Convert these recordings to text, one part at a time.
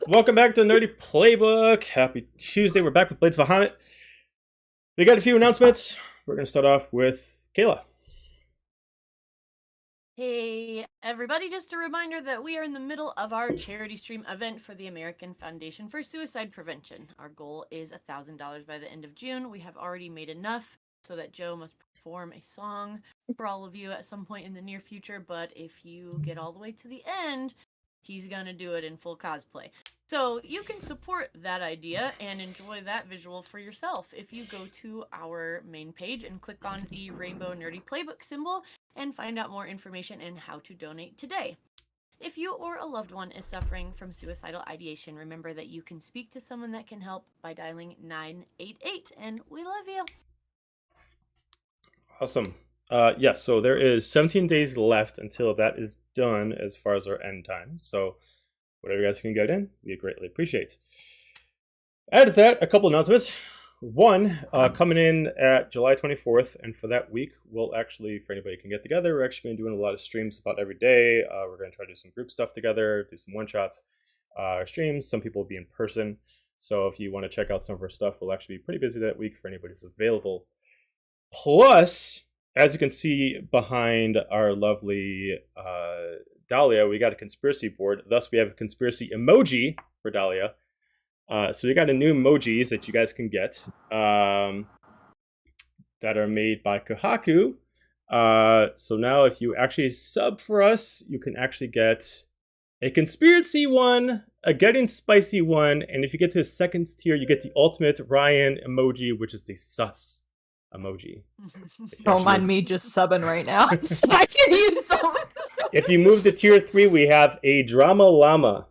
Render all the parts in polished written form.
Welcome back to Nerdy Playbook. Happy Tuesday. We're back with Blades of Bahamut. We got a few announcements. We're going to start off with Kayla. Hey everybody, just a reminder that we are in the middle of our charity stream event for the American Foundation for Suicide Prevention. Our goal is $1,000 by the end of June. We have already made enough so that Joe must perform a song for all of you at some point in the near future, but if you get all the way to the end, he's gonna do it in full cosplay. So you can support that idea and enjoy that visual for yourself if you go to our main page and click on the rainbow nerdy playbook symbol and find out more information and how to donate today. If you or a loved one is suffering from suicidal ideation, remember that you can speak to someone that can help by dialing 988, and we love you. Awesome. Yes, so there is 17 days left until that is done as far as our end time. So whatever you guys can get in, we greatly appreciate. Add to that, a couple announcements. One, coming in at July 24th, and for that week, we'll actually, for anybody who can get together, we're actually going to be doing a lot of streams about every day. We're going to try to do some group stuff together, do some one-shots, streams. Some people will be in person. So if you want to check out some of our stuff, we'll actually be pretty busy that week for anybody who's available. Plus, as you can see behind our lovely Dahlia, we got a conspiracy board. Thus, we have a conspiracy emoji for Dahlia. So we got a new emojis that you guys can get that are made by Kohaku. So now if you actually sub for us, you can actually get a conspiracy one, a getting spicy one, and if you get to a second tier, you get the ultimate Ryan emoji, which is the sus emoji. Don't mind me just subbing right now. I can use some. If you move to tier 3, we have a drama llama.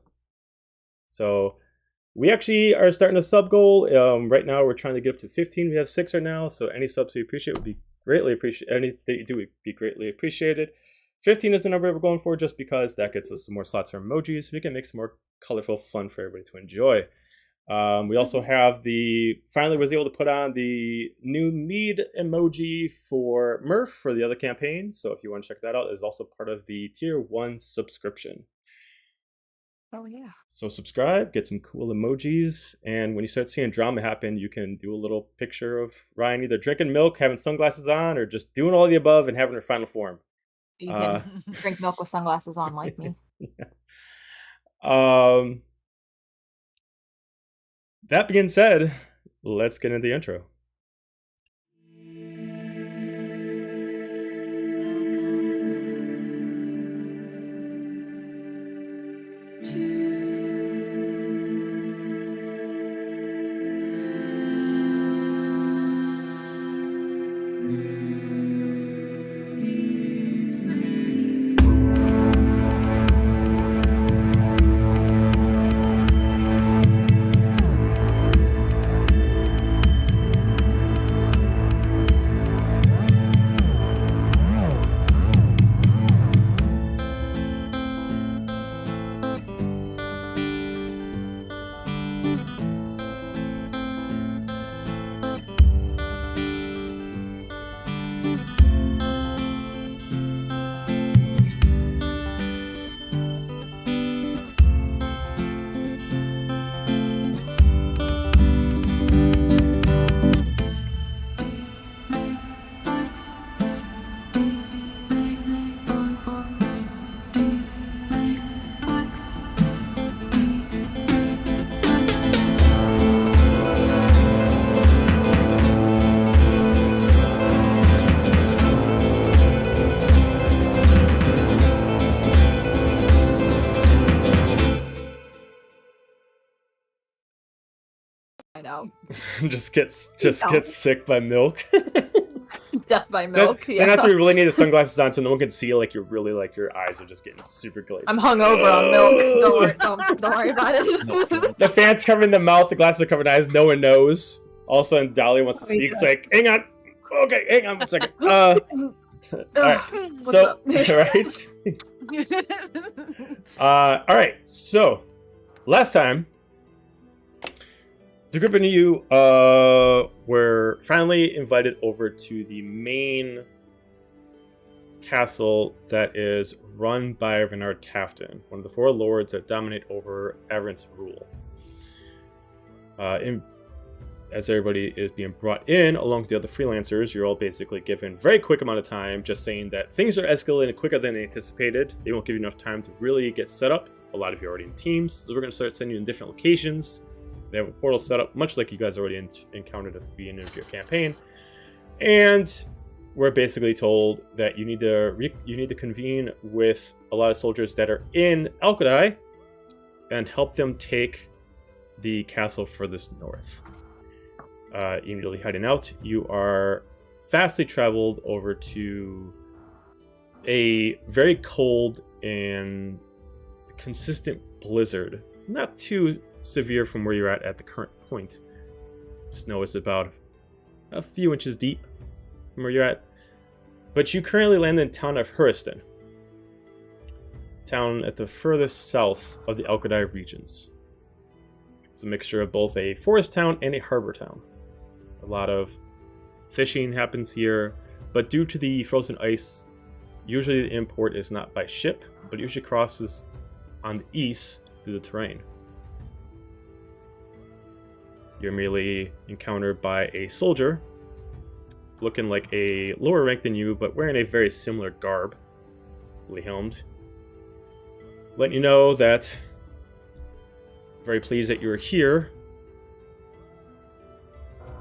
So we actually are starting a sub goal. Right now, we're trying to get up to 15. We have 6 right now. So any subs you appreciate would be greatly appreciated. Anything you do would be greatly appreciated. 15 is the number we're going for just because that gets us some more slots for emojis. So we can make some more colorful fun for everybody to enjoy. We also have finally was able to put on the new mead emoji for Murph for the other campaign. So if you want to check that out, it's also part of the tier 1 subscription. Oh yeah. So subscribe, get some cool emojis, and when you start seeing drama happen, you can do a little picture of Ryan either drinking milk, having sunglasses on, or just doing all the above and having her final form. You can drink milk with sunglasses on like me. Yeah. That being said, let's get into the intro. I know. just get sick by milk. Death by milk. Then after you really need the sunglasses on, so no one can see. Like you're really your eyes are just getting super glazed. I'm hungover on milk. Don't worry about it. The fan's covering the mouth. The glasses are covering eyes. No one knows. All of a sudden, Dahlia wants to speak. It's like, hang on. Okay, hang on 1 second. All right. So, all right. So, last time, the group of you were finally invited over to the main castle that is run by Renard Tafton, one of the 4 lords that dominate over Averant's rule. As everybody is being brought in, along with the other freelancers, you're all basically given very quick amount of time, just saying that things are escalating quicker than they anticipated. They won't give you enough time to really get set up. A lot of you are already in teams, so we're going to start sending you in different locations. They have a portal set up, much like you guys already encountered at the beginning of your campaign. And we're basically told that you need to convene with a lot of soldiers that are in Aelkadi and help them take the castle furthest north. Immediately heading out, you are fastly traveled over to a very cold and consistent blizzard. Not too severe from where you're at the current point. Snow is about a few inches deep from where you're at. But you currently land in the town of Huriston. Town at the furthest south of the Aekadi regions. It's a mixture of both a forest town and a harbor town. A lot of fishing happens here, but due to the frozen ice, usually the import is not by ship, but usually crosses on the east through the terrain. You're immediately encountered by a soldier, looking like a lower rank than you, but wearing a very similar garb, fully helmed. Letting you know that very pleased that you were here,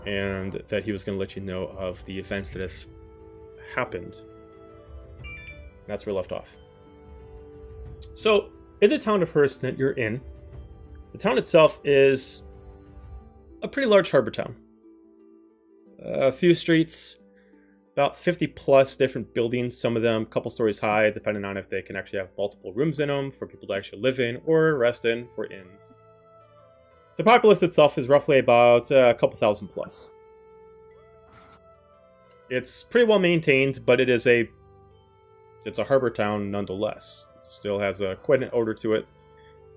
and that he was going to let you know of the events that has happened. And that's where we left off. So, in the town of Huriston that you're in, the town itself is a pretty large harbor town. A few streets, about 50 plus different buildings, some of them a couple stories high, depending on if they can actually have multiple rooms in them for people to actually live in or rest in for inns. The populace itself is roughly about a couple thousand plus. It's pretty well maintained, but it's a harbor town nonetheless. It still has quite an odor to it.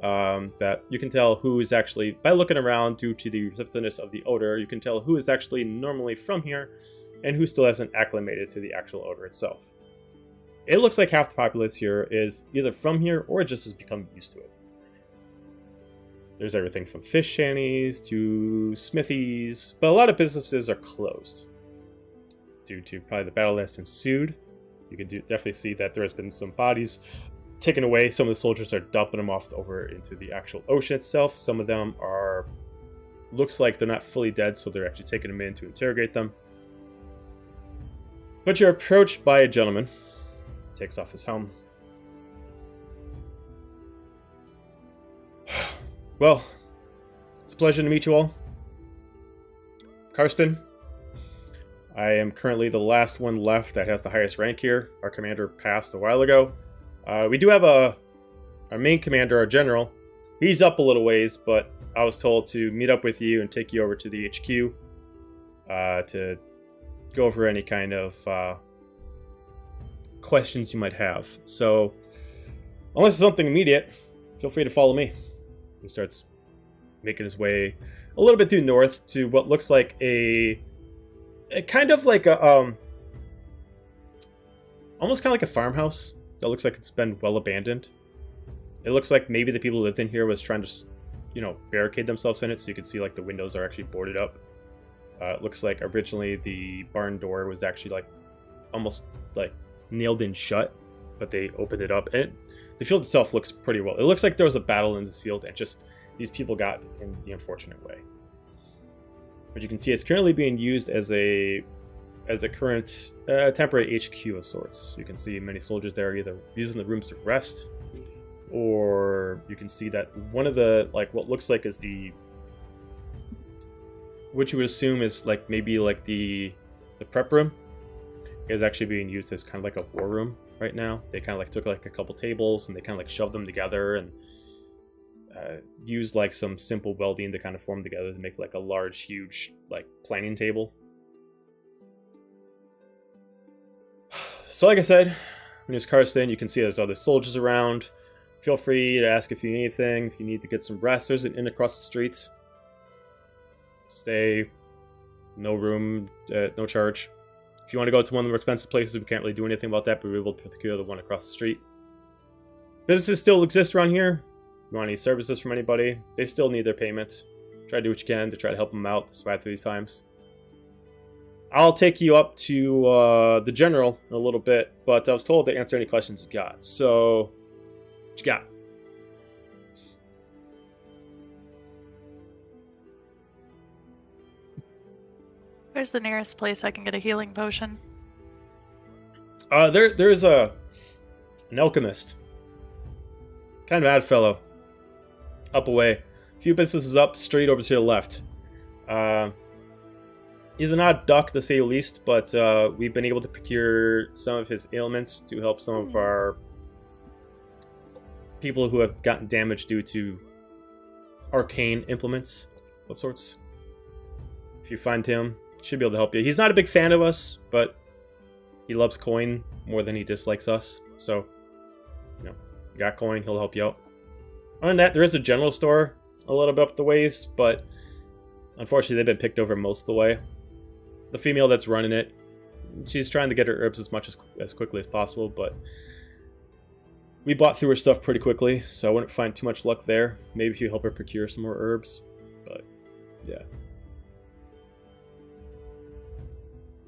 That you can tell who is actually, by looking around due to the receptiveness of the odor, you can tell who is actually normally from here and who still hasn't acclimated to the actual odor itself. It looks like half the populace here is either from here or just has become used to it. There's everything from fish shanties to smithies, but a lot of businesses are closed due to probably the battle that's ensued. You can definitely see that there has been some bodies taken away. Some of the soldiers are dumping them off over into the actual ocean itself. Some of them looks like they're not fully dead, so they're actually taking them in to interrogate them. But you're approached by a gentleman. Takes off his helm. Well, it's a pleasure to meet you all. Karsten, I am currently the last one left that has the highest rank here. Our commander passed a while ago. We do have our main commander, our general. He's up a little ways, but I was told to meet up with you and take you over to the HQ to go over any kind of questions you might have. So, unless it's something immediate, feel free to follow me. He starts making his way a little bit due north to what looks like a kind of like a almost kind of like a farmhouse that looks like it's been well abandoned. It looks like maybe the people who lived in here was trying to, barricade themselves in it, so you can see like the windows are actually boarded up. It looks like originally the barn door was actually like almost like nailed in shut, but they opened it up, and the field itself looks pretty well. It looks like there was a battle in this field, and just these people got in the unfortunate way. But you can see it's currently being used as a current temporary HQ of sorts. You can see many soldiers there either using the rooms to rest, or you can see that one of the what looks like is which you would assume is maybe the prep room is actually being used as kind of like a war room right now. They kind of took a couple tables and they kind of shoved them together and used some simple welding to kind of form together to make a large, huge planning table. So like I said, my name is Karsten. You can see there's other soldiers around. Feel free to ask if you need anything, if you need to get some rest. There's an inn across the street. Stay, no room, no charge. If you want to go to one of the more expensive places, we can't really do anything about that, but we're able to procure the one across the street. Businesses still exist around here. If you want any services from anybody, they still need their payment. Try to do what you can to try to help them out despite these times. I'll take you up to the general in a little bit, but I was told to answer any questions you got. So, what you got? Where's the nearest place I can get a healing potion? There's an alchemist. Kind of odd fellow. Up away. A few businesses up, straight over to the left. He's an odd duck, to say the least, but we've been able to procure some of his ailments to help some of our people who have gotten damaged due to arcane implements of sorts. If you find him, he should be able to help you. He's not a big fan of us, but he loves coin more than he dislikes us. So, you got coin, he'll help you out. Other than that, there is a general store a little bit up the ways, but unfortunately they've been picked over most of the way. The female that's running it, she's trying to get her herbs as much as quickly as possible, but we bought through her stuff pretty quickly, so I wouldn't find too much luck there. Maybe if you help her procure some more herbs, but yeah.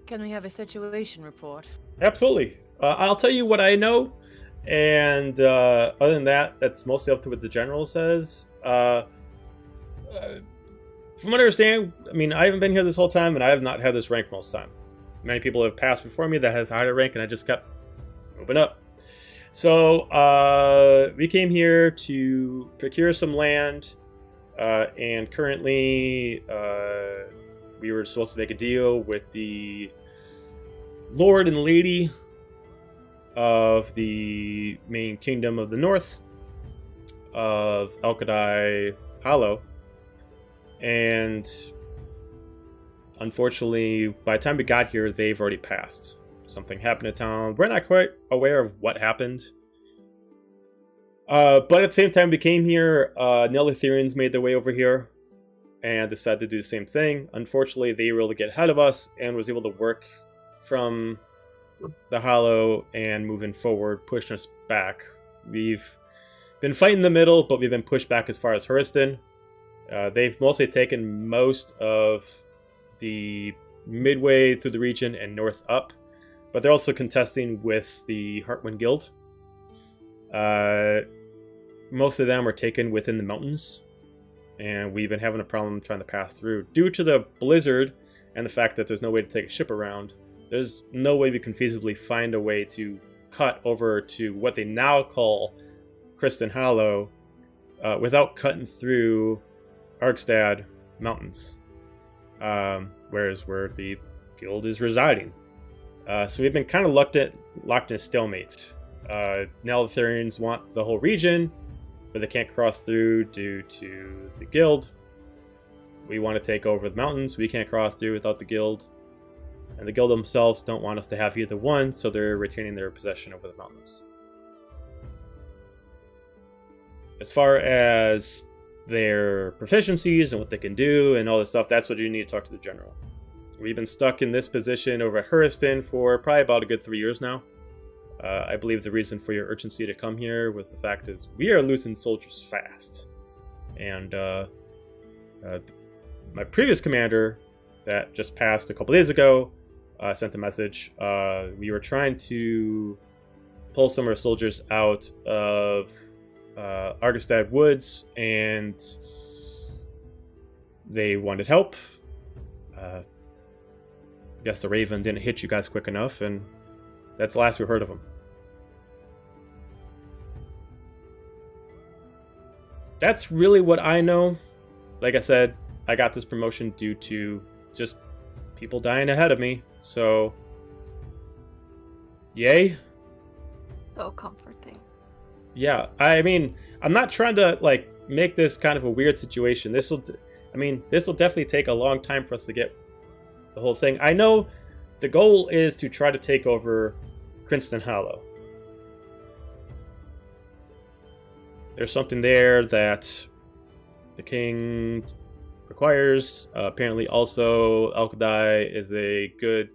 Can we have a situation report? Absolutely. I'll tell you what I know, and other than that, that's mostly up to what the general says. From what I understand, I mean, I haven't been here this whole time, and I have not had this rank most time. Many people have passed before me that has a higher rank, and I just kept moving up. So, we came here to procure some land, and currently, we were supposed to make a deal with the Lord and Lady of the main kingdom of the north, of Aelkadi Hollow. And unfortunately, by the time we got here, they've already passed. Something happened in town. We're not quite aware of what happened. But at the same time we came here, Nelithirians made their way over here and decided to do the same thing. Unfortunately, they were able to get ahead of us and was able to work from the Hollow and moving forward, pushing us back. We've been fighting in the middle, but we've been pushed back as far as Huriston. They've mostly taken most of the midway through the region and north up, but they're also contesting with the Heartwind Guild. Most of them are taken within the mountains, and we've been having a problem trying to pass through. Due to the blizzard and the fact that there's no way to take a ship around, there's no way we can feasibly find a way to cut over to what they now call Kristen Hollow without cutting through Arkstad Mountains, whereas where the guild is residing. So we've been kind of locked in a stalemate. Nelithirians want the whole region, but they can't cross through due to the guild. We want to take over the mountains. We can't cross through without the guild. And the guild themselves don't want us to have either one, so they're retaining their possession over the mountains. As far as their proficiencies and what they can do and all this stuff, that's what you need to talk to the general. We've been stuck in this position over at Huriston for probably about a good 3 years now. I believe the reason for your urgency to come here was the fact is we are losing soldiers fast. And my previous commander that just passed a couple days ago sent a message. We were trying to pull some of our soldiers out of Argostad Woods, and they wanted help. I guess the Raven didn't hit you guys quick enough, and that's the last we heard of them. That's really what I know. Like I said, I got this promotion due to just people dying ahead of me, so yay. So comforting. Yeah, I mean, I'm not trying to make this kind of a weird situation. This will definitely take a long time for us to get the whole thing. I know the goal is to try to take over Cranston Hollow. There's something there that the king requires. Apparently, also Aelkadi is a good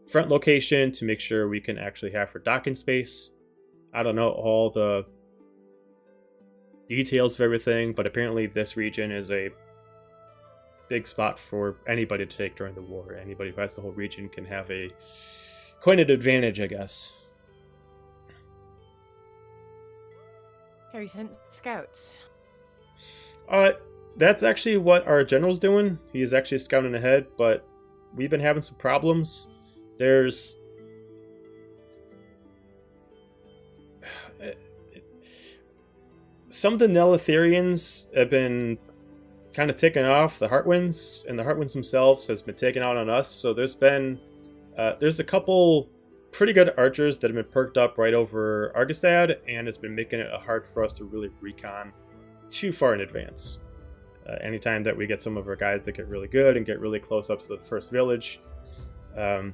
front location to make sure we can actually have for docking space. I don't know all the details of everything, but apparently this region is a big spot for anybody to take during the war. Anybody who has the whole region can have quite an advantage, I guess. Harry sent scouts. That's actually what our general's doing. He's actually scouting ahead, but we've been having some problems. There's some of the Nelitherians have been kind of taken off. The Heartwinds and the Heartwinds themselves has been taken out on us. So there's a couple pretty good archers that have been perked up right over Argostad, and it's been making it hard for us to really recon too far in advance. Anytime that we get some of our guys that get really good and get really close up to the first village. Well,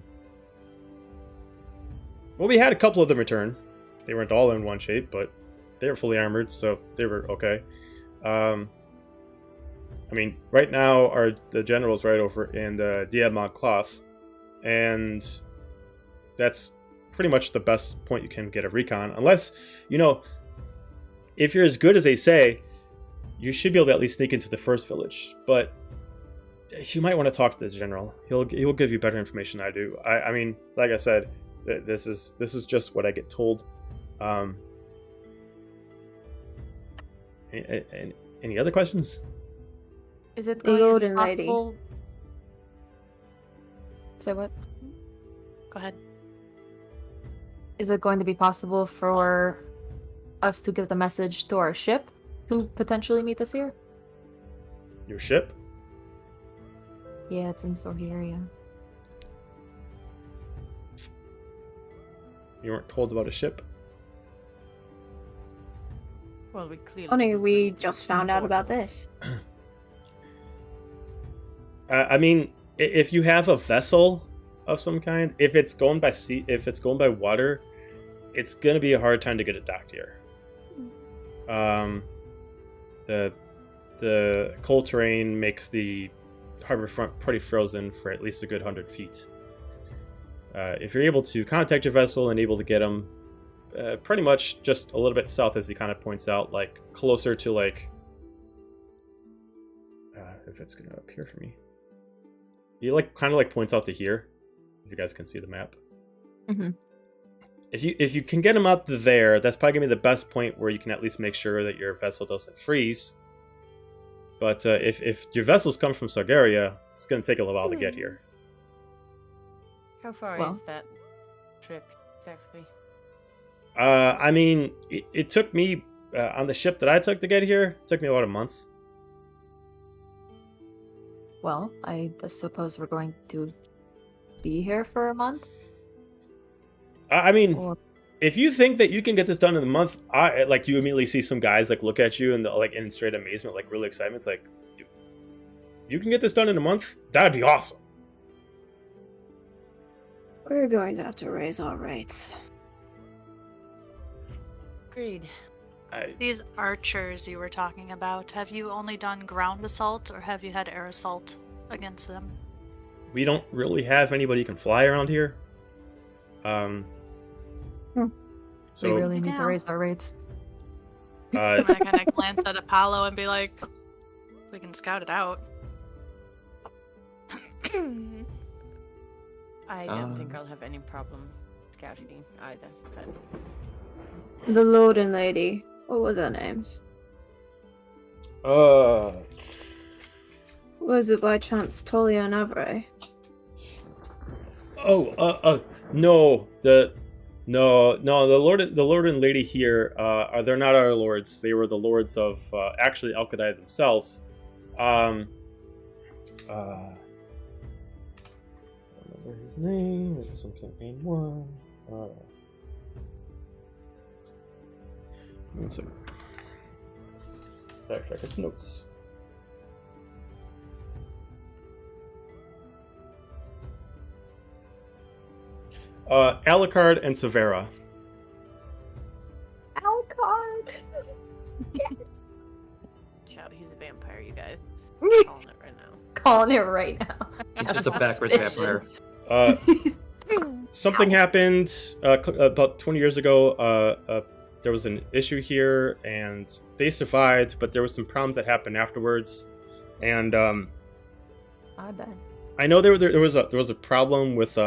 we had a couple of them return. They weren't all in one shape, but they were fully armored, so they were okay. I mean, right now the general's right over in the Diamond Cloth, and that's pretty much the best point you can get a recon. Unless, if you're as good as they say, you should be able to at least sneak into the first village. But you might want to talk to the general. He'll give you better information than I do. I mean, like I said, this is just what I get told. Any other questions? Is it The going Lord to be and Lady. possible? Say what? Go ahead. Is it going to be possible for us to give the message to our ship to potentially meet us here? Your ship? Yeah, it's in Sorheria. You weren't told about a ship? Well, we clearly. Funny, we just found out about this. I mean, if you have a vessel of some kind, if it's going by sea, if it's going by water, it's gonna be a hard time to get it docked here. The cold terrain makes the harbor front pretty frozen for at least a good 100 feet. If you're able to contact your vessel and able to get them pretty much just a little bit south, as he kind of points out, like closer to like if it's gonna appear for me, he like kind of like points out to here, if you guys can see the map. Mm-hmm. If you can get them out to there, that's probably gonna be the best point where you can at least make sure that your vessel doesn't freeze. But if your vessels come from Sargeria, it's gonna take a little while to get here. How far Well. is that trip exactly? I mean, it took me on the ship that I took to get here. It took me about a month. Well, I suppose we're going to be here for a month. I mean, Or if you think that you can get this done in a month, you immediately see some guys like look at you and like in straight amazement, like really excitement. It's like, dude, you can get this done in a month? That'd be awesome. We're going to have to raise our rates. Agreed. These archers you were talking about, have you only done ground assault or have you had air assault against them? We don't really have anybody who can fly around here. So we really need to Now. raise our rates. I'm gonna kind of glance at Apollo and be like, we can scout it out. I don't think I'll have any problem scouting either. But The Lord and Lady. What were their names? Was it by chance Tolia and Avre? No. The Lord and Lady here, they're not our lords. They were the lords of actually Aelkadi themselves. I don't remember his name. This is on campaign 1. One second. Backtrack his notes. Alucard and Severa. Aelkadi! Yes! shout, he's a vampire, you guys. Calling it right now. Calling it right now. He's just a backwards vampire. something happened about 20 years ago. There was an issue here, and they survived, but there was some problems that happened afterwards. And I bet. I know there was a problem with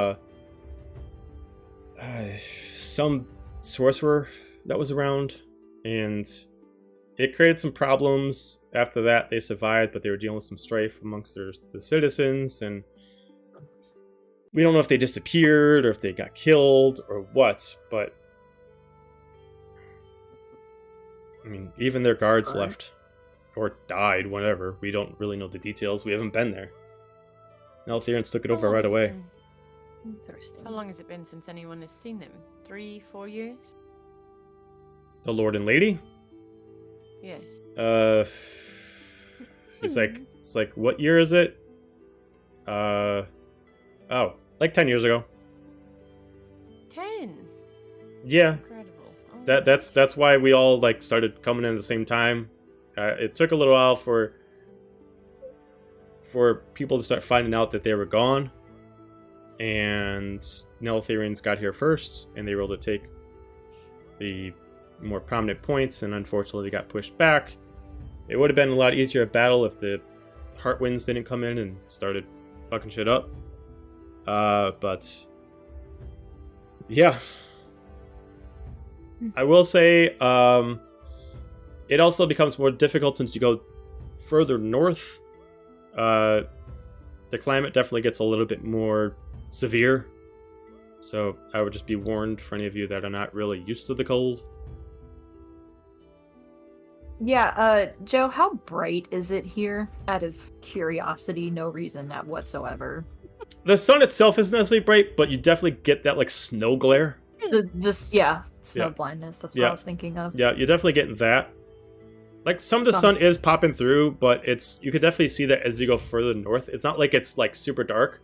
some sorcerer that was around, and it created some problems. After that, they survived, but they were dealing with some strife amongst the citizens, and we don't know if they disappeared or if they got killed or what, but I mean, even their guards left or died, whatever. We don't really know the details. We haven't been there. Neltharians took it over right away. Interesting. How long has it been since anyone has seen them? 3-4 years? The Lord and Lady? Yes. It's like, what year is it? Like 10 years ago. 10? Yeah. Incredible. Oh, That's why we all like started coming in at the same time. It took a little while for people to start finding out that they were gone, and Neltharians got here first, and they were able to take the more prominent points, and unfortunately got pushed back. It would have been a lot easier at battle if the Heartwinds didn't come in and started fucking shit up. But yeah, I will say it also becomes more difficult once you go further north. The climate definitely gets a little bit more severe, so I would just be warned for any of you that are not really used to the cold. Yeah, Joe, how bright is it here? Out of curiosity, no reason whatsoever. The sun itself isn't necessarily bright, but you definitely get that like snow glare. Snow blindness. That's what Yeah. I was thinking of. Yeah, you're definitely getting that. Like some of the sun is popping through, but you could definitely see that as you go further north. It's not like it's like super dark,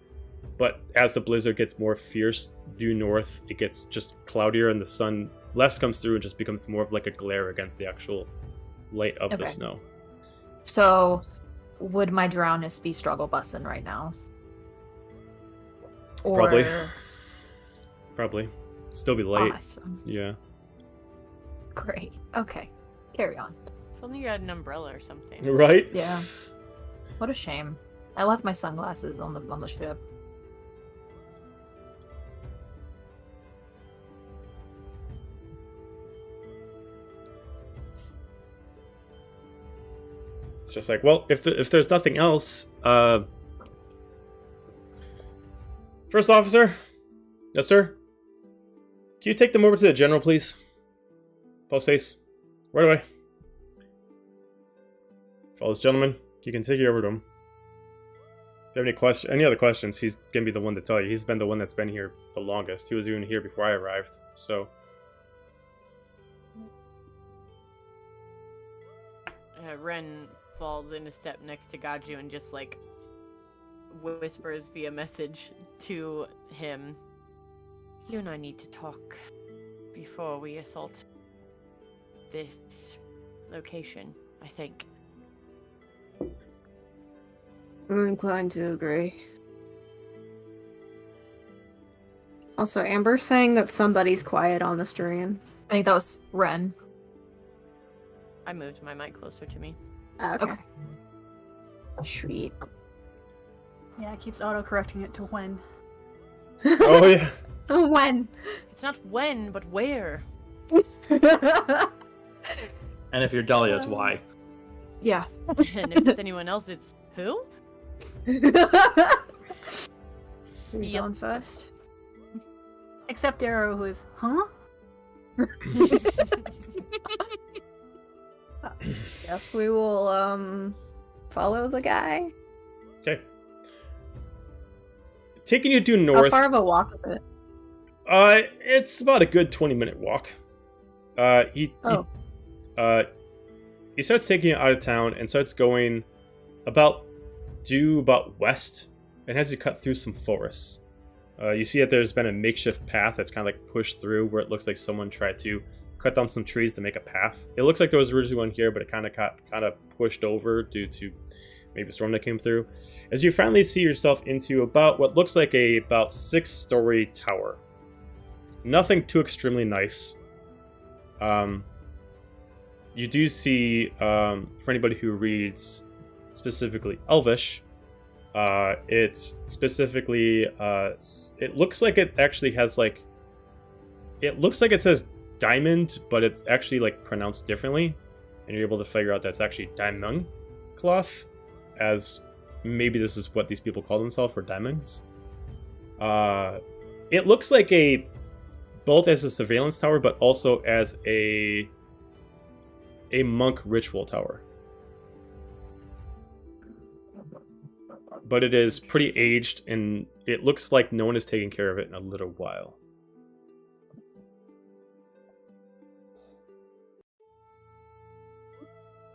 but as the blizzard gets more fierce due north, it gets just cloudier and the sun less comes through and just becomes more of like a glare against the actual light of the snow. So, would my drowness be struggle bussing right now? Or... Probably. Still be late. Awesome. Yeah. Great. Okay. Carry on. If only you had an umbrella or something. Right? Yeah. What a shame. I left my sunglasses on the ship. It's just like, well, if there's nothing else, First officer? Yes, sir? Can you take them over to the general, please? Post haste. Right away. Fellas, gentlemen, you can take you over to him. If you have any other questions, he's gonna be the one to tell you. He's been the one that's been here the longest. He was even here before I arrived, so... Ren falls in a step next to Gaju and just like whispers via message to him. You and I need to talk before we assault this location, I think. I'm inclined to agree. Also, Amber's saying that somebody's quiet on the stream. I think that was Ren. I moved my mic closer to me. Okay. Sweet. Yeah, it keeps auto-correcting it to when. Oh, yeah. When? It's not when, but where. And if you're Dahlia, it's why. Yeah. And if it's anyone else, it's who? Who's Yep. on first? Except Arrow, who is, huh? Guess we will, follow the guy. Okay. Taking you due How north. far of a walk is it? It's about a good 20-minute walk. He starts taking you out of town and starts going about west, and has you cut through some forests. You see that there's been a makeshift path that's kind of like pushed through, where it looks like someone tried to cut down some trees to make a path. It looks like there was originally one here, but it kind of got pushed over due to maybe a storm that came through, as you finally see yourself into about what looks like about 6-story tower. Nothing too extremely nice. You do see, for anybody who reads specifically Elvish, it's specifically, it looks like it actually has like, it looks like it says diamond, but it's actually like pronounced differently, and you're able to figure out that's actually diamond cloth, as maybe this is what these people call themselves, for diamonds. It looks like both as a surveillance tower, but also as a monk ritual tower. But it is pretty aged, and it looks like no one has taken care of it in a little while.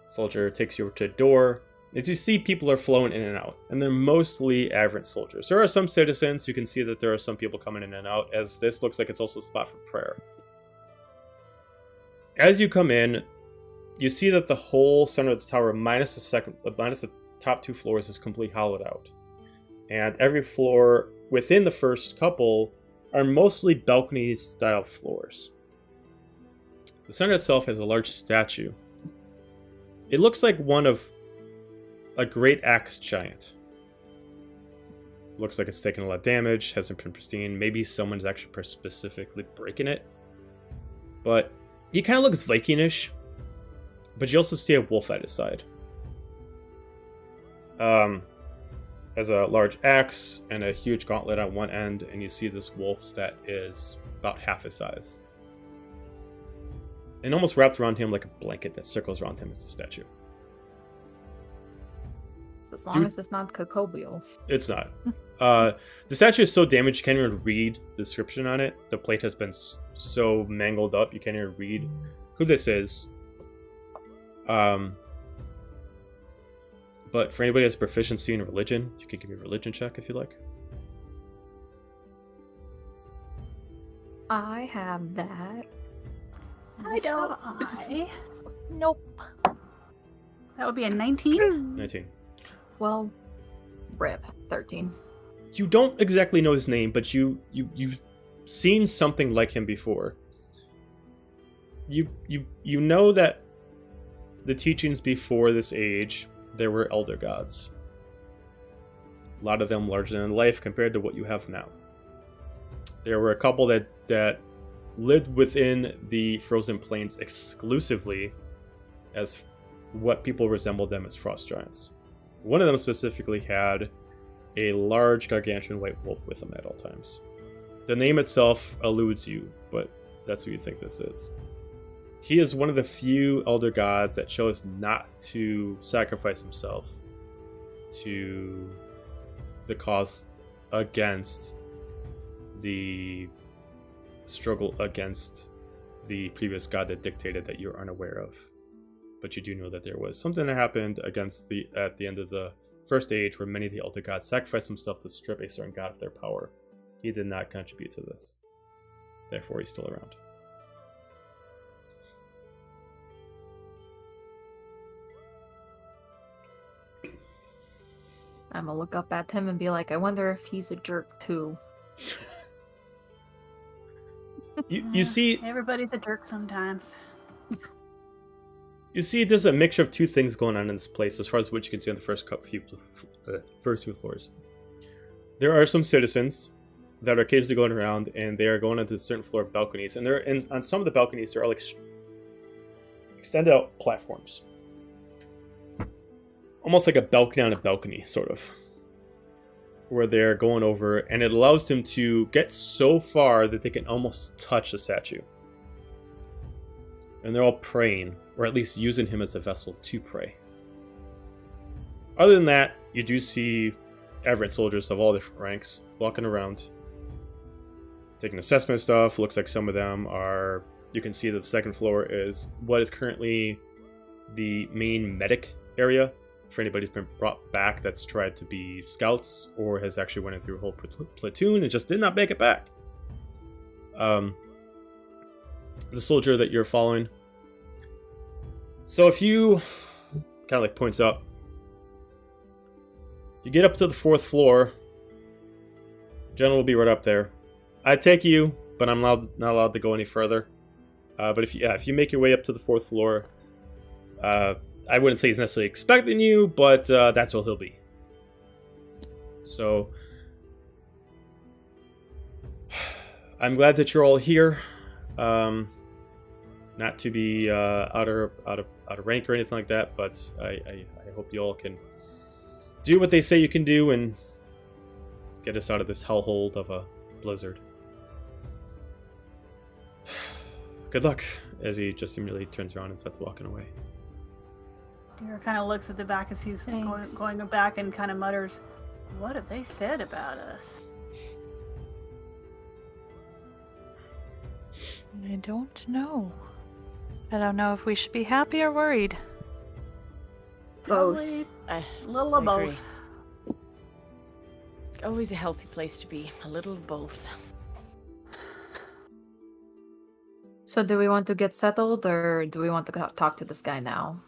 Soldier takes you over to a door. As you see, people are flowing in and out, and they're mostly average soldiers. There are some citizens. You can see that there are some people coming in and out, as this looks like it's also a spot for prayer. As you come in, you see that the whole center of the tower, minus the top 2 floors, is completely hollowed out. And every floor within the first couple are mostly balcony-style floors. The center itself has a large statue. It looks like one of a great axe giant. Looks like it's taken a lot of damage, hasn't been pristine. Maybe someone's actually specifically breaking it. But he kind of looks Viking-ish. But you also see a wolf at his side. Has a large axe and a huge gauntlet on one end, and you see this wolf that is about half his size. And almost wrapped around him like a blanket that circles around him as a statue. So as long as it's not Cocobial. It's not. The statue is so damaged you can't even read the description on it. The plate has been so mangled up you can't even read who this is. But for anybody who has proficiency in religion, you can give me a religion check if you like. I have that. I don't. I. Nope. That would be a 19. 19. Well, rip. 13. You don't exactly know his name, but you've seen something like him before. You know that the teachings before this age, there were elder gods. A lot of them larger than life compared to what you have now. There were a couple that lived within the frozen plains exclusively as what people resembled them as frost giants. One of them specifically had a large gargantuan white wolf with him at all times. The name itself eludes you, but that's who you think this is. He is one of the few elder gods that chose not to sacrifice himself to the cause against the struggle against the previous god that dictated that you're unaware of. But you do know that there was something that happened at the end of the first age where many of the elder gods sacrificed themselves to strip a certain god of their power. He did not contribute to this. Therefore, he's still around. I'm gonna look up at him and be like, I wonder if he's a jerk too. You see, Everybody's a jerk sometimes. you see, there's a mixture of two things going on in this place, as far as what you can see on the first few floors. There are some citizens that are occasionally going around, and they are going onto certain floor balconies, and on some of the balconies there are like extended out platforms, almost like a balcony on a balcony, sort of, where they're going over, and it allows them to get so far that they can almost touch the statue. And they're all praying, or at least using him as a vessel to pray. Other than that, you do see average soldiers of all different ranks walking around, taking assessment stuff. Looks like some of them are... You can see that the second floor is what is currently the main medic area for anybody who's been brought back that's tried to be scouts or has actually went in through a whole platoon and just did not make it back. The soldier that you're following. So if you kind of like points up, You get up to the 4th floor. General will be right up there. I take you, but I'm not allowed to go any further. But if you make your way up to the 4th floor, I wouldn't say he's necessarily expecting you, but that's what he'll be. So, I'm glad that you're all here. Not to be out of rank or anything like that, but I hope you all can do what they say you can do and get us out of this hellhole of a blizzard. Good luck, as he just immediately turns around and starts walking away. Deer kind of looks at the back as he's going back and kind of mutters, "What have they said about us?" I don't know. I don't know if we should be happy or worried. Both. Probably A little of both. Always a healthy place to be. A little of both. So do we want to get settled, or do we want to talk to this guy now?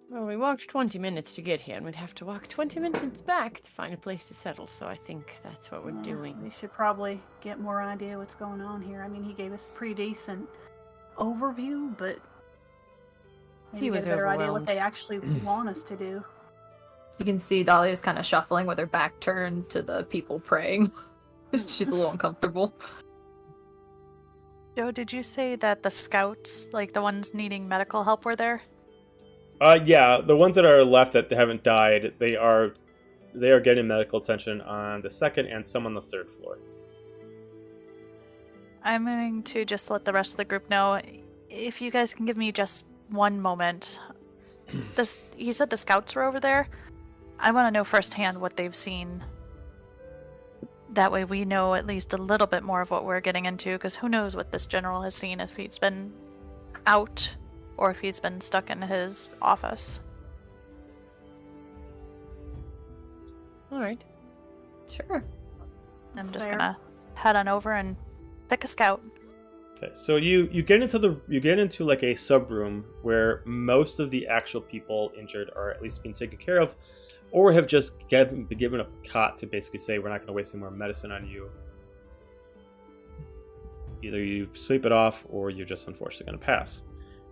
Well, we walked 20 minutes to get here, and we'd have to walk 20 minutes back to find a place to settle, so I think that's what we're doing. We should probably get more idea what's going on here. I mean, he gave us a pretty decent overview, but maybe He was get a better idea what overwhelmed. they actually want us to do. You can see Dahlia's kind of shuffling with her back turned to the people praying. She's a little uncomfortable. Joe, did you say that the scouts, like the ones needing medical help, were there? Yeah, the ones that are left that haven't died, they are getting medical attention on the 2nd and some on the 3rd floor. I'm going to just let the rest of the group know. If you guys can give me just one moment. You said the scouts were over there? I want to know firsthand what they've seen. That way we know at least a little bit more of what we're getting into, because who knows what this general has seen, if he's been out or if he's been stuck in his office. All right. Sure. I'm That's just fair. gonna head on over and pick a scout. Okay, so you get into like a sub room where most of the actual people injured are at least being taken care of, or have just been given a cot to basically say, we're not going to waste any more medicine on you. Either you sleep it off, or you're just unfortunately going to pass.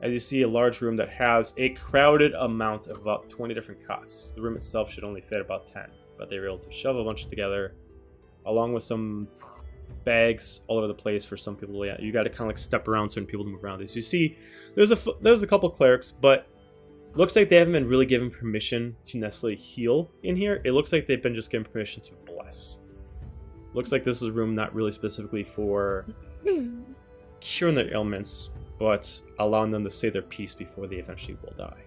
As you see, a large room that has a crowded amount of about 20 different cots. The room itself should only fit about 10, but they were able to shove a bunch together, along with some bags all over the place for some people. Yeah, you got to kind of like step around certain people to move around. As you see, there's a couple clerics, but looks like they haven't been really given permission to necessarily heal in here. It looks like they've been just given permission to bless. Looks like this is a room not really specifically for curing their ailments, but allowing them to say their piece before they eventually will die.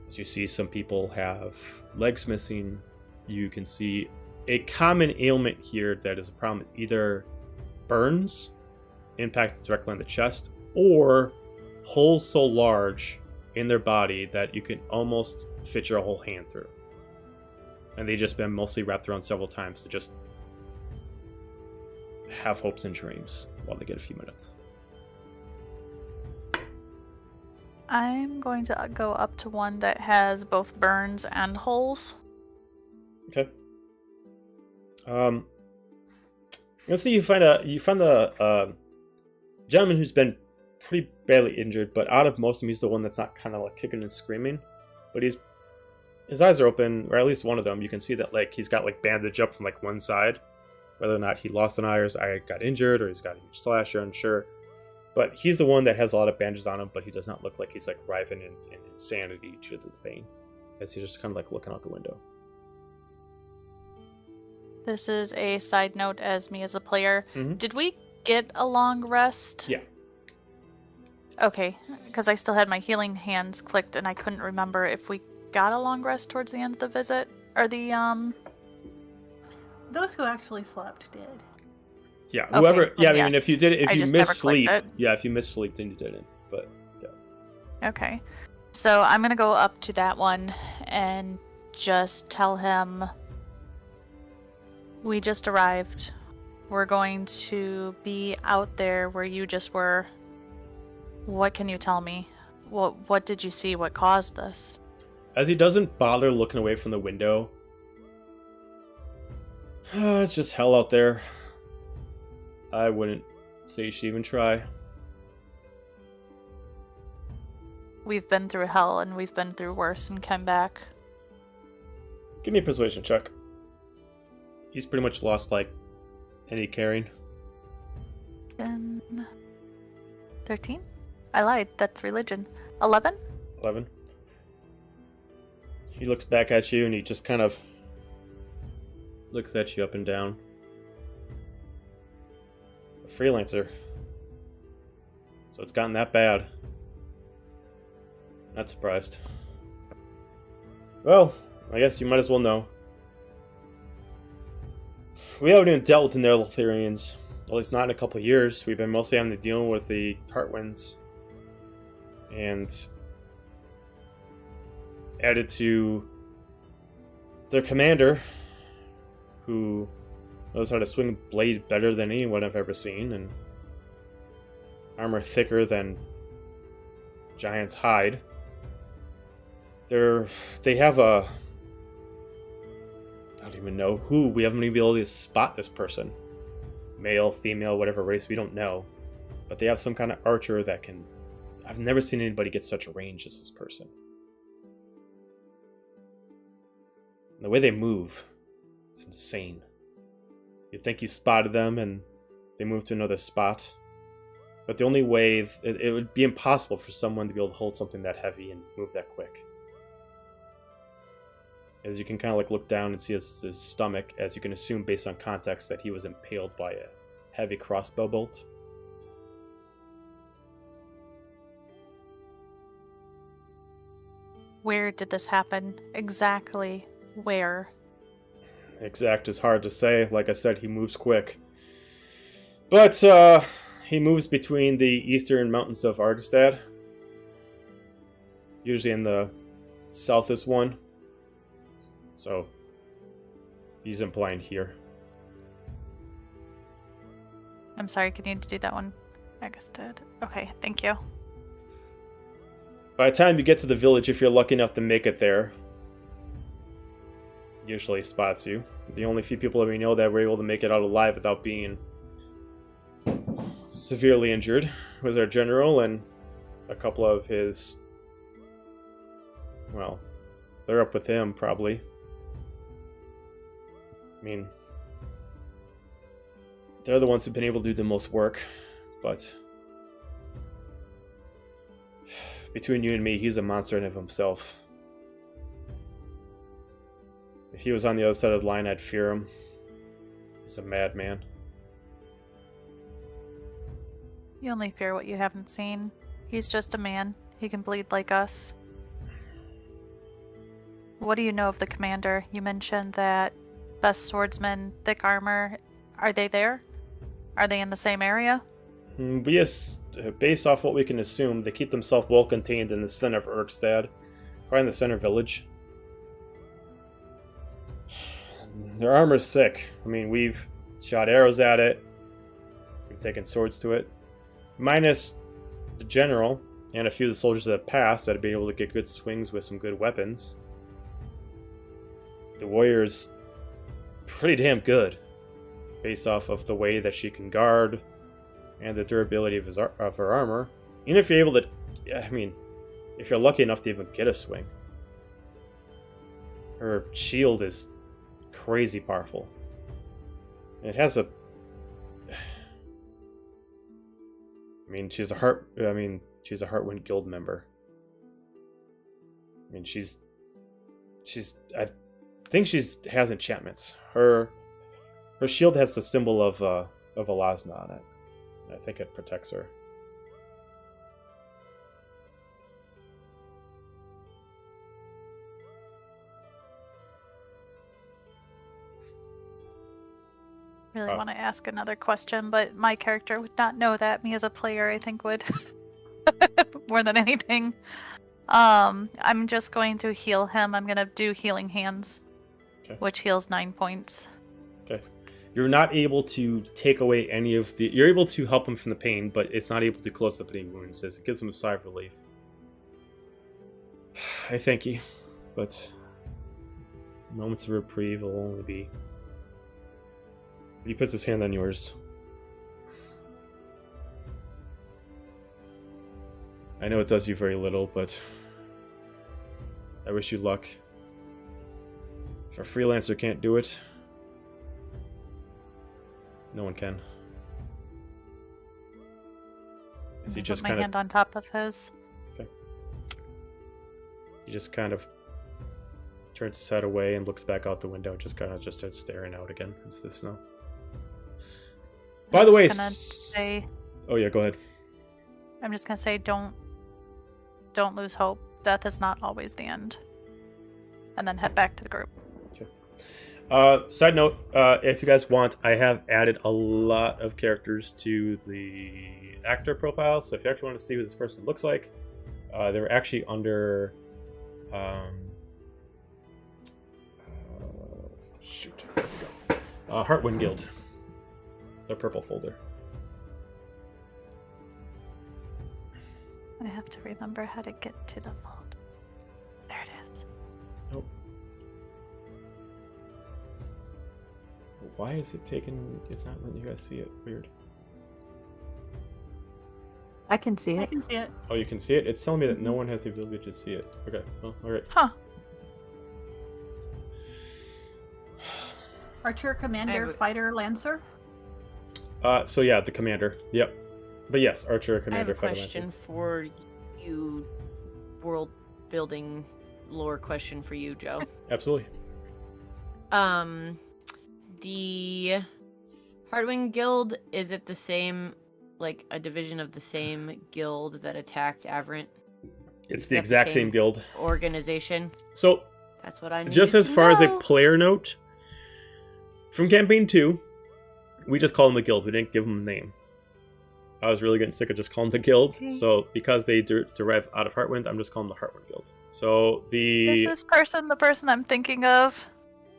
As you see, some people have legs missing. You can see a common ailment here that is a problem is either burns, impact directly on the chest, or holes so large in their body that you can almost fit your whole hand through. And they've just been mostly wrapped around several times to just have hopes and dreams while they get a few minutes. I'm going to go up to one that has both burns and holes. Okay. Let's see. You find a gentleman who's been pretty badly injured, but out of most of them, he's the one that's not kind of like kicking and screaming. But his eyes are open, or at least one of them. You can see that like he's got like bandage up from like one side. Whether or not he lost an eye, or his eye got injured, or he's got a huge slash, you're unsure. But he's the one that has a lot of bandages on him, but he does not look like he's like writhing in insanity due to the pain, as he's just kind of like looking out the window. This is a side note as me as the player. Mhm. Did we get a long rest? Yeah. Okay, because I still had my healing hands clicked and I couldn't remember if we got a long rest towards the end of the visit. Or the, Those who actually slept did. Yeah, Okay, whoever. then Yeah, I mean, yes. if you did, if I you just missed never clicked sleep, it. yeah, if you missed sleep, then you didn't. But yeah. Okay. So I'm going to go up to that one and just tell him we just arrived. We're going to be out there where you just were. What can you tell me? What did you see? What caused this? as he doesn't bother looking away from the window. It's just hell out there. I wouldn't say you should even try. We've been through hell and we've been through worse and come back. Give me a persuasion check. He's pretty much lost, like, any caring. 13? I lied. That's religion. 11? 11. He looks back at you and he just kind of looks at you up and down. A freelancer. So it's gotten that bad. Not surprised. Well, I guess you might as well know. We haven't even dealt with the Neolitherians. At least not in a couple of years. We've been mostly having to deal with the Heartwinds. And added to their commander, who knows how to swing a blade better than anyone I've ever seen, and armor thicker than giant's hide. They have a... I don't even know who. We haven't even been able to spot this person. Male, female, whatever race, we don't know. But they have some kind of archer that can... I've never seen anybody get such a range as this person. And the way they move, it's insane. You'd think you spotted them and they moved to another spot. But the only way... It would be impossible for someone to be able to hold something that heavy and move that quick. As you can kind of like look down and see his stomach, as you can assume based on context that he was impaled by a heavy crossbow bolt. Where did this happen? Exactly where? Exact is hard to say. Like I said, he moves quick. But he moves between the eastern mountains of Argostad. Usually in the southest one. So, he's implying here. I'm sorry, can you do that one? Aegadi. Okay, thank you. By the time you get to the village, if you're lucky enough to make it there, usually spots you. The only few people that we know that were able to make it out alive without being severely injured was our general and a couple of his... Well, they're up with him, probably. I mean, they're the ones who've been able to do the most work, but between you and me, he's a monster in of himself. If he was on the other side of the line, I'd fear him. He's a madman. You only fear what you haven't seen. He's just a man. He can bleed like us. What do you know of the commander? You mentioned that best swordsman, thick armor. Are they there? Are they in the same area? Yes, based off what we can assume, they keep themselves well contained in the center of Erkstad, right in the center village. Their armor's sick. I mean, we've shot arrows at it. We've taken swords to it. Minus the general and a few of the soldiers that have passed that have been able to get good swings with some good weapons. The warrior's pretty damn good, based off of the way that she can guard and the durability of her armor. Even if you're able to, I mean, if you're lucky enough to even get a swing. Her shield is crazy powerful. It has a... she's a Heartwind Guild member. I mean, I think has enchantments. Her shield has the symbol of Alazna on it. I think it protects her. Really want to ask another question, but my character would not know that. Me as a player, I think, would. More than anything. I'm just going to heal him. I'm going to do healing hands, okay. Which heals 9 points. Okay. You're not able to take away any of the... You're able to help him from the pain, but it's not able to close up any wounds. It gives him a sigh of relief. I thank you. but moments of reprieve will only be... He puts his hand on yours. I know it does you very little, but I wish you luck. If a freelancer can't do it, no one can. As he Put just my kind of... hand on top of his. He just kind of turns his head away and looks back out the window and just kind of just starts staring out again into the snow. By the way... Oh yeah, go ahead. I'm just gonna say, don't lose hope. Death is not always the end. And then head back to the group. Okay. Side note, if you guys want, I have added a lot of characters to the actor profile, so if you actually want to see what this person looks like, they're actually under... shoot. There we go. Heartwind Guild. The purple folder. I have to remember how to get to the vault. There it is. Oh. Why is it taking... It's not letting you guys see it. Weird. I can see I it. can see it. Oh, you can see it? It's telling me that no one has the ability to see it. Okay, well, alright. Huh. Archer, Commander, Fighter, Lancer. So yeah, the commander. Yep. But yes, Archer, I have Commander, a Fighter, question Lancer. for you, world building lore question for you, Joe. Absolutely. The Heartwing Guild, is it the same, like a division of the same guild that attacked Averant? It's the exact same guild. Organization? So, That's what I need. just as far as a player note, from Campaign 2, we just call them a guild. We didn't give them a name. I was really getting sick of just calling them the guild. Okay. So, because they derive out of Heartwind, I'm just calling them the Heartwind Guild. So, Is this person the person I'm thinking of?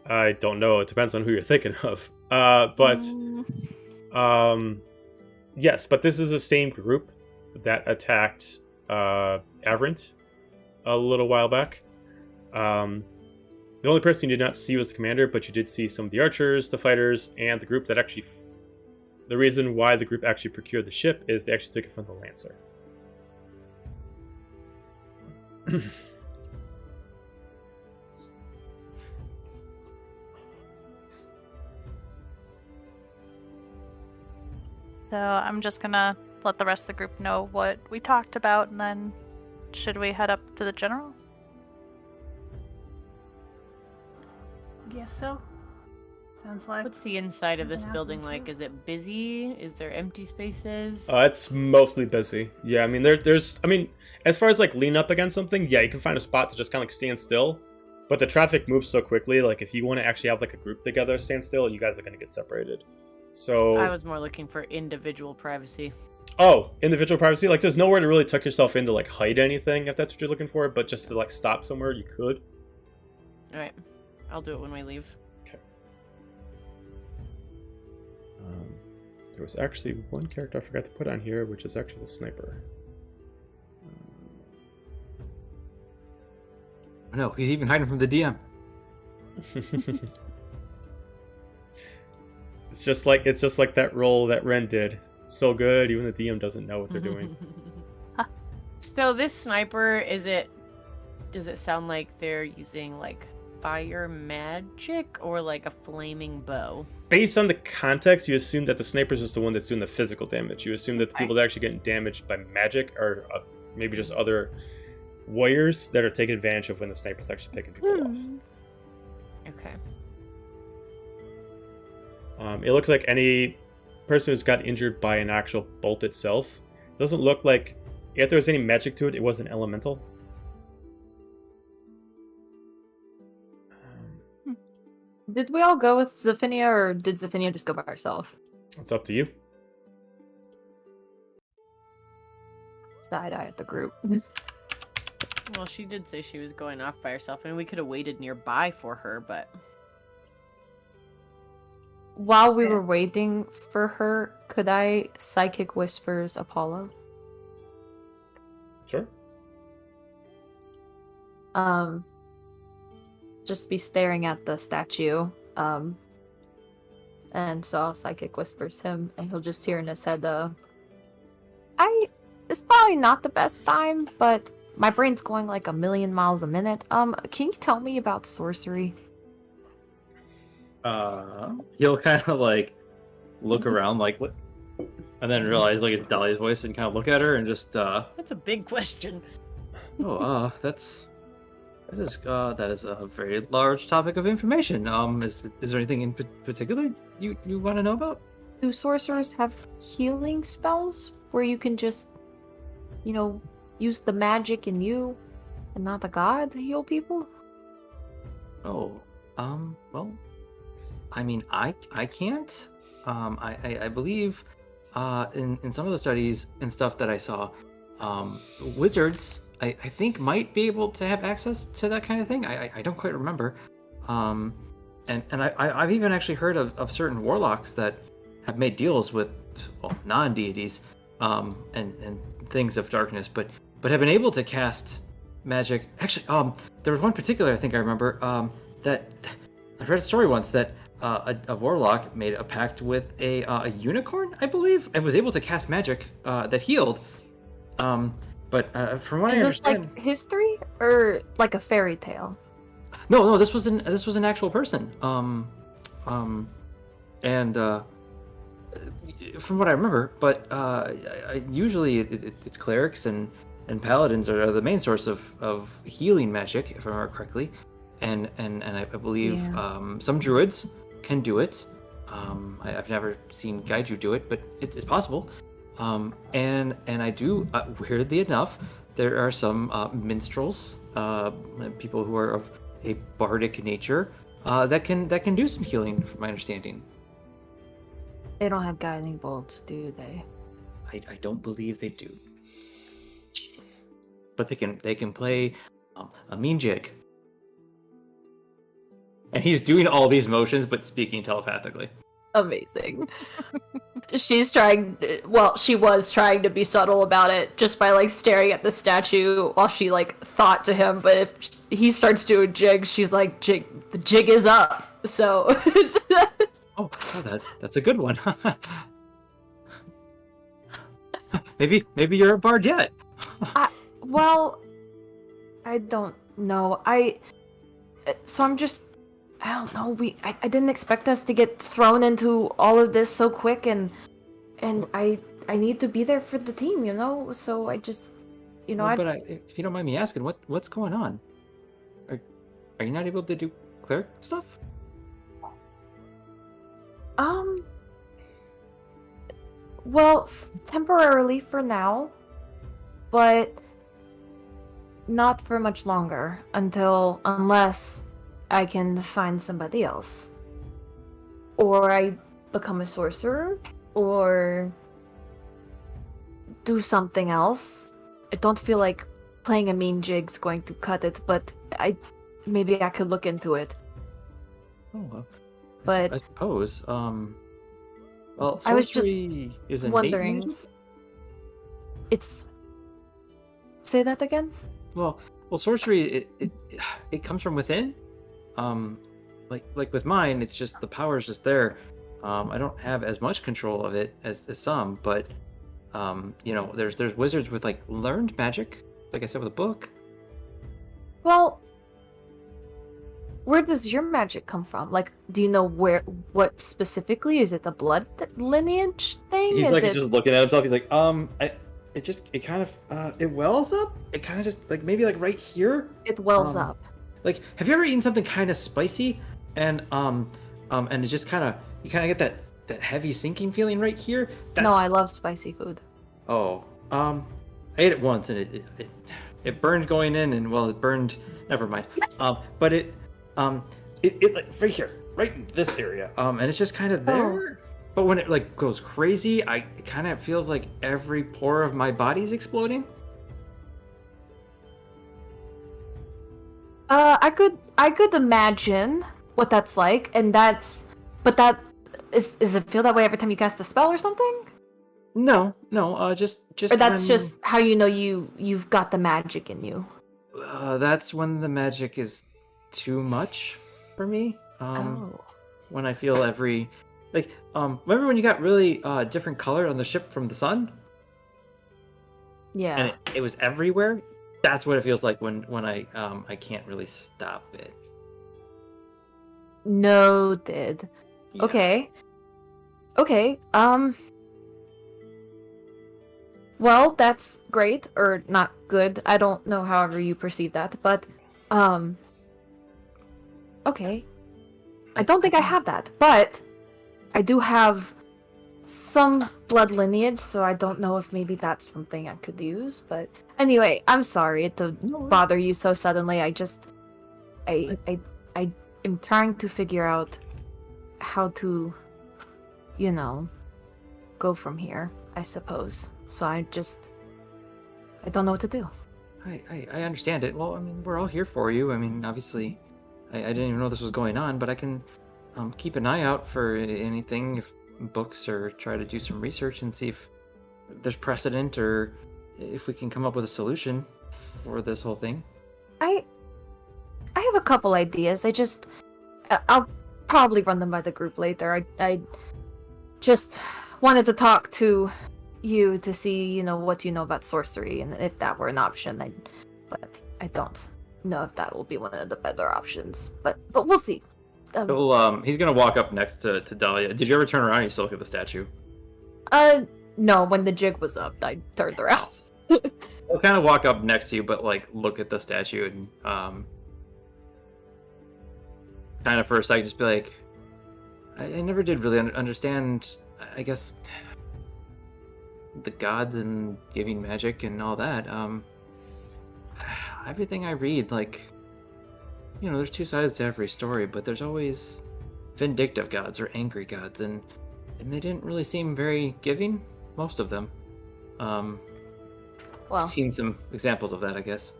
I don't know. It depends on who you're thinking of. Yes, but this is the same group that attacked Averant a little while back. The only person you did not see was the commander, but you did see some of the archers, the fighters, and the group that actually... The reason why the group actually procured the ship is they actually took it from the Lancer. So I'm just gonna let the rest of the group know what we talked about, and then should we head up to the general? Guess so. Sounds like. What's the inside of this Something building happened like? to Is it busy? Is there empty spaces? It's mostly busy. Yeah, I mean, there's... I mean, as far as, like, lean up against something, yeah, you can find a spot to just kind of, like, stand still. But the traffic moves so quickly, like, if you want to actually have, like, a group together stand still, you guys are going to get separated. So... I was more looking for individual privacy. Oh, individual privacy? Like, there's nowhere to really tuck yourself in to, like, hide anything, if that's what you're looking for. But just to, like, stop somewhere, you could. Alright. I'll do it when we leave. Okay. There was actually one character I forgot to put on here, which is actually the sniper. No, he's even hiding from the DM. It's just like that role that Ren did. So good, even the DM doesn't know what they're doing. So this sniper, does it sound like they're using like fire magic or like a flaming bow? Based on the context, you assume that the sniper is just the one that's doing the physical damage. You assume that the people that are actually getting damaged by magic are maybe just other warriors that are taking advantage of when the sniper's actually picking people off. Okay. It looks like any person who's got injured by an actual bolt itself. It doesn't look like, if there was any magic to it, it wasn't elemental. Did we all go with Zephinia, or did Zephinia just go by herself? It's up to you. Side eye at the group. Well, she did say she was going off by herself. I mean, we could have waited nearby for her, but... While we were waiting for her, could I psychic whispers Apollo? Sure. just be staring at the statue. And so Psychic whispers him, and he'll just hear in his head, it's probably not the best time, but my brain's going like 1,000,000 miles a minute. Can you tell me about sorcery? He'll kind of like look around, like what, and then realize like it's Dahlia's voice, and kind of look at her and just That's a big question. that is a very large topic of information. Is there anything in particular you want to know about? Do sorcerers have healing spells where you can just, use the magic in you and not the god to heal people? Oh, well, I mean, I can't. I believe, in some of the studies and stuff that I saw, wizards, I think might be able to have access to that kind of thing. I don't quite remember. And I've even actually heard of certain warlocks that have made deals with non-deities, and things of darkness, but have been able to cast magic. Actually, there was one particular I think I remember, that I've heard a story once that a warlock made a pact with a unicorn, I believe, and was able to cast magic that healed. But from what I understand, this like history or like a fairy tale? No, this was an actual person. And from what I remember, but usually it's clerics and paladins are the main source of healing magic, if I remember correctly, and I believe some druids can do it. I've never seen Gaiju do it, but it's possible. And I do, weirdly enough, there are some minstrels, people who are of a bardic nature, that can do some healing, from my understanding. They don't have guiding bolts, do they? I don't believe they do. But they can play a mean jig. And he's doing all these motions, but speaking telepathically. Amazing. She was trying to be subtle about it just by like staring at the statue while she like thought to him, but if he starts doing jigs, she's like, the jig is up. So that's a good one. maybe you're a bard yet. I don't know. I don't know. I didn't expect us to get thrown into all of this so quick, and I need to be there for the team, So I just, But if you don't mind me asking, what's going on? Are you not able to do cleric stuff? Well, temporarily for now, but not for much longer unless I can find somebody else. Or I become a sorcerer, or do something else. I don't feel like playing a mean jig's going to cut it, but maybe I could look into it. Oh, well, but I suppose. Well, I was just is wondering. It's. Say that again. Well, sorcery it comes from within. Like with mine, it's just the power is just there. I don't have as much control of it as some, but there's wizards with like learned magic, like I said, with a book. Well, where does your magic come from? Like, do you know what specifically? Is it a blood lineage thing? He's just looking at himself. He's like, it kind of it wells up. It kind of just like maybe like right here. It wells up. Like, have you ever eaten something kind of spicy, and it just you kind of get that heavy sinking feeling right here? No, I love spicy food. Oh, I ate it once, and it burned going in, and well, it burned. Never mind. Yes. But it like right here, right in this area, and it's just kind of there. Oh. But when it like goes crazy, it kind of feels like every pore of my body's exploding. I could imagine what that's like, and but that is it feel that way every time you cast a spell or something? No, just. Or that's just how you know you've got the magic in you. That's when the magic is too much for me. Oh. When I feel every remember when you got really different color on the ship from the sun? Yeah. And it was everywhere. That's what it feels like when I can't really stop it. Noted. Yeah. Okay. Well, that's great or not good. I don't know however you perceive that, but okay. I don't think I have that, but I do have some blood lineage, so I don't know if maybe that's something I could use, but anyway, I'm sorry to bother you so suddenly. I am trying to figure out how to, go from here, I suppose. So I don't know what to do. I understand it. Well, I mean, we're all here for you. I mean, obviously, I didn't even know this was going on, but I can keep an eye out for anything, if books, or try to do some research and see if there's precedent or if we can come up with a solution for this whole thing. I have a couple ideas. I'll probably run them by the group later. I just wanted to talk to you to see, what you know about sorcery and if that were an option. But I don't know if that will be one of the better options. But we'll see. So, he's gonna walk up next to Dahlia. Did you ever turn around and you still look at the statue? No. When the jig was up, I turned around. He'll kind of walk up next to you, but look at the statue and kind of for a second just be like, I never did really understand, I guess, the gods and giving magic and all that. Everything I read, there's two sides to every story, but there's always vindictive gods or angry gods, and they didn't really seem very giving, most of them. Well, seen some examples of that, I guess.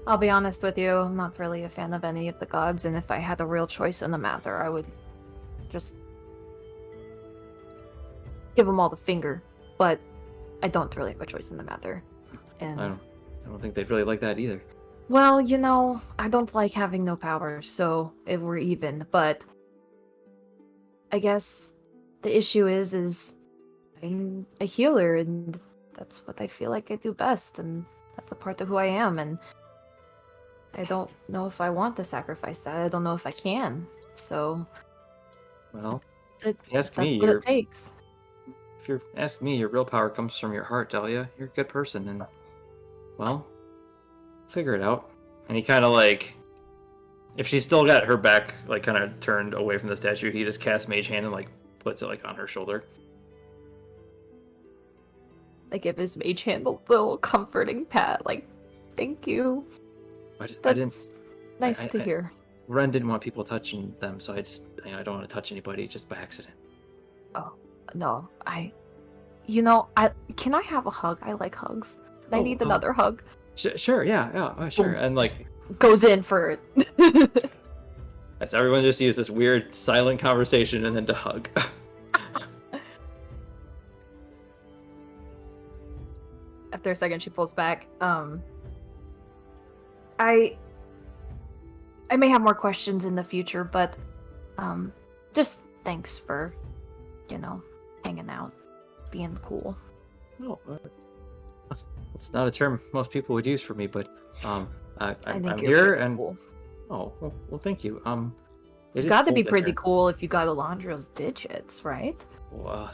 I'll be honest with you, I'm not really a fan of any of the gods, and if I had a real choice in the matter, I would just give them all the finger. But I don't really have a choice in the matter. And I don't think they'd really like that either. well, I don't like having no power, so if we're even, but I guess the issue is I'm a healer, and that's what I feel like I do best, and that's a part of who I am, and I don't know if I want to sacrifice that. I don't know if I can. So, Well, that's if you ask me, what it takes. if you ask me, your real power comes from your heart, Dahlia. You're a good person, and well, figure it out. And he kind of if she's still got her back kind of turned away from the statue, he just casts Mage Hand and puts it on her shoulder. I give his mage hand a little comforting pat, thank you. I That's didn't. nice to hear. Ren didn't want people touching them, so I don't want to touch anybody just by accident. Oh, no, can I have a hug? I like hugs. I need another hug. Sure, yeah, sure. And Goes in for it. as everyone just sees this weird silent conversation and then to hug. After a second, she pulls back. I may have more questions in the future, but just thanks for, hanging out, being cool. No, it's not a term most people would use for me, but I'm you're here pretty and cool. oh well, thank you. You got to be pretty cool if you got Alondro's digits, right? Well,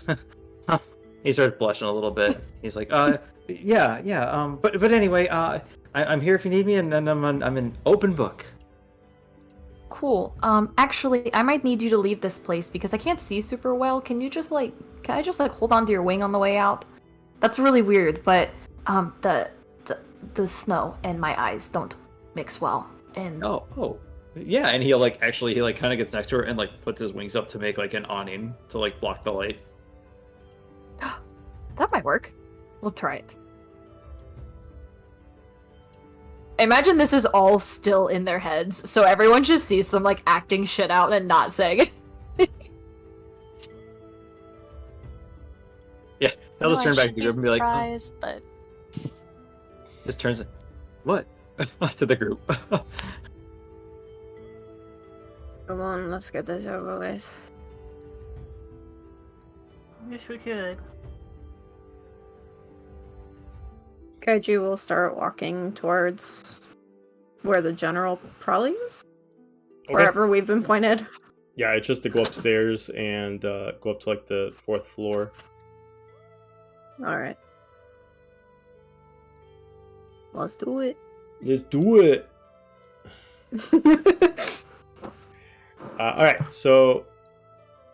he starts blushing a little bit. He's like, yeah. But anyway, I'm here if you need me, and I'm an open book. Cool. Actually, I might need you to leave this place because I can't see super well. Can I just hold on to your wing on the way out? That's really weird, but the snow and my eyes don't mix well. And oh. Yeah, and he kind of gets next to her and puts his wings up to make an awning to block the light. That might work. We'll try it. Imagine this is all still in their heads, so everyone just sees them acting shit out and not saying it. Yeah, they'll just turn back to the group and be like, surprised, but just turns what to the group. Come on, let's get this over with. Wish we could. Kaiju will start walking towards where the general probably is. Okay. Wherever we've been pointed. Yeah, it's just to go upstairs and go up to like the 4th floor. Alright. Let's do it. Let's do it. Alright, so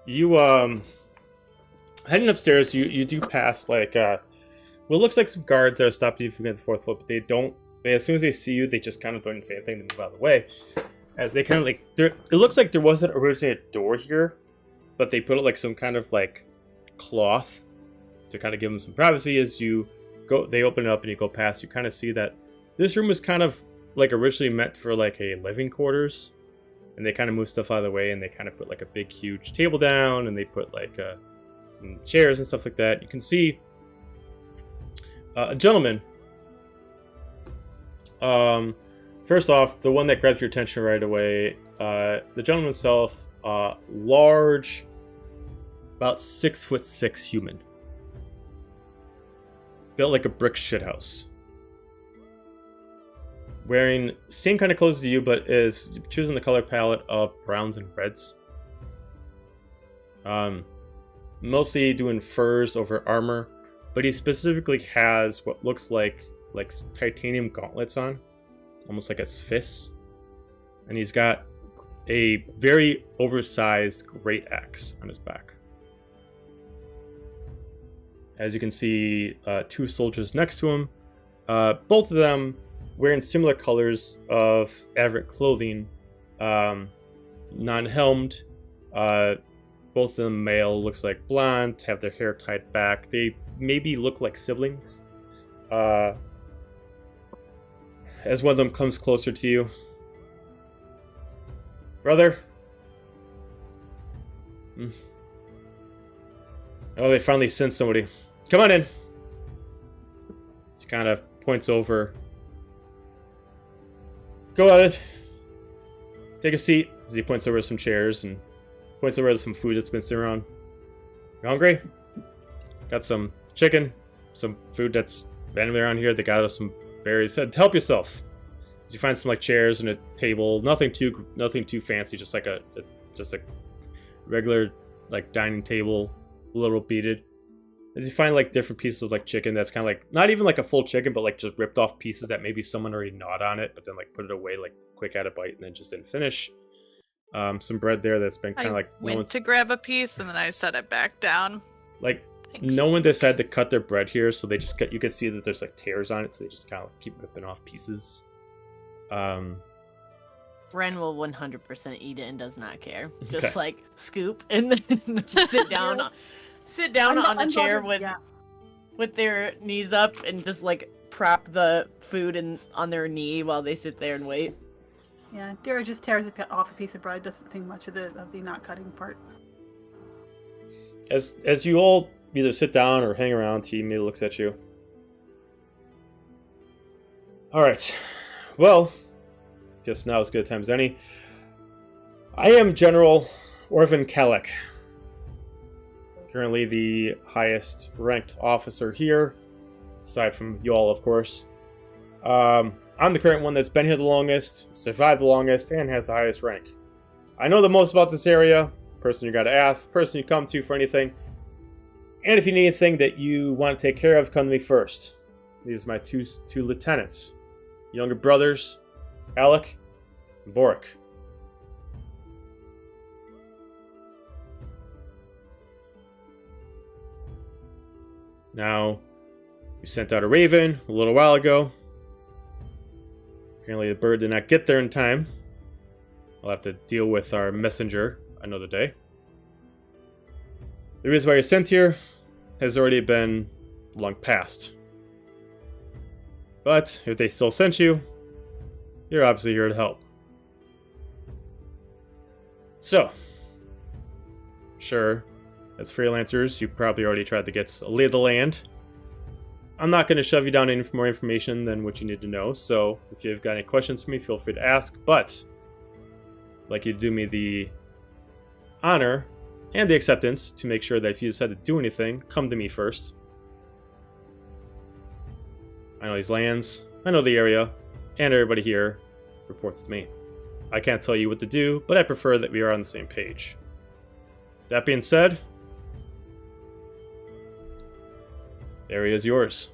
you heading upstairs, you do pass like what looks like some guards that are stopping you from getting the 4th floor, but they don't. As soon as they see you, they just kind of don't say anything to move out of the way. As they kind of like, it looks like there wasn't originally a door here, but they put it like some kind of like cloth to kind of give them some privacy. As you go, they open it up and you go past. You kind of see that this room was kind of like originally meant for like a living quarters, and they kind of move stuff out of the way, and they kind of put like a big huge table down, and they put like some chairs and stuff like that. You can see a gentleman. First off, the one that grabs your attention right away, the gentleman himself, large, about 6'6" human, built like a brick shithouse, wearing same kind of clothes as you, but is choosing the color palette of browns and reds. Mostly doing furs over armor, but he specifically has what looks like titanium gauntlets on, almost like his fists, and he's got a very oversized great axe on his back. As you can see, 2 soldiers next to him, both of them wearing similar colors of Averitt clothing, non-helmed. Both of them male, looks like blonde, have their hair tied back. They maybe look like siblings. As one of them comes closer to you. Brother? Oh, they finally sent somebody. Come on in. He kind of points over. Go ahead. Take a seat. As he points over to some chairs and points over to some food that's been sitting around. You hungry? Got some chicken, some food that's been around here. They got us some berries. Said, help yourself. As you find some like chairs and a table, nothing too fancy, just like a regular like dining table, a little beaded. As you find like different pieces of like chicken that's kind of like not even like a full chicken, but like just ripped off pieces that maybe someone already gnawed on it, but then like put it away like quick, had a bite and then just didn't finish. Some bread there that's been kind of like went to grab a piece and then I set it back down. Like Thanks. no one decided to cut their bread here, so they just you can see that there's like tears on it, so they just kind of keep ripping off pieces. Ren will 100% eat it and does not care. Just Okay. like scoop and then sit down on the chair with their knees up and just like prop the food on their knee while they sit there and wait. Yeah, Dara just tears off a piece of bread. Doesn't think much of the not cutting part. As you all either sit down or hang around, T looks at you. All right. Well, guess now is as good a time as any. I am General Orvin Kalek, currently the highest ranked officer here, aside from you all, of course. I'm the current one that's been here the longest, survived the longest, and has the highest rank. I know the most about this area, person you gotta ask, person you come to for anything, and if you need anything that you want to take care of, come to me first. These are my two lieutenants, younger brothers, Alec and Boric. Now, we sent out a raven a little while ago. Apparently the bird did not get there in time. I'll have to deal with our messenger another day. The reason why you're sent here has already been long past. But if they still sent you, you're obviously here to help. So, sure, as freelancers, you probably already tried to get a lay of the land. I'm not going to shove you down any more information than what you need to know, so if you've got any questions for me, feel free to ask, but like you do me the honor and the acceptance to make sure that if you decide to do anything, come to me first. I know these lands, I know the area, and everybody here reports to me. I can't tell you what to do, but I prefer that we are on the same page. That being said, the area is yours.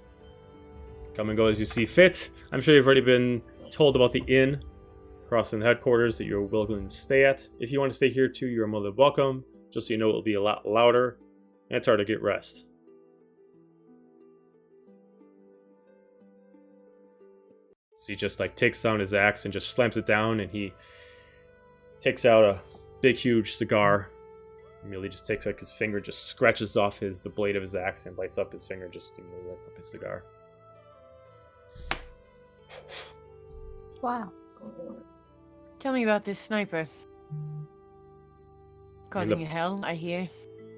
Come and go as you see fit. I'm sure you've already been told about the inn across from the headquarters that you're willing to stay at. If you want to stay here too, you're more than welcome. Just so you know, it'll be a lot louder, and it's hard to get rest. So he just like takes down his axe and just slams it down, and he takes out a big, huge cigar. Immediately just takes like his finger, just scratches off the blade of his axe, and lights up his finger, just lights up his cigar. Wow. Tell me about this sniper. Causing you hell, I hear.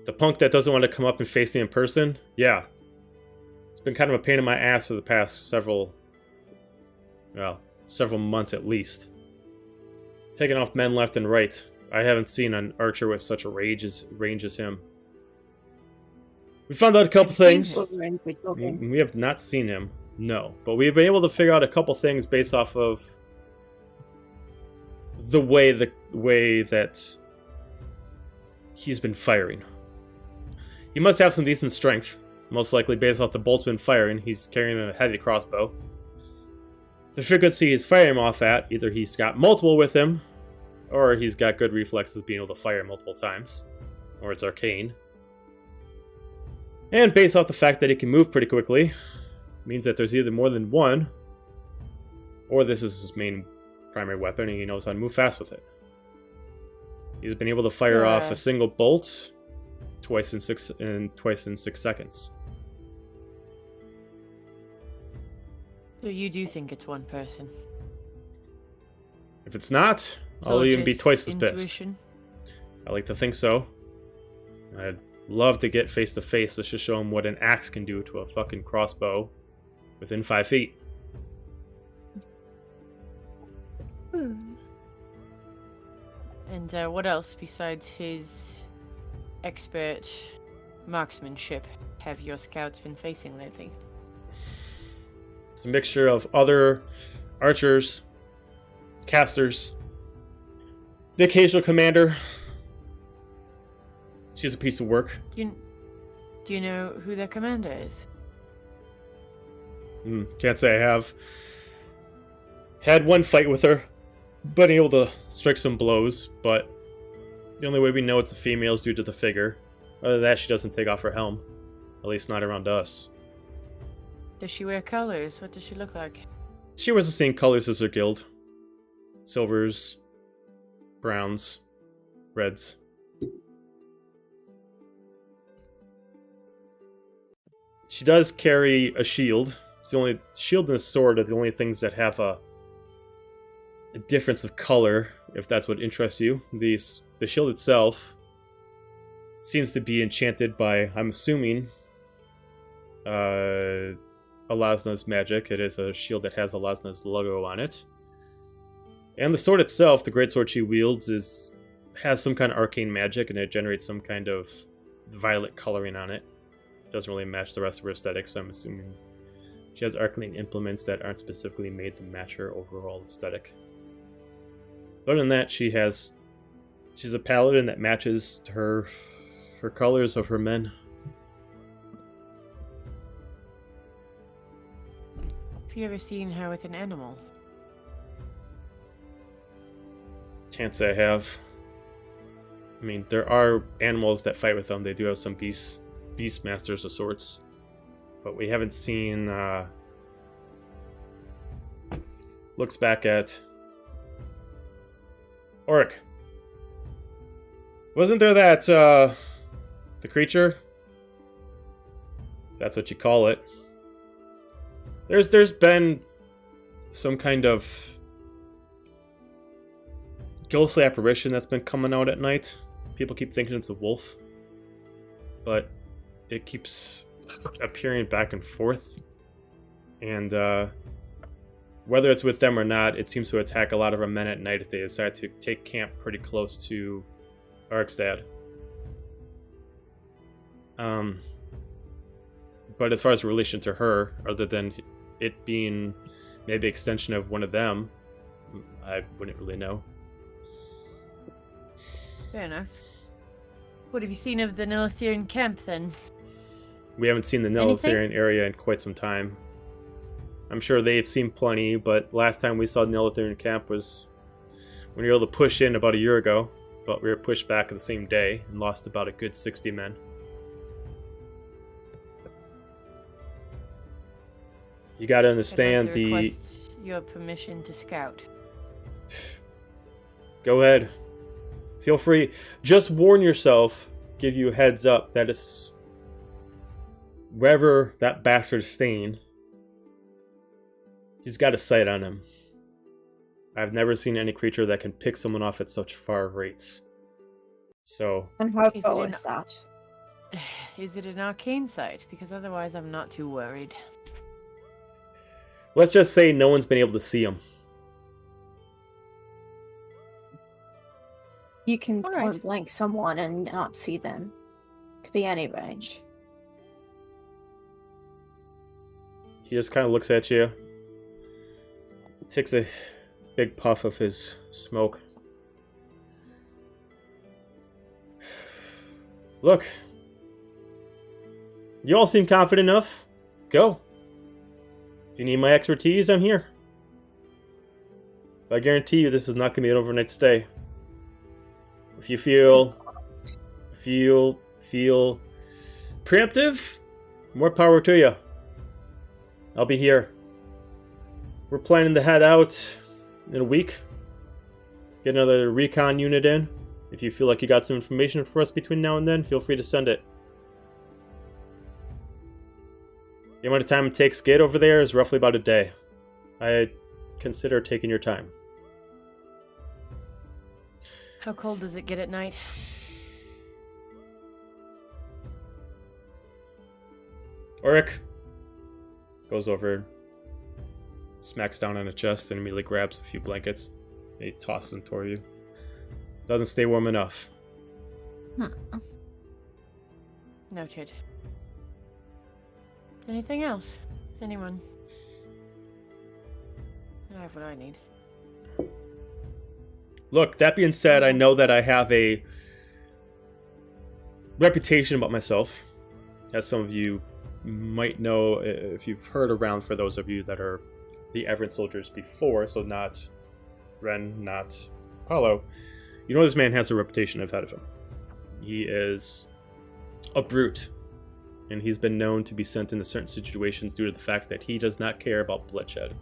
The punk that doesn't want to come up and face me in person? Yeah. It's been kind of a pain in my ass for the past several months at least. Taking off men left and right. I haven't seen an archer with such a range as him. We found out a couple things. We have not seen him, no. But we've been able to figure out a couple things based off of the way that he's been firing. He must have some decent strength. Most likely based off the bolts been firing. He's carrying a heavy crossbow. The frequency he's firing off at, either he's got multiple with him, or he's got good reflexes being able to fire multiple times, or it's arcane. And based off the fact that he can move pretty quickly, means that there's either more than one, or this is his main primary weapon, and he knows how to move fast with it. He's been able to fire off a single bolt twice in 6 seconds. So you do think it's one person? If it's not, I'll even be twice as pissed. Intuition? I like to think so. I'd love to get face to face to show him what an axe can do to a fucking crossbow within 5 feet. And what else besides his expert marksmanship have your scouts been facing lately? It's a mixture of other archers, casters, the occasional commander. She's a piece of work. Do you know who their commander is? Can't say I have. Had one fight with her. Been able to strike some blows, but the only way we know it's a female is due to the figure. Other than that, she doesn't take off her helm. At least not around us. Does she wear colors? What does she look like? She wears the same colors as her guild. Silvers, browns, reds. She does carry a shield. It's the only shield and a sword are the only things that have a difference of color, if that's what interests you. The shield itself seems to be enchanted by, I'm assuming, Alasna's magic. It is a shield that has Alasna's logo on it. And the sword itself, the greatsword she wields, has some kind of arcane magic, and it generates some kind of violet coloring on it. Doesn't really match the rest of her aesthetic, so I'm assuming she has arcane implements that aren't specifically made to match her overall aesthetic. Other than that, she's a paladin that matches to her colors of her men. Have you ever seen her with an animal? Can't say I have. I mean, there are animals that fight with them. They do have some beast masters of sorts, but we haven't seen. Looks back at Oric. Wasn't there that the creature? That's what you call it. There's been some kind of ghostly apparition that's been coming out at night. People keep thinking it's a wolf, but it keeps appearing back and forth. And whether it's with them or not, it seems to attack a lot of our men at night if they decide to take camp pretty close to Arkstad. But as far as relation to her, other than it being maybe extension of one of them, I wouldn't really know. Fair enough. What have you seen of the Nilithirian camp, then? We haven't seen the Anything? Nilithirian area in quite some time. I'm sure they've seen plenty, but last time we saw the Nilithirian camp was when we were able to push in about a year ago, but we were pushed back the same day and lost about a good 60 men. You gotta understand I'd like to request your permission to scout. Go ahead. Feel free. Just warn yourself, give you a heads up that it's wherever that bastard's staying, he's got a sight on him. I've never seen any creature that can pick someone off at such far rates. So... And how Is far it is that? Is it an arcane site? Because otherwise I'm not too worried. let's just say no one's been able to see him. You can All right. point blank someone and not see them. Could be any range. He just kind of looks at you. Takes a big puff of his smoke. Look. You all seem confident enough. Go. If you need my expertise, I'm here. But I guarantee you this is not going to be an overnight stay. If you feel preemptive, more power to you. I'll be here. We're planning to head out in a week. Get another recon unit in. If you feel like you got some information for us between now and then, feel free to send it. The amount of time it takes to get over there is roughly about a day. I consider taking your time. How cold does it get at night? Ulrich goes over, smacks down on a chest, and immediately grabs a few blankets. He tosses them toward you. Doesn't stay warm enough. Noted. Anything else? Anyone? I have what I need. Look, that being said, I know that I have a reputation about myself, as some of you might know if you've heard around, for those of you that are the Everett soldiers before, so not Ren, not Paulo. You know this man has a reputation ahead of him. He is a brute, and he's been known to be sent into certain situations due to the fact that he does not care about bloodshed,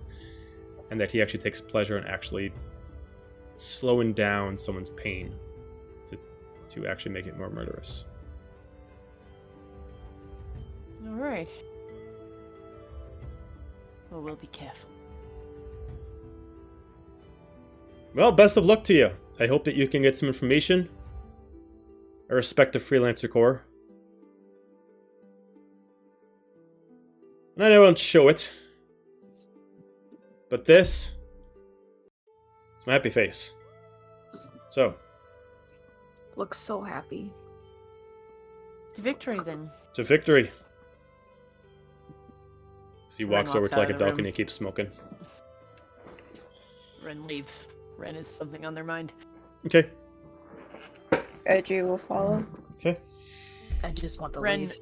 and that he actually takes pleasure in actually slowing down someone's pain to actually make it more murderous. All right. Well, we'll be careful. Well, best of luck to you. I hope that you can get some information. I respect the Freelancer Corps. And I won't show it. But this is my happy face. So, Looks so happy. To victory, then. to victory. So he Ren walks over walks to out like a of the duck and room. he keeps smoking. Ren leaves. Ren is something on their mind. Okay. Edgy will follow. Okay. I just want the Ren- leave.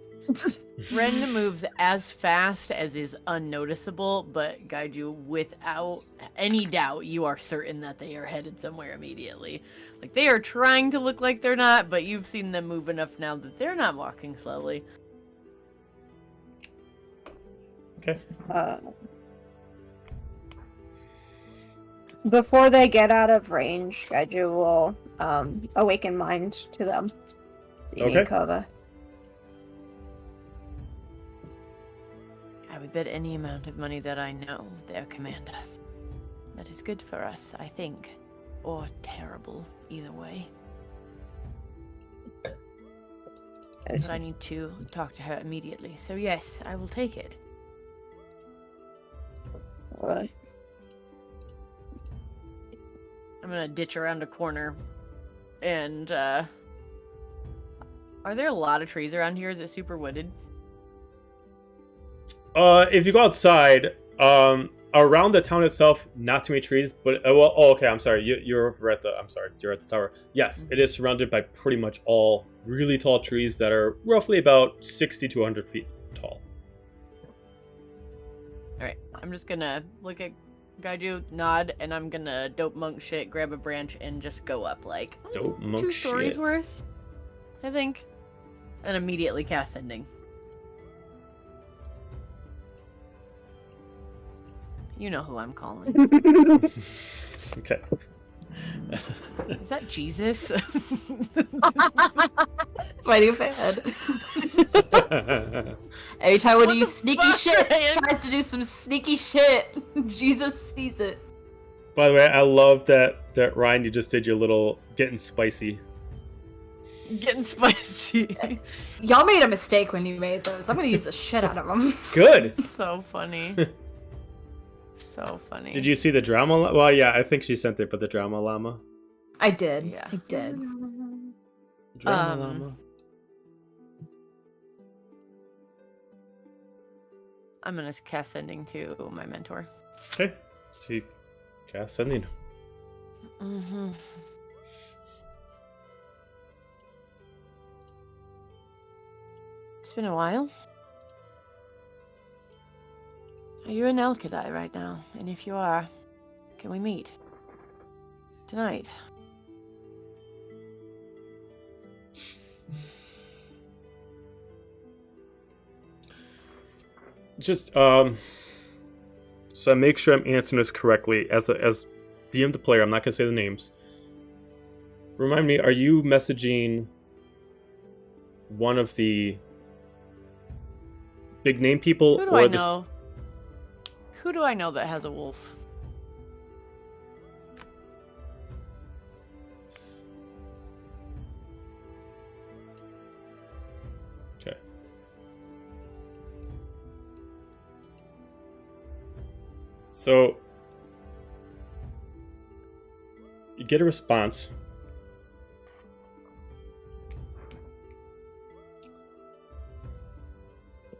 Ren moves as fast as is unnoticeable, but Gaiju, without any doubt, you are certain that they are headed somewhere immediately. Like, they are trying to look like they're not, but you've seen them move enough now that they're not walking slowly. Okay. Before they get out of range, Gaiju will awaken mind to them. You Okay. need cover. I would bet any amount of money that I know their commander. That is good for us, I think. Or terrible, either way. But I need to talk to her immediately. So yes, I will take it. Alright. I'm gonna ditch around a corner. And, are there a lot of trees around here? Is it super wooded? If you go outside, around the town itself, not too many trees, but okay. I'm sorry. You're over at the. I'm sorry. You're at the tower. Yes, it is surrounded by pretty much all really tall trees that are roughly about 60 to 100 feet tall. All right, I'm just gonna look at Gaiju, nod, and I'm gonna dope monk shit, grab a branch, and just go up like Dope monk 2 stories shit. worth, I think, and immediately cast sending. You know who I'm calling. Okay. Is that Jesus? It's my new fad. Every time one of you sneaky shit tries to do some sneaky shit, Jesus sees it. By the way, I love that Ryan, you just did your little getting spicy. Getting spicy. Y'all made a mistake when you made those. I'm gonna use the shit out of them. Good. So funny. So funny. Did you see the drama? Well, yeah, I think she sent it, but the drama llama. I did. Yeah. I did. Drama llama. I'm gonna cast sending to my mentor. Okay. So you cast sending. Mm-hmm. It's been a while. Are you in Aelkadi right now? And if you are, can we meet? Tonight? Just so I make sure I'm answering this correctly. As DM the player, I'm not gonna say the names. Remind me, are you messaging one of the big name people? Who do I know? Who do I know that has a wolf? Okay. So you get a response.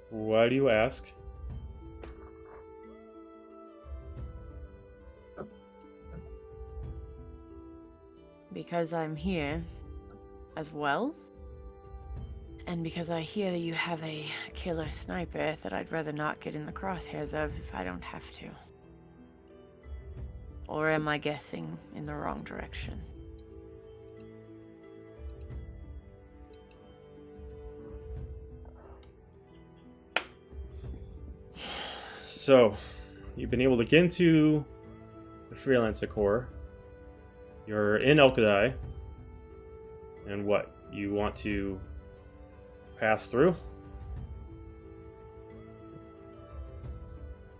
Why do you ask? Because I'm here as well. And because I hear that you have a killer sniper that I'd rather not get in the crosshairs of if I don't have to. Or am I guessing in the wrong direction? So, you've been able to get into the Freelancer Corps. You're in Aelkadi. And what? You want to pass through?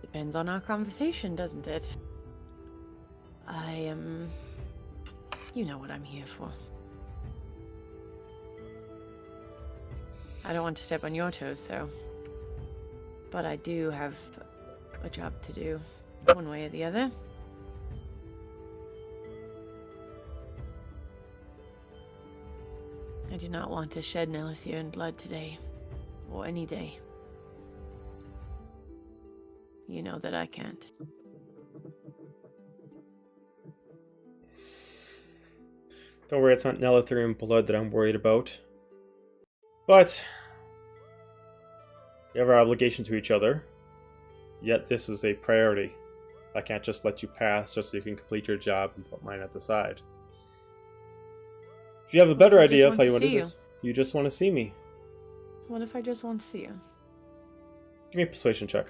Depends on our conversation, doesn't it? I am... You know what I'm here for. I don't want to step on your toes, though. But I do have a job to do, one way or the other. I do not want to shed Nelithian blood today, or any day. You know that I can't. Don't worry, it's not Nelithrian blood that I'm worried about. But we have our obligation to each other. Yet this is a priority. I can't just let you pass just so you can complete your job and put mine at the side. If you have a better idea of how you want to do this, you just want to see me. What if I just want to see you? Give me a persuasion check.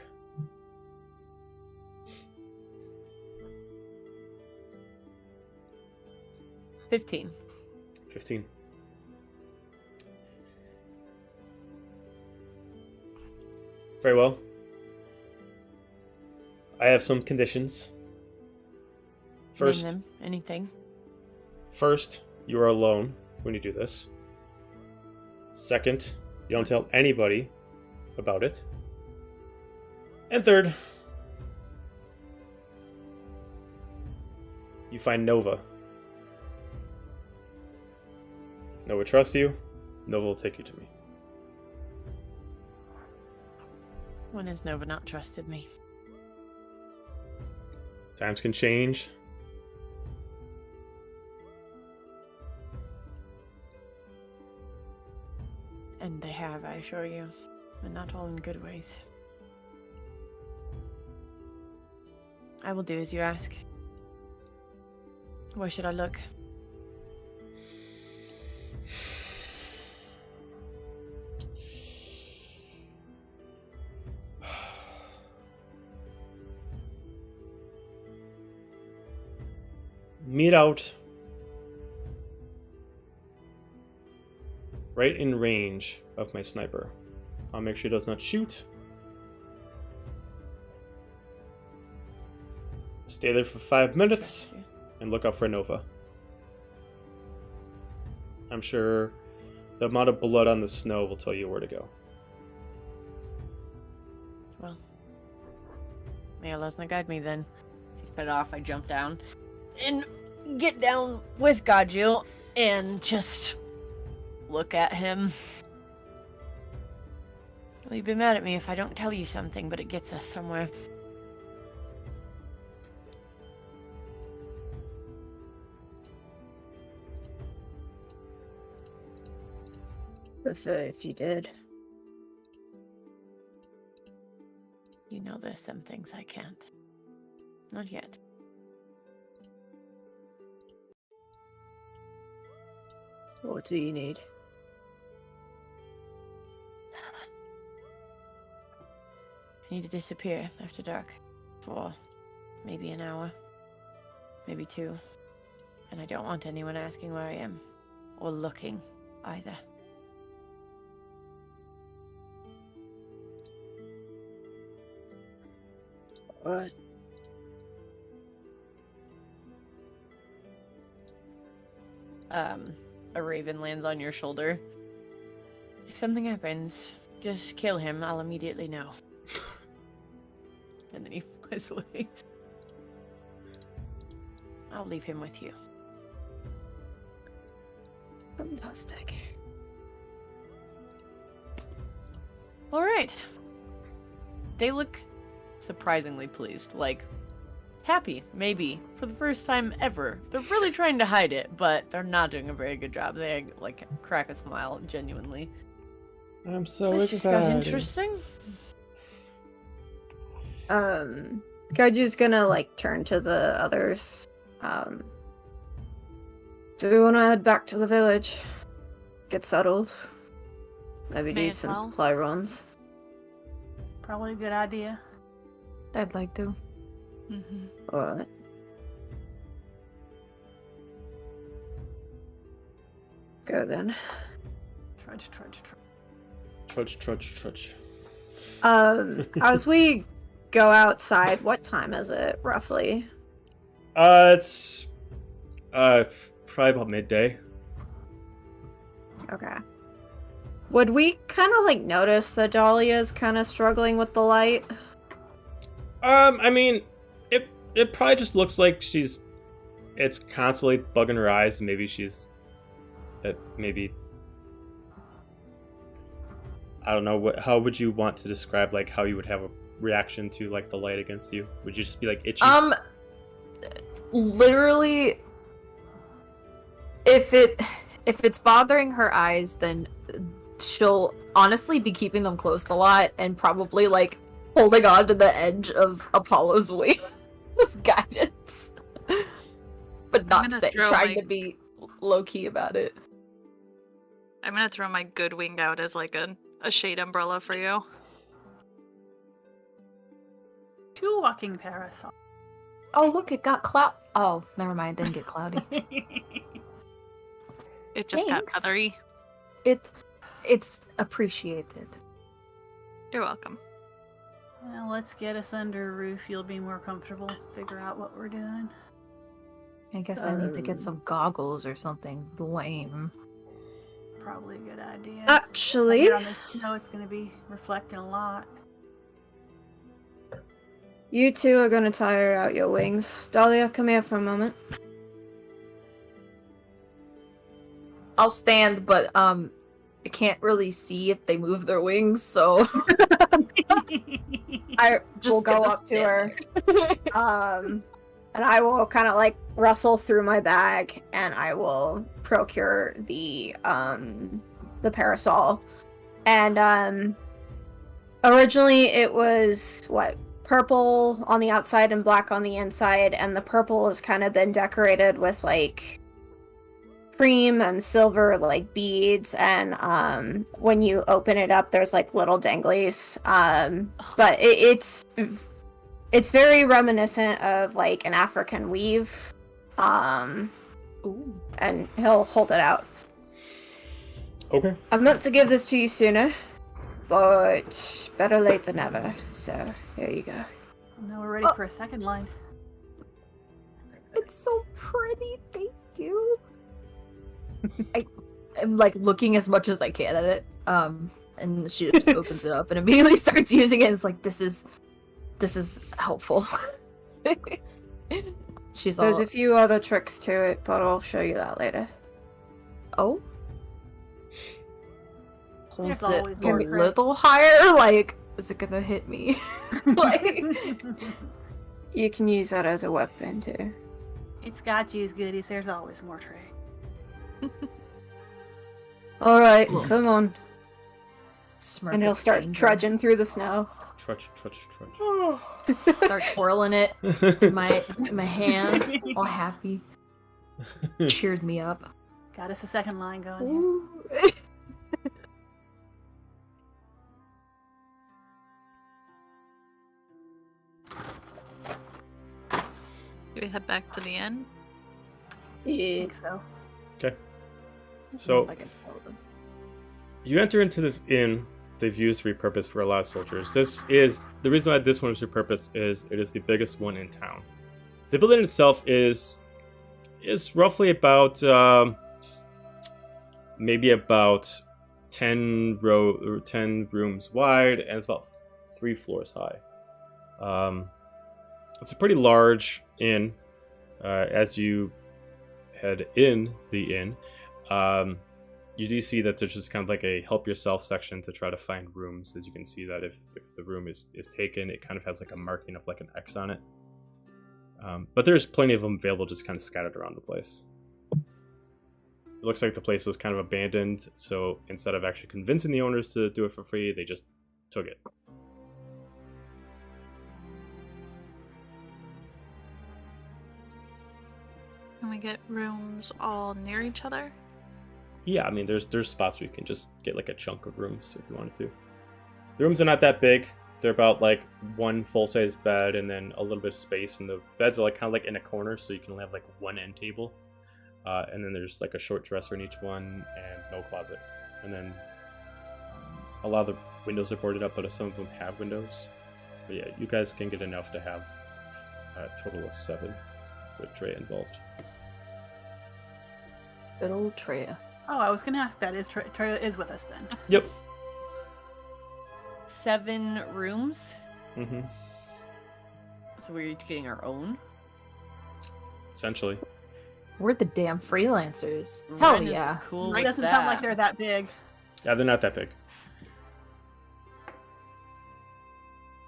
$15. 15. Very well. I have some conditions. First, Name them. Anything. First, you are alone when you do this. Second, you don't tell anybody about it. And third, you find Nova Nova trusts you. Nova will take you to me. When has Nova not trusted me? Times can change. And they have, I assure you. And not all in good ways. I will do as you ask. Where should I look? Meet out right in range of my sniper. I'll make sure he does not shoot. Stay there for 5 minutes and look out for Nova. I'm sure the amount of blood on the snow will tell you where to go. Well, may Allah not guide me then. I cut off, I jump down and get down with Gajil and just look at him. Well, you'd be mad at me if I don't tell you something, but it gets us somewhere. If you did. You know there's some things I can't. Not yet. What do you need? I need to disappear after dark. For maybe an hour. Maybe 2. And I don't want anyone asking where I am. Or looking, either. What? A raven lands on your shoulder. If something happens, just kill him. I'll immediately know. And then he flies away. I'll leave him with you. Fantastic. All right. They look surprisingly pleased. Like, happy, maybe, for the first time ever. They're really trying to hide it, but they're not doing a very good job. They, like, crack a smile, genuinely. I'm so This just got excited. interesting. Gaju's gonna, like, turn to the others. Do we want to head back to the village? Get settled? Maybe May do as some well. supply runs? Probably a good idea. I'd like to. Mm-hmm. Alright. Go then. Trudge, trudge, trudge. Trudge. As we go outside, what time is it, roughly? It's probably about midday. Okay. Would we kind of, like, notice that Dahlia's kind of struggling with the light? I mean, it probably just looks like it's constantly bugging her eyes. Maybe I don't know, how would you want to describe, like, how you would have a reaction to, like, the light against you? Would you just be, like, itchy? Literally, if it's bothering her eyes, then she'll honestly be keeping them closed a lot and probably, like, holding on to the edge of Apollo's wing as guidance. But not trying to be low-key about it. I'm gonna throw my good wing out as like a shade umbrella for you. 2 walking parasols. Oh, look, it got cloud. Oh, never mind, didn't get cloudy. It just Thanks. got feathery. It's appreciated. You're welcome. Well, let's get us under a roof. You'll be more comfortable. Figure out what we're doing. I guess I need to get some goggles or something lame. Probably a good idea. Actually, Here on the snow, it's going to be reflecting a lot. you two are going to tire out your wings. Dahlia, come here for a moment. I'll stand, but I can't really see if they move their wings, so I Just will go gonna up to her. And I will kind of like rustle through my bag, and I will procure the parasol. And originally it was purple on the outside and black on the inside, and the purple has kind of been decorated with like cream and silver like beads, and when you open it up there's like little danglies, but it's very reminiscent of like an African weave. Ooh. And he'll hold it out. Okay. I meant to give this to you sooner, but better late than never. So here you go. Now we're ready for a second line. It's so pretty, thank you. I'm like looking as much as I can at it. And she just opens it up and immediately starts using it. And it's like, this is helpful. She's There's all, a few other tricks to it, but I'll show you that later. oh? Holds There's always it more a trick. little higher, like, is it gonna hit me? Like, You can use that as a weapon too. It's got you as goodies. There's always more trick. All right, come on. smirk And he'll of start anger. trudging through the snow. Trudge. Start twirling it in my hand, all happy. Cheered me up. Got us a second line going. Here. Ooh. Do we head back to the inn? I think so. Okay. I don't know So if I can follow this. you enter into this inn they've used repurposed for a lot of soldiers. This is the reason why this one is repurposed is it is the biggest one in town. The building itself is roughly about maybe about 10 rooms wide, and it's about 3 floors high. It's a pretty large inn. As you head in the inn, you do see that there's just kind of like a help yourself section to try to find rooms. As you can see that if the room is taken, it kind of has like a marking of like an X on it. But there's plenty of them available, just kind of scattered around the place. It looks like the place was kind of abandoned, so instead of actually convincing the owners to do it for free, they just took it. Can we get rooms all near each other? Yeah, I mean, there's spots where you can just get like a chunk of rooms if you wanted to. The rooms are not that big. They're about like one full-size bed and then a little bit of space, and the beds are like kind of like in a corner, so you can only have like one end table. And then there's like a short dresser in each one and no closet. And then a lot of the windows are boarded up, but some of them have windows. But yeah, you guys can get enough to have a total of 7 with Trey involved. Good old Treya. Oh, I was gonna ask that. Is Treya is with us then? Yep. 7 rooms. Mm-hmm. So we're each getting our own. Essentially. We're the damn freelancers. Hell Ren is yeah. Cool. It with doesn't that. sound like they're that big. Yeah, they're not that big.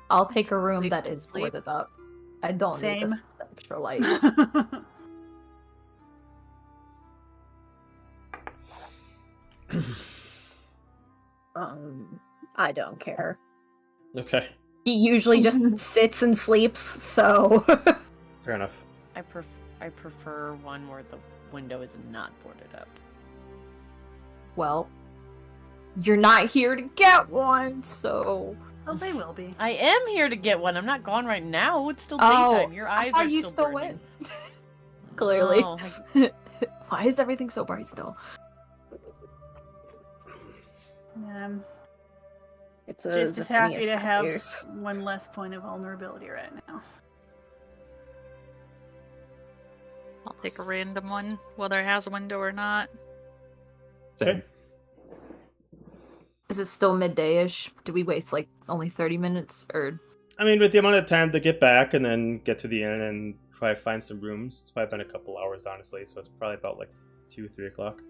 I'll take a room Place that to is sleep. boarded up. I don't need Same. this extra light. I don't care. Okay. He usually just sits and sleeps, so Fair enough. I prefer one where the window is not boarded up. Well, you're not here to get one, so... Oh, they will be. I am here to get one. I'm not gone right now. It's still Oh, daytime. Your eyes I are thought you still still burning. Clearly. Oh, Why is everything so bright still? it's Just as happy to have years. one less point of vulnerability right now. I'll take a random one, whether it has a window or not. Okay. Is it still midday-ish? Do we waste, like, only 30 minutes? Or... I mean, with the amount of time to get back and then get to the inn and probably find some rooms, it's probably been a couple hours, honestly. So it's probably about like 2-3 o'clock.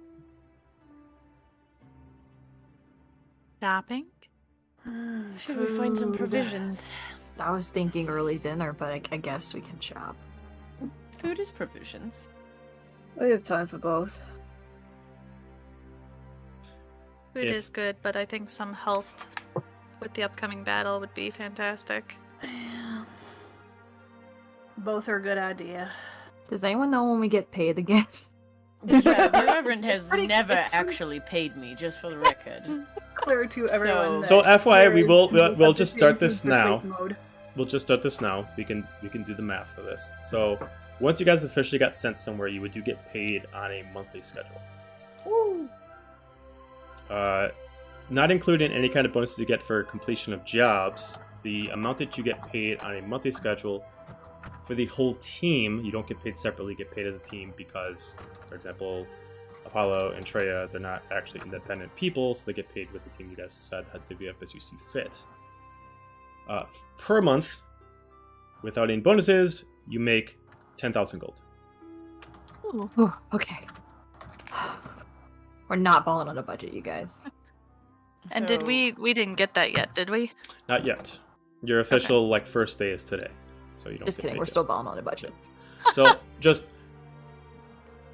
Shopping? Should we find some Food. provisions? I was thinking early dinner, but I guess we can shop. Food is provisions. We have time for both. Food If- is good, but I think some health with the upcoming battle would be fantastic. Both are a good idea. Does anyone know when we get paid again? Yeah, the Reverend has pretty- never it's pretty- actually paid me, just for the record. Clear to everyone. So that FYI, there we is will we'll up to just start food this for now. sleep mode. We'll just start this now. We can do the math for this. So once you guys officially got sent somewhere, you would get paid on a monthly schedule. Woo! Not including any kind of bonuses you get for completion of jobs. The amount that you get paid on a monthly schedule for the whole team, you don't get paid separately. You get paid as a team because, for example, Apollo and Treya, they're not actually independent people, so they get paid with the team you guys decide how to divvy up as you see fit. Per month, without any bonuses, you make 10,000 gold. Ooh, okay. We're not balling on a budget, you guys. And did So- we didn't get that yet, did we? Not yet. Your official first day is today, so you don't. Just get kidding, paid we're yet. still balling on a budget. So just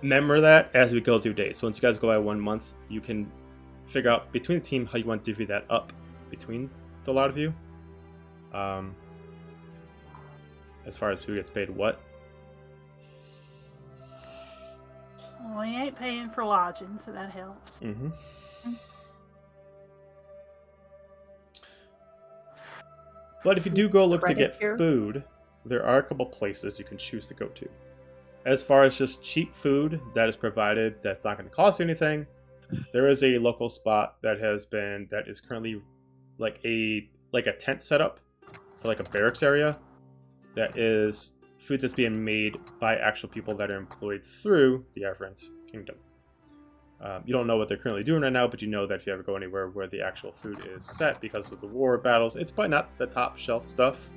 remember that as we go through days. So once you guys go by 1 month, you can figure out between the team how you want to divvy that up between the lot of you. As far as who gets paid what. Well, we ain't paying for lodging, so that helps. Mm-hmm. But if you do go look to Credit get here. food, there are a couple places you can choose to go to. As far as just cheap food that is provided, that's not going to cost you anything. There is a local spot that is currently like a tent setup for like a barracks area. That is food that's being made by actual people that are employed through the Averant Kingdom. You don't know what they're currently doing right now, but you know that if you ever go anywhere where the actual food is set because of the war battles, it's probably not the top shelf stuff.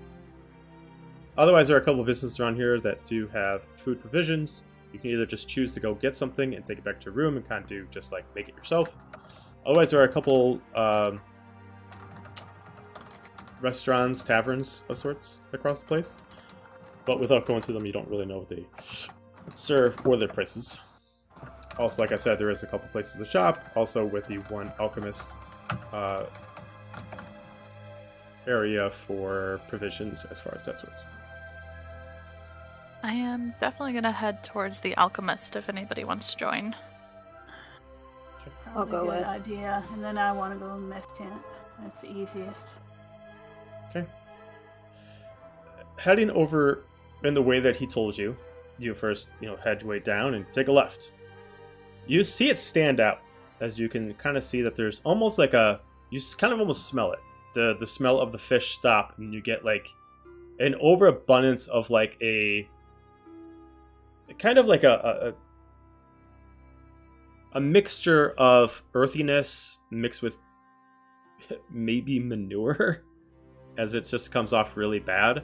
Otherwise, there are a couple of businesses around here that do have food provisions. You can either just choose to go get something and take it back to your room and kind of do just like make it yourself. Otherwise, there are a couple restaurants, taverns of sorts across the place. But without going to them, you don't really know what they serve or their prices. Also, like I said, there is a couple places to shop. Also, with the one alchemist area for provisions as far as that sorts. I am definitely gonna head towards the alchemist if anybody wants to join. I'll Probably go a good with. idea. And then I want to go in the mess tent. That's the easiest. Okay. Heading over in the way that he told you, you first, head way down and take a left. You see it stand out as you can kind of see that there's almost like you kind of almost smell it. The smell of the fish stop, and you get like an overabundance of like a kind of like a mixture of earthiness mixed with maybe manure, as it just comes off really bad.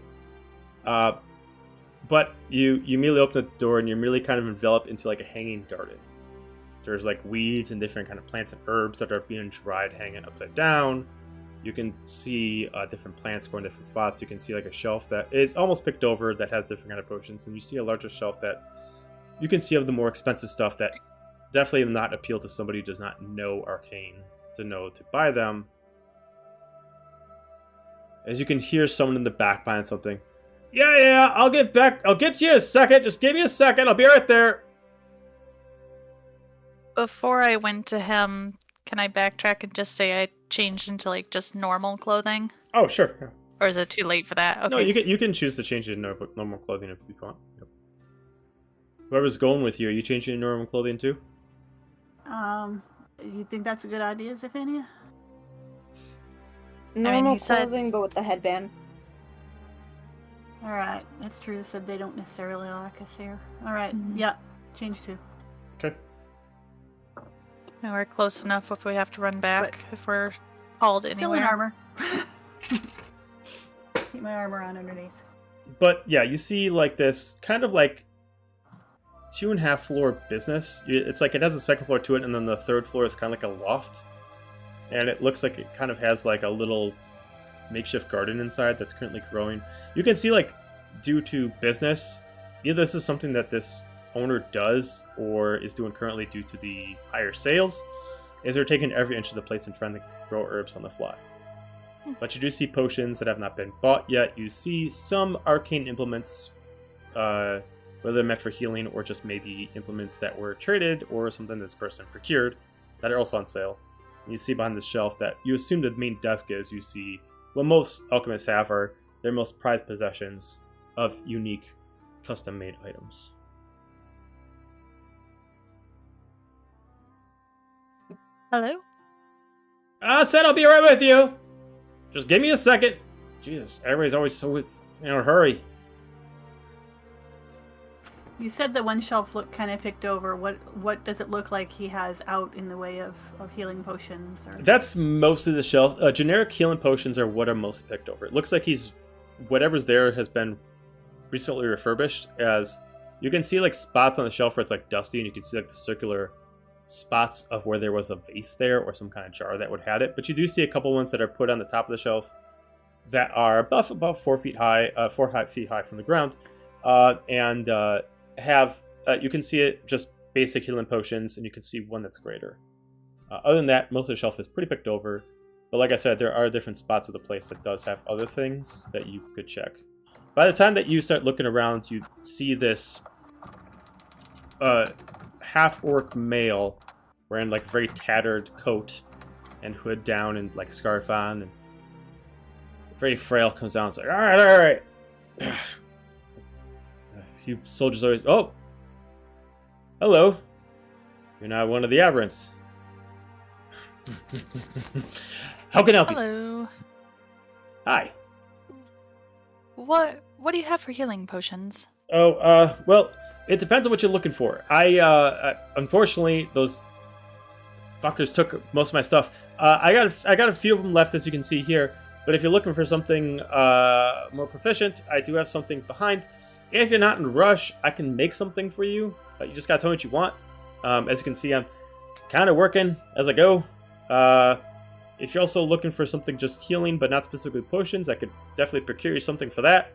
But you immediately open the door and you're immediately kind of enveloped into like a hanging garden. There's like weeds and different kind of plants and herbs that are being dried, hanging upside down. You can see different plants growing in different spots. You can see like a shelf that is almost picked over that has different kind of potions, and you see a larger shelf that you can see of the more expensive stuff that definitely will not appeal to somebody who does not know arcane to know to buy them. As you can hear someone in the back buying something. Yeah, I'll get back. I'll get to you in a second. Just give me a second. I'll be right there. Before I went to him, can I backtrack and just say I changed into like just normal clothing? Oh, sure. Yeah. Or is it too late for that? Okay. No, you can choose to change it to normal clothing if you want. Yep. Whoever's going with you, are you changing to normal clothing too? You think that's a good idea, Zephania? Normal he said- clothing, but with the headband. All right, that's true. They said they don't necessarily like us here. All right, Mhm. yeah, change to. Okay. No, we're close enough if we have to run back if we're called Still anywhere. in armor. Keep my armor on underneath. But yeah, you see like this kind of like 2.5 floor business. It's like it has a second floor to it, and then the third floor is kind of like a loft. and it looks like it kind of has like a little makeshift garden inside that's currently growing. You can see, like, due to business, either this is something that this owner does or is doing currently due to the higher sales, is they're taking every inch of the place and trying to grow herbs on the fly. But you do see potions that have not been bought yet. You see some arcane implements, whether they're meant for healing or just maybe implements that were traded or something this person procured that are also on sale. And you see behind the shelf that you assume the main desk is. You see what most alchemists have are their most prized possessions of unique, custom-made items. Hello? I said I'll be right with you. Just give me a second. Jesus, everybody's always so in a hurry. You said that one shelf looked kind of picked over. What does it look like he has out in the way of healing potions? Or... That's most of the shelf. Generic healing potions are what are mostly picked over. It looks like whatever's there has been recently refurbished. As you can see, like, spots on the shelf where it's like dusty, and you can see like the circular spots of where there was a vase there or some kind of jar that would had it. But you do see a couple ones that are put on the top of the shelf that are about 4 feet high, 4 feet high from the ground, and have you can see it just basic healing potions, and you can see one that's greater. Other than that, most of the shelf is pretty picked over. But like I said, there are different spots of the place that does have other things that you could check. By the time that you start looking around, you see this half-orc male wearing like very tattered coat and hood down and like scarf on, and very frail, comes down and is like, all right. A few soldiers always, oh, hello. You're not one of the aberrants. How can I help you? Hello. Hi. What do you have for healing potions? Oh, well, it depends on what you're looking for. Unfortunately, those fuckers took most of my stuff. I got a few of them left, as you can see here. But if you're looking for something more proficient, I do have something behind. If you're not in a rush, I can make something for you. You just gotta tell me what you want. As you can see, I'm kind of working as I go. If you're also looking for something just healing, but not specifically potions, I could definitely procure you something for that.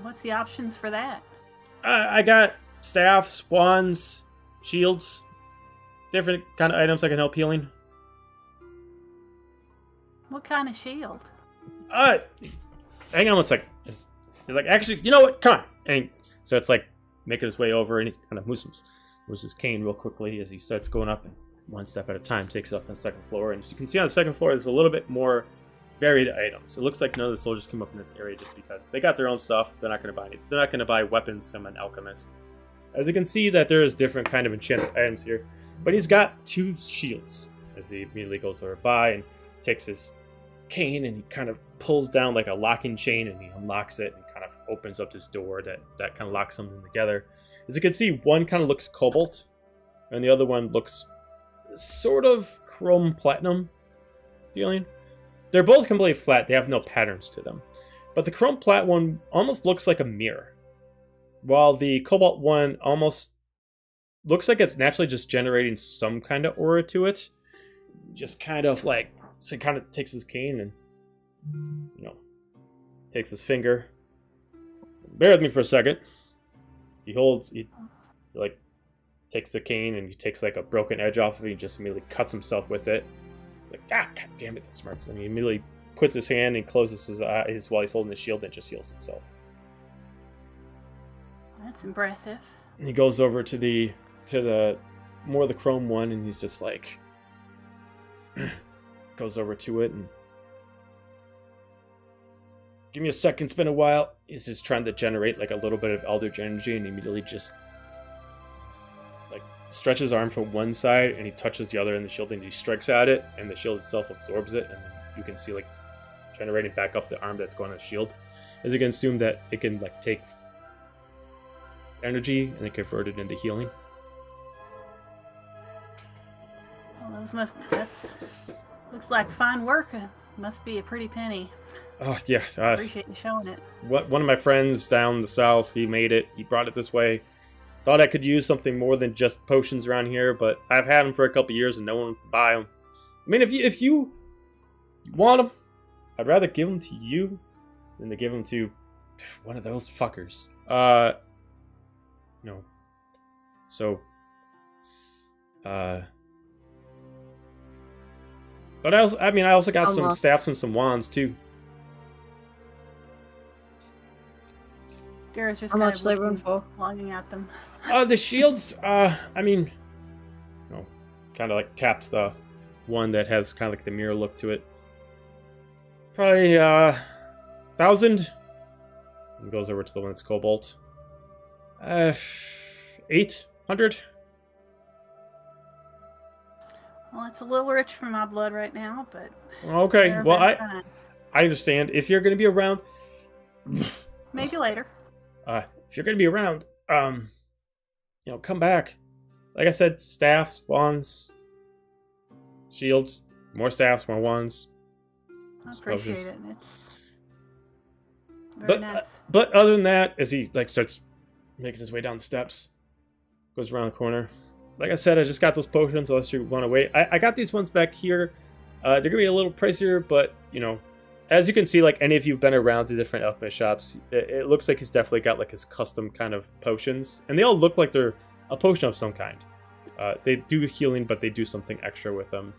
What's the options for that? I got staffs, wands, shields, different kind of items that can help healing. What kind of shield? Hang on one sec. He's like, actually, you know what? Come on. And so it's like making his way over, and he kind of moves his cane real quickly as he starts going up, and one step at a time takes it up on the second floor. And as you can see on the second floor, there's a little bit more varied items. It looks like none of the soldiers came up in this area just because they got their own stuff. They're not going to buy any. They're not going to buy weapons from an alchemist. As you can see, that there is different kind of enchanted items here, but he's got 2 shields. As he immediately goes over by and takes his cane, and he kind of pulls down like a locking chain, and he unlocks it and kind of opens up this door that kind of locks something together. As you can see, one kind of looks cobalt, and the other one looks sort of chrome platinum dealing. They're both completely flat. They have no patterns to them. But the chrome plat one almost looks like a mirror, while the cobalt one almost looks like it's naturally just generating some kind of aura to it. Just kind of like, so he kind of takes his cane and, takes his finger. Bear with me for a second. He takes the cane, and he takes like a broken edge off of it and just immediately cuts himself with it. He's like, god damn it, that smarts. And he immediately puts his hand and closes his eyes while he's holding the shield, and it just heals itself. That's impressive. And he goes over to the more of the chrome one, and he's just like goes over to it and, give me a second, it's been a while. He's just trying to generate like a little bit of eldritch energy, and immediately just like stretches his arm from one side, and he touches the other end of the shield, and he strikes at it, and the shield itself absorbs it, and you can see like generating back up the arm that's going on the shield. As you can assume that it can like take energy and then convert it into healing. Well, that's looks like fine work. Must be a pretty penny. Oh yeah, Appreciate you showing it. One of my friends down the south, he made it. He brought it this way. Thought I could use something more than just potions around here, but I've had them for a couple years and no one wants to buy them. I mean, if you want them, I'd rather give them to you than to give them to one of those fuckers. No. So, but I also got some staffs and some wands too. Garrett's just How kind much of they run looking, for? longing at them. The shields, I mean, no, kind of like taps the one that has kind of like the mirror look to it. Probably 1,000. And goes over to the one that's cobalt. 800. Well, it's a little rich for my blood right now, but Okay, they're well very fine. I understand. If you're going to be around, Maybe later. if you're going to be around, come back. Like I said, staffs, wands, shields, more staffs, more wands. I appreciate it. It's very But nice. but other than that, as he like starts making his way down the steps, goes around the corner. Like I said, I just got those potions. Unless you want to wait, I got these ones back here. They're gonna be a little pricier, but as you can see, like any of you've been around the different alchemist shops, it looks like he's definitely got like his custom kind of potions, and they all look like they're a potion of some kind. They do healing, but they do something extra with them.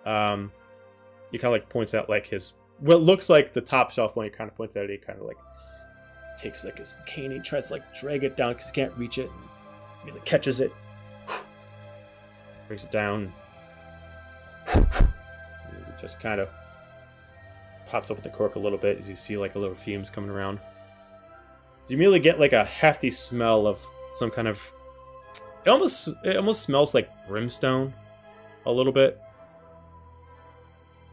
He kind of like points out like what looks like the top shelf one. He kind of points at it. He kind of like takes like his cane. He tries to like drag it down because he can't reach it. He like, catches it, brings it down. It just kind of pops up with the cork a little bit as you see like a little fumes coming around. So you immediately get like a hefty smell of some kind of. It almost smells like brimstone, a little bit.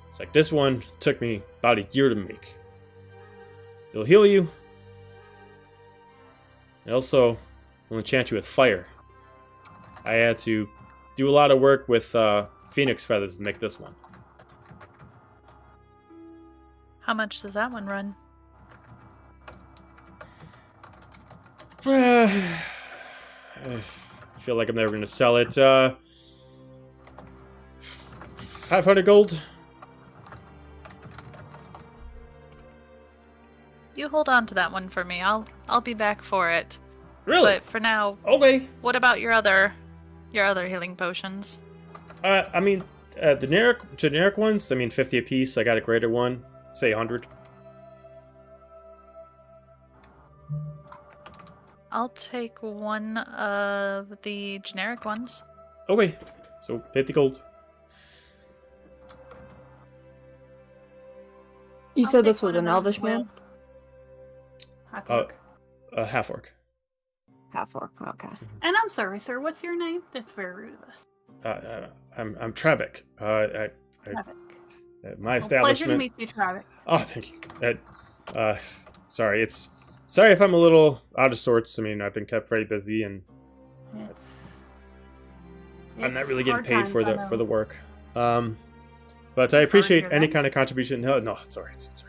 It's like, this one took me about a year to make. It'll heal you. It also will enchant you with fire. I had to do a lot of work with phoenix feathers to make this one. How much does that one run? I feel like I'm never going to sell it. 500 gold. You hold on to that one for me. I'll be back for it. Really? But for now, Okay. what about your other healing potions? The generic ones, 50 a piece. I got a greater one, say 100. I'll take one of the generic ones. Okay, so 50 gold. You I'll said take this was one an of those elvish man? Half orc. Half orc. Half orc, okay. And I'm sorry, sir. What's your name? That's very rude of us. I'm Travik. Traffic. My Well, establishment. pleasure to meet you, Traffic. Oh, thank you. Sorry if I'm a little out of sorts. I've been kept very busy, and I'm not really getting paid for the work. But I appreciate any kind of contribution. No, it's alright. It's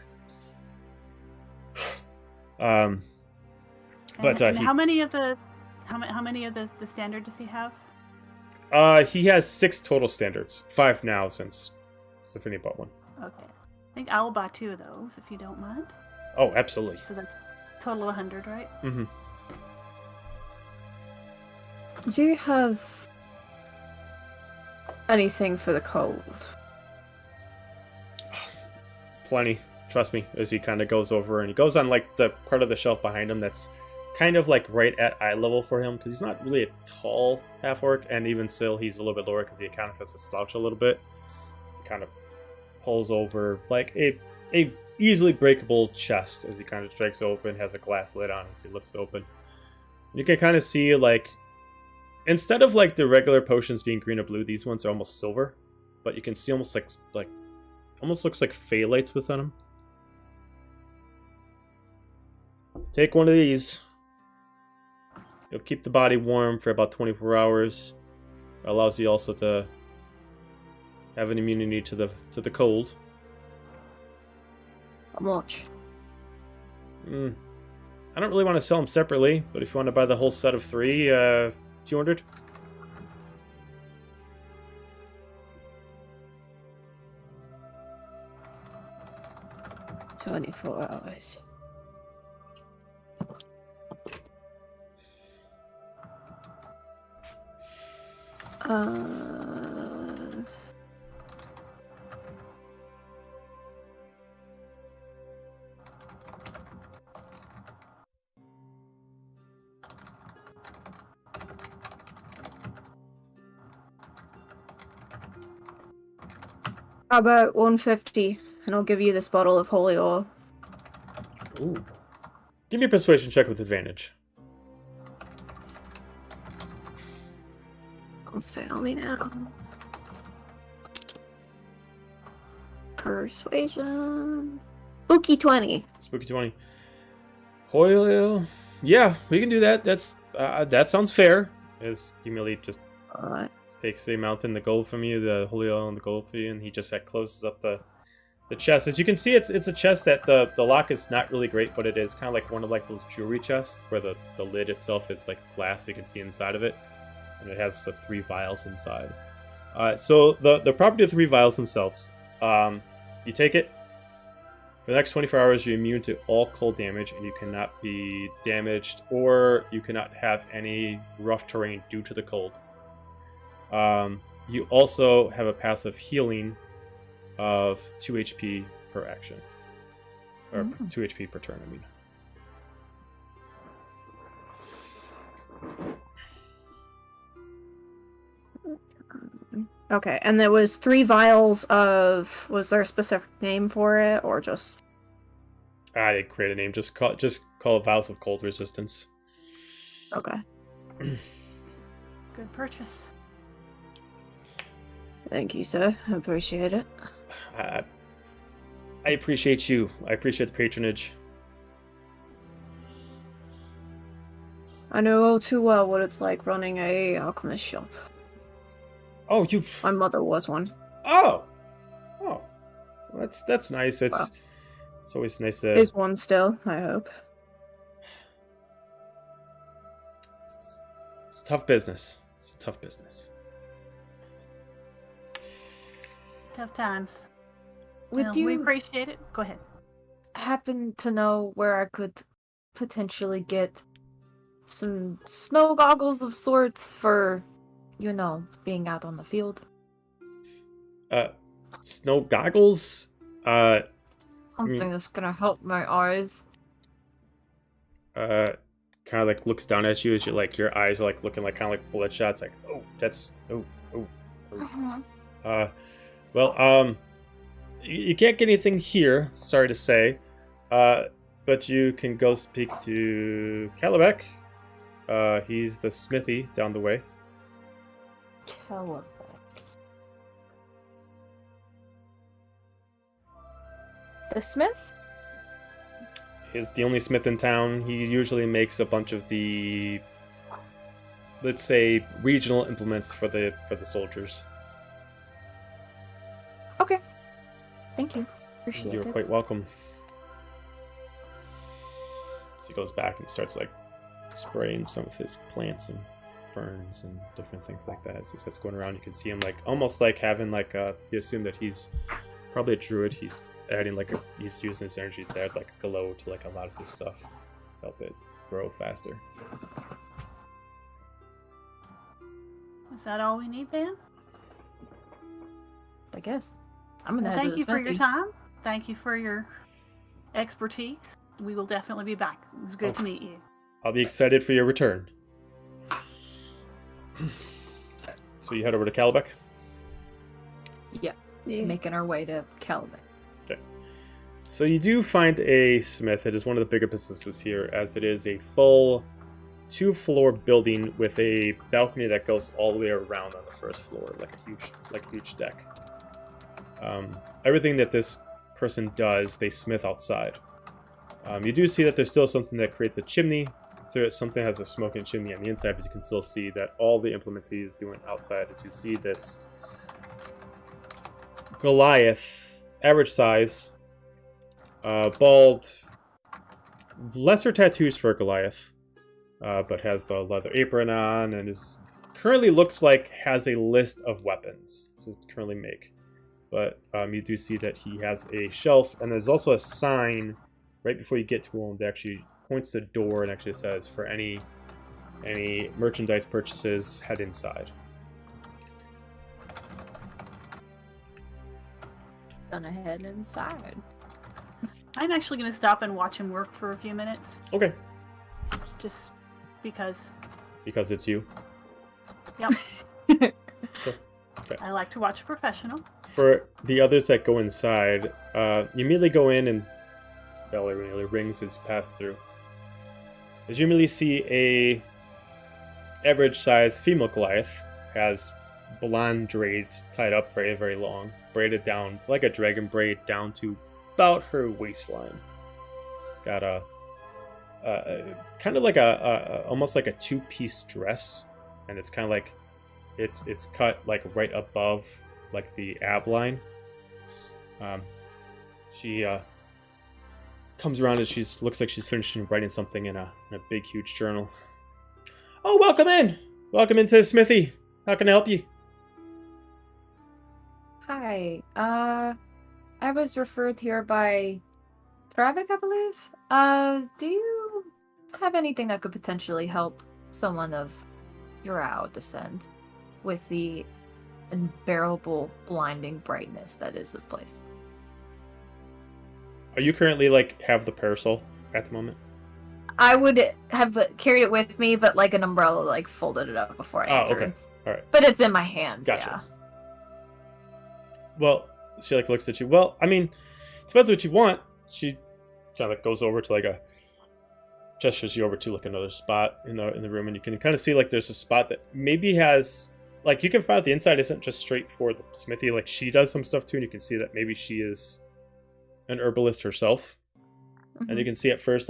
alright. And how many of the standard does he have? He has 6 total standards. 5 now since Stephanie bought one. Okay. I think I will buy 2 of those if you don't mind. Oh, absolutely. So that's total 100, right? Mm-hmm. Do you have anything for the cold? Plenty. Trust me. As he kind of goes over and he goes on like the part of the shelf behind him that's kind of like right at eye level for him because he's not really a tall half orc, and even still he's a little bit lower because he kind of has to slouch a little bit. So he kind of pulls over like a easily breakable chest as he kind of drags open, has a glass lid on as he lifts it open. You can kind of see like instead of like the regular potions being green or blue, these ones are almost silver, but you can see almost like almost looks like phthalates within them. Take one of these. It'll keep the body warm for about 24 hours. It allows you also to have an immunity to the cold. How much? I don't really want to sell them separately, but if you want to buy the whole set of 3, 200. 24 hours. How about 150, and I'll give you this bottle of holy oil. Ooh. Give me a persuasion check with advantage. Don't fail me now. Persuasion. Spooky 20. Spooky 20. Hoyle. Yeah, we can do that. That sounds fair. As Humility just takes the amount in the gold from you, the holy oil and the gold for you, and he just closes up the chest. As you can see, it's a chest that the lock is not really great, but it is kind of like one of those jewelry chests where the lid itself is glass, so you can see inside of it, and it has the 3 vials inside. So the property of the 3 vials themselves, you take it. For the next 24 hours, you're immune to all cold damage, and you cannot be damaged, or you cannot have any rough terrain due to the cold. You also have a passive healing of 2 HP per action. Or 2 HP per turn, I mean. Okay, and there was 3 vials of... Was there a specific name for it, or just... I didn't create a name. Just call it Vials of Cold Resistance. Okay. Good purchase. Thank you, sir. I appreciate it. I appreciate you. I appreciate the patronage. I know all too well what it's like running a alchemist shop. Oh, My mother was one. Oh! Well, that's nice. It's always nice to... Is one still, I hope. It's tough business. It's a tough business. Tough times. Would Well, you we appreciate it. Go ahead. happen to know where I could potentially get some snow goggles of sorts for, being out on the field? Snow goggles? Something that's gonna help my eyes. Kind of looks down at you as your eyes are looking kind of bloodshot. It's that's well, you can't get anything here, sorry to say, but you can go speak to Calabec. He's the smithy down the way. Calabec. The smith? He's the only smith in town. He usually makes a bunch of the, let's say, regional implements for the soldiers. Okay. Thank you. Appreciate You're it. quite welcome. So he goes back and starts spraying some of his plants and ferns and different things like that. So he starts going around. You can see him almost having you assume that he's probably a druid. He's adding he's using his energy to add a glow to a lot of his stuff, help it grow faster. Is that all we need, Ben? I guess. I'm gonna Well, head to thank the you for your smithy. time. Thank you for your expertise. We will definitely be back. It's good to meet you. I'll be excited for your return. So you head over to Calabec? Yeah. Making our way to Calabec. Okay. So you do find a smith. It is one of the bigger businesses here, as it is a full 2-floor building with a balcony that goes all the way around on the first floor, like a huge deck. Everything that this person does, they smith outside. You do see that there's still something that creates a chimney. Something has a smoking chimney on the inside, but you can still see that all the implements he is doing outside. As you see this Goliath, average size, bald, lesser tattoos for Goliath, but has the leather apron on and is currently looks like has a list of weapons to currently make. But you do see that he has a shelf, and there's also a sign right before you get to him that actually points to the door and actually says, for any merchandise purchases, head inside. Gonna head inside. I'm actually going to stop and watch him work for a few minutes. Okay. Just because. Because it's you. Yep. Okay. I like to watch a professional. For the others that go inside, you immediately go in and bell immediately rings as you pass through. As you immediately see a average-sized female Goliath, has blonde braids tied up very, very long, braided down like a dragon braid down to about her waistline. It's got a kind of like almost like a two-piece dress, and it's kind of like it's cut like right above like the ab line. She comes around and looks like she's finishing writing something in a big huge journal. Oh, welcome in! Welcome into the smithy. How can I help you? Hi. I was referred here by Travik, I believe. Do you have anything that could potentially help someone of your descent with the unbearable, blinding brightness that is this place? Are you currently have the parasol at the moment? I would have carried it with me, but like an umbrella, folded it up before I entered. Okay. All right. But it's in my hands, Gotcha. yeah. Well, she looks at you. Well, I mean, it depends what you want. She kind of goes over to gestures you over to another spot in the room, and you can kind of see there's a spot that maybe has you can find out the inside isn't just straight for the smithy. She does some stuff too, and you can see that maybe she is an herbalist herself. Mm-hmm. And you can see at first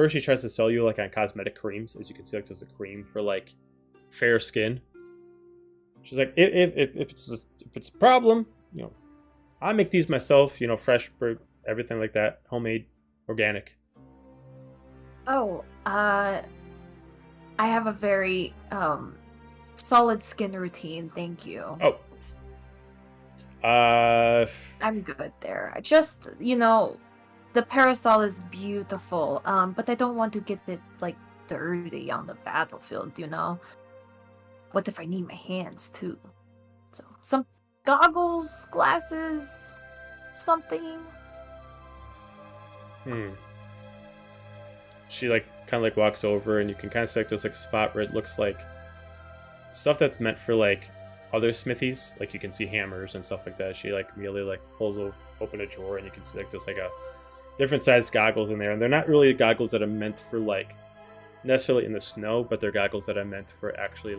she tries to sell you on cosmetic creams. As you can see, there's a cream for fair skin. She's like, if it's a problem, I make these myself, fresh brewed, everything like that, homemade, organic. Oh, I have a very solid skin routine, thank you. Oh. I'm good there. I just, the parasol is beautiful, but I don't want to get it dirty on the battlefield, What if I need my hands too? So some goggles, glasses, something. She kind of walks over, and you can kind of see there's a spot where it looks like stuff that's meant for other smithies. You can see hammers and stuff like that. She immediately pulls open a drawer, and you can see there's a different sized goggles in there, and they're not really goggles that are meant for necessarily in the snow, but they're goggles that are meant for actually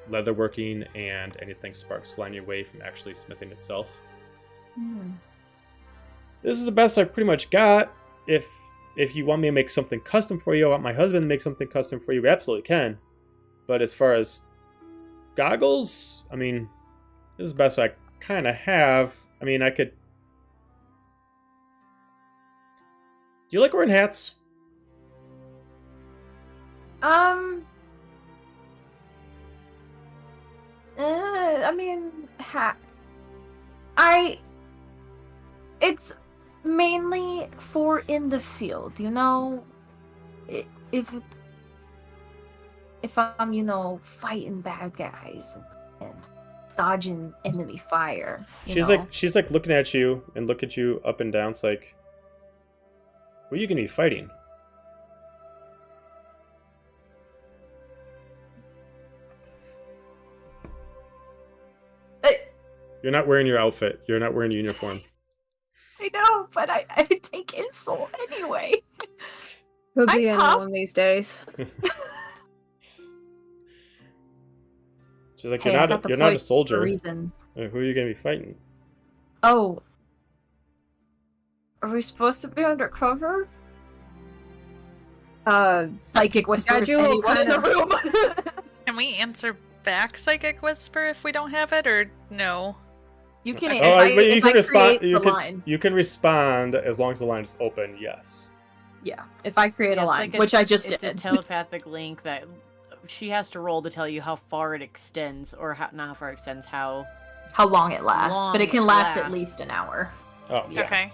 leatherworking and anything sparks flying your way from actually smithing itself. This is the best I've pretty much got. If you want me to make something custom for you, I want my husband to make something custom for you, we absolutely can. But as far as goggles, I mean, this is the best I kind of have. I mean, I could... Do you like wearing hats? I mean, it's mainly for in the field, If I'm, fighting bad guys and dodging enemy fire. She's looking at you and look at you up and down. It's like, who are you gonna be fighting? You're not wearing your outfit. You're not wearing your uniform. I know, but I take insult anyway. He'll be I'm in tough. one of these days. She's like, Hey, you're not a soldier. Reason. Who are you gonna be fighting? Oh. Are we supposed to be undercover? Psychic whispers Gadget will anyone in the room. Can we answer back Psychic Whisper if we don't have it, or no? You can. You can respond. the line. You can respond as long as the line is open. Yes. Yeah, if I create Yeah, a it's line, like which I just it's a did. telepathic link that she has to roll to tell you how far it extends, or not how far it extends, how long it lasts, but it long can it last at lasts. least an hour. Oh, yeah. Okay.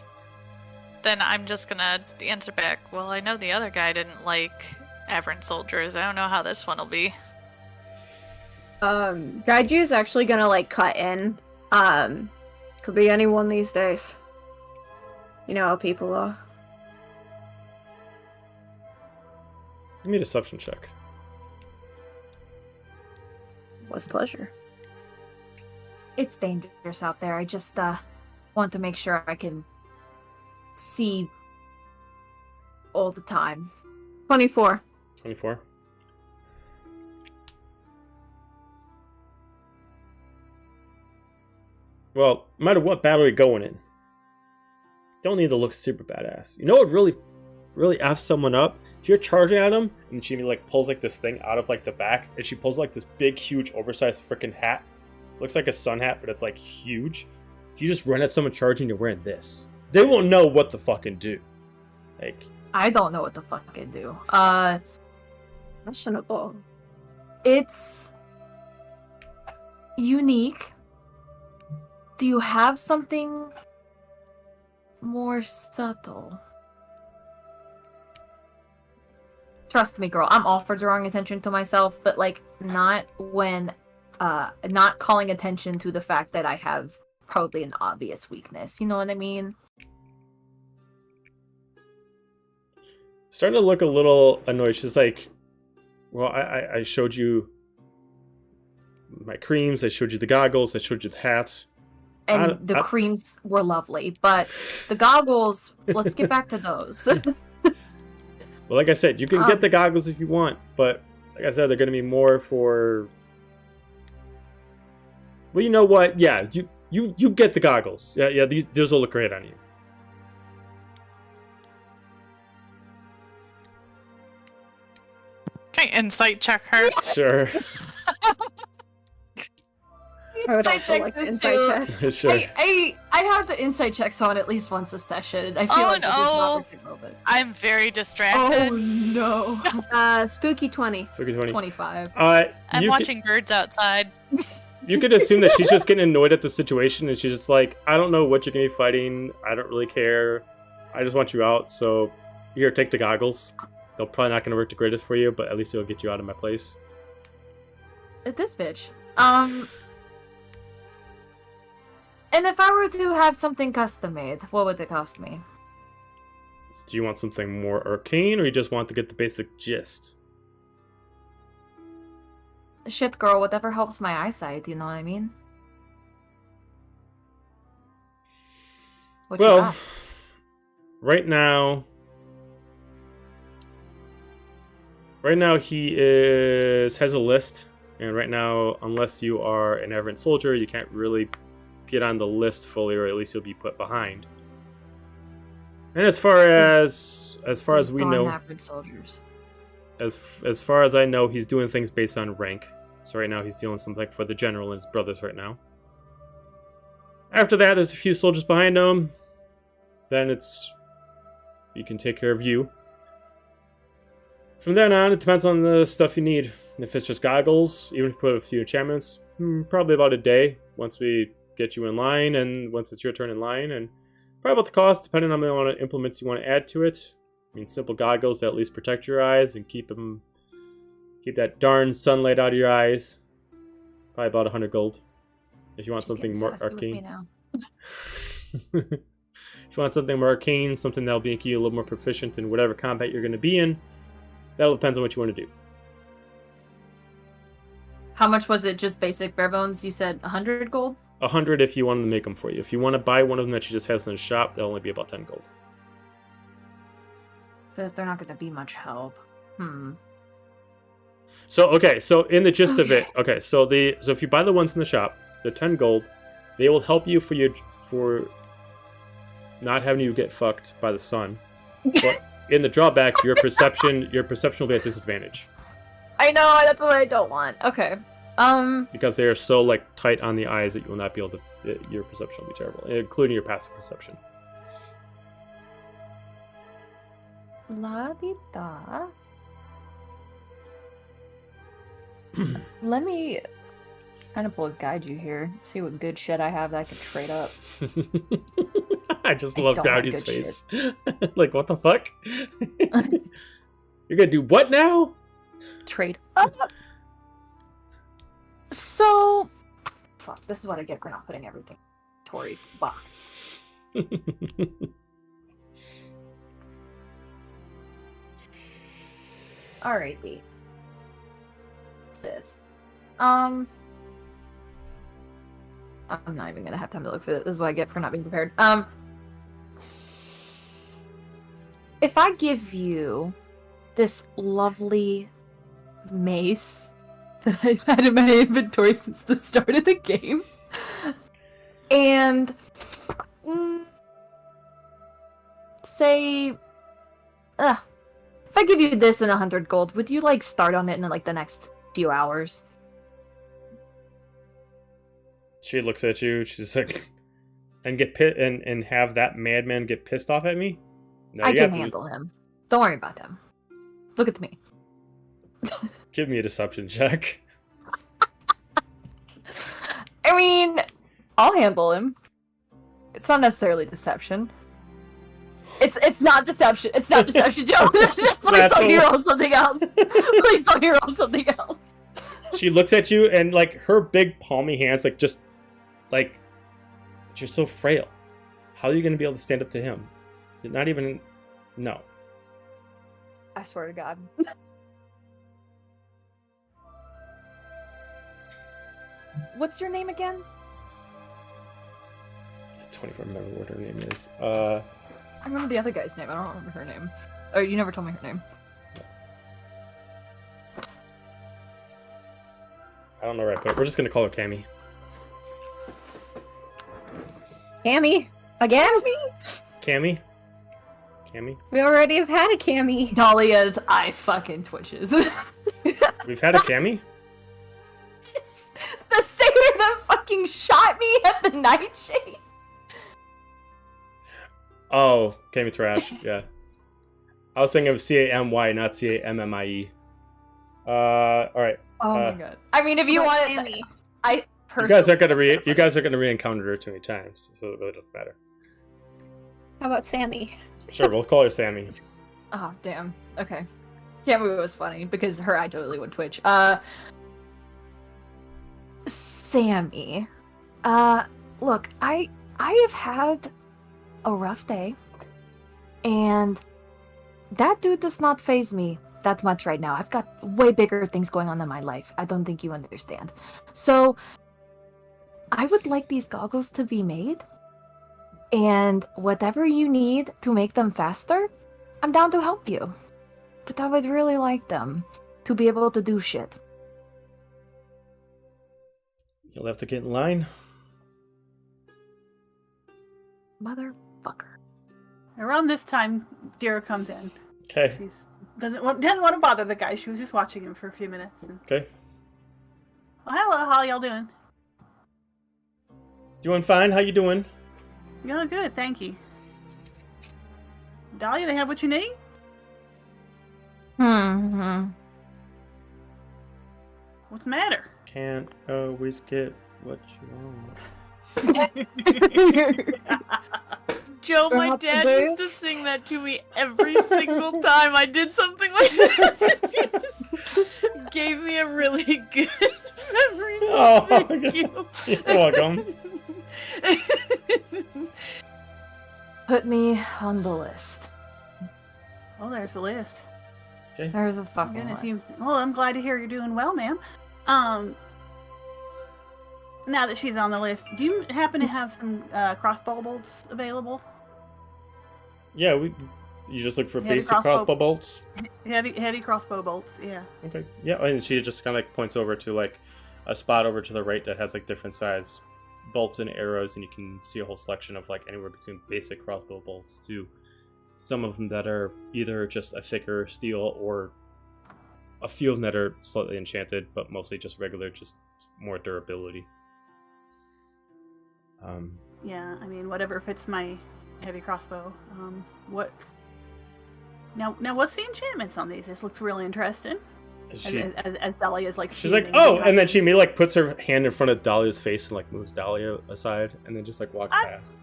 Then I'm just gonna answer back. Well, I know the other guy didn't like aberrant soldiers. I don't know how this one will be. Gaiju's actually gonna like cut in. Could be anyone these days. You know how people are. Give me a deception check. With pleasure. It's dangerous out there. I just want to make sure I can see all the time. 24. 24. Well, no matter what battle you're going in, don't need to look super badass. You know what really F's someone up? If you're charging at him and she like pulls like this thing out of like the back, and she pulls like this big, huge, oversized freaking hat. Looks like a sun hat, but it's like huge. If you just run at someone charging, you're wearing this. They won't know what to fucking do. Like, I don't know what to fucking do. Questionable. It's unique. Do you have something more subtle? Trust me, girl, I'm all for drawing attention to myself, but like not calling attention to the fact that I have probably an obvious weakness. You know what I mean? starting to look a little annoyed. She's like, well, I showed you my creams, I showed you the goggles, I showed you the hats. And the creams were lovely, but the goggles, let's get back to those. Well, like I said, you can get the goggles if you want, but like I said, they're going to be more for... Well, you know what? Yeah, you get the goggles. Yeah, these will look great on you. Okay, insight check her. Sure. I would also like to insight check. Sure. I have to insight check someone at least once a session. I feel Oh, like this is no. not a good moment. I'm very distracted. Oh no. Spooky 20. Spooky 20. 25. I'm watching birds outside. You could assume that she's just getting annoyed at the situation, and she's just like, I don't know what you're going to be fighting. I don't really care. I just want you out, so here, take the goggles. They're probably not going to work the greatest for you, but at least it'll get you out of my place. It's this bitch. And if I were to have something custom made, what would it cost me? Do you want something more arcane, or you just want to get the basic gist? Shit, girl, whatever helps my eyesight, you know what I mean? What you Well, got? right now he has a list, and right now, unless you are an aberrant soldier, you can't really get on the list fully, or at least you'll be put behind. And as far as we Darn know, average soldiers. as far as I know, he's doing things based on rank. So right now he's dealing something for the general and his brothers right now. After that, there's a few soldiers behind him. Then you can take care of you. From then on, it depends on the stuff you need. If it's just goggles, even if you put a few enchantments, probably about a day once we get you in line, and once it's your turn in line, and probably about the cost, depending on the amount of implements you want to add to it. I mean, simple goggles that at least protect your eyes and keep that darn sunlight out of your eyes. Probably about 100 gold. If you want something more arcane. If you want something more arcane, something that'll make you a little more proficient in whatever combat you're going to be in, that depends on what you want to do. How much was it? Just basic bare bones? You said 100 gold? 100 if you wanted to make them for you. If you want to buy one of them that she just has in the shop, that'll only be about 10 gold. But if they're not going to be much help. So in the gist of it, so if you buy the ones in the shop, they're 10 gold. They will help you for not having you get fucked by the sun. But in the drawback, your perception will be at disadvantage. I know, that's what I don't want. Okay. Because they are so like tight on the eyes that you will not be able to. Your perception will be terrible, including your passive perception. La di da. Let me kind of pull a guide you here. See what good shit I have that I can trade up. I just I love don't have Dowdy's good face. Like, what the fuck? You're gonna do what now? Trade up. So, fuck. This is what I get for not putting everything in the inventory box. Alrighty. Sis. I'm not even gonna have time to look for this. This is what I get for not being prepared. If I give you this lovely mace that I've had in my inventory since the start of the game, and say, if I give you this and 100 gold, would you like start on it in like the next few hours? She looks at you. She's like, and get pit and have that madman get pissed off at me. No, I you can have to handle him. Don't worry about him. Look at me. give me a deception check. I mean, I'll handle him. It's not necessarily deception. It's not deception. It's not deception, Joe. Please don't hero something else. Please don't hero something else. She looks at you and like her big palmy hands, like just like you're so frail. How are you going to be able to stand up to him? You're not even. No. I swear to God. What's your name again? I don't even remember what her name is. I remember the other guy's name. I don't remember her name. Oh, you never told me her name. I don't know where I put it. We're just gonna call her Cammy. Cammy? Again? Cammy? Cammy? We already have had a Cammy. Dahlia's eye fucking twitches. We've had a Cammy? The satyr that fucking shot me at the nightshade. Oh, Cammy Trash, yeah. I was thinking of C-A-M-Y, not C-A-M-M-I-E. Alright. Oh my god. I mean, if you want it, I You guys are personally... gonna re-encounter her too many times, so it really doesn't matter. How about Sammy? Sure, we'll call her Sammy. Oh, damn. Okay. Cammy was funny because her eye totally would twitch. Sammy. Look, I have had a rough day, and that dude does not faze me that much right now. I've got way bigger things going on in my life. I don't think you understand. So, I would like these goggles to be made, and whatever you need to make them faster, I'm down to help you. But I would really like them to be able to do shit. You'll have to get in line. Motherfucker. Around this time, Dira comes in. Okay. She didn't want to bother the guy. She was just watching him for a few minutes. And... Okay. Well, hello, how y'all doing? Doing fine. How you doing? Y'all good, thank you. Dahlia, they have what you need? What's the matter? Can't always get what you want. Joe, my Perhaps a dad used to boost? sing that to me every single time I did something like that. He just gave me a really good memory. So Oh, thank you. You're welcome. Put me on the list. Oh, there's the list. There's a fucking Goodness, list. well, I'm glad to hear you're doing well, ma'am. Now that she's on the list, do you happen to have some crossbow bolts available? Yeah, you just look for Heavy basic crossbow- crossbow bolts. Heavy crossbow bolts, yeah. Okay. Yeah, and she just kind of like points over to like a spot over to the right that has like different size bolts and arrows, and you can see a whole selection of like anywhere between basic crossbow bolts to some of them that are either just a thicker steel or a few of them that are slightly enchanted, but mostly just regular, just more durability. Yeah, I mean, whatever fits my heavy crossbow. What Now, what's the enchantments on these? This looks really interesting. As Dahlia's like, she's like, fuming oh, behind and then you. she may like puts her hand in front of Dahlia's face and like moves Dahlia aside, and then just like walks past.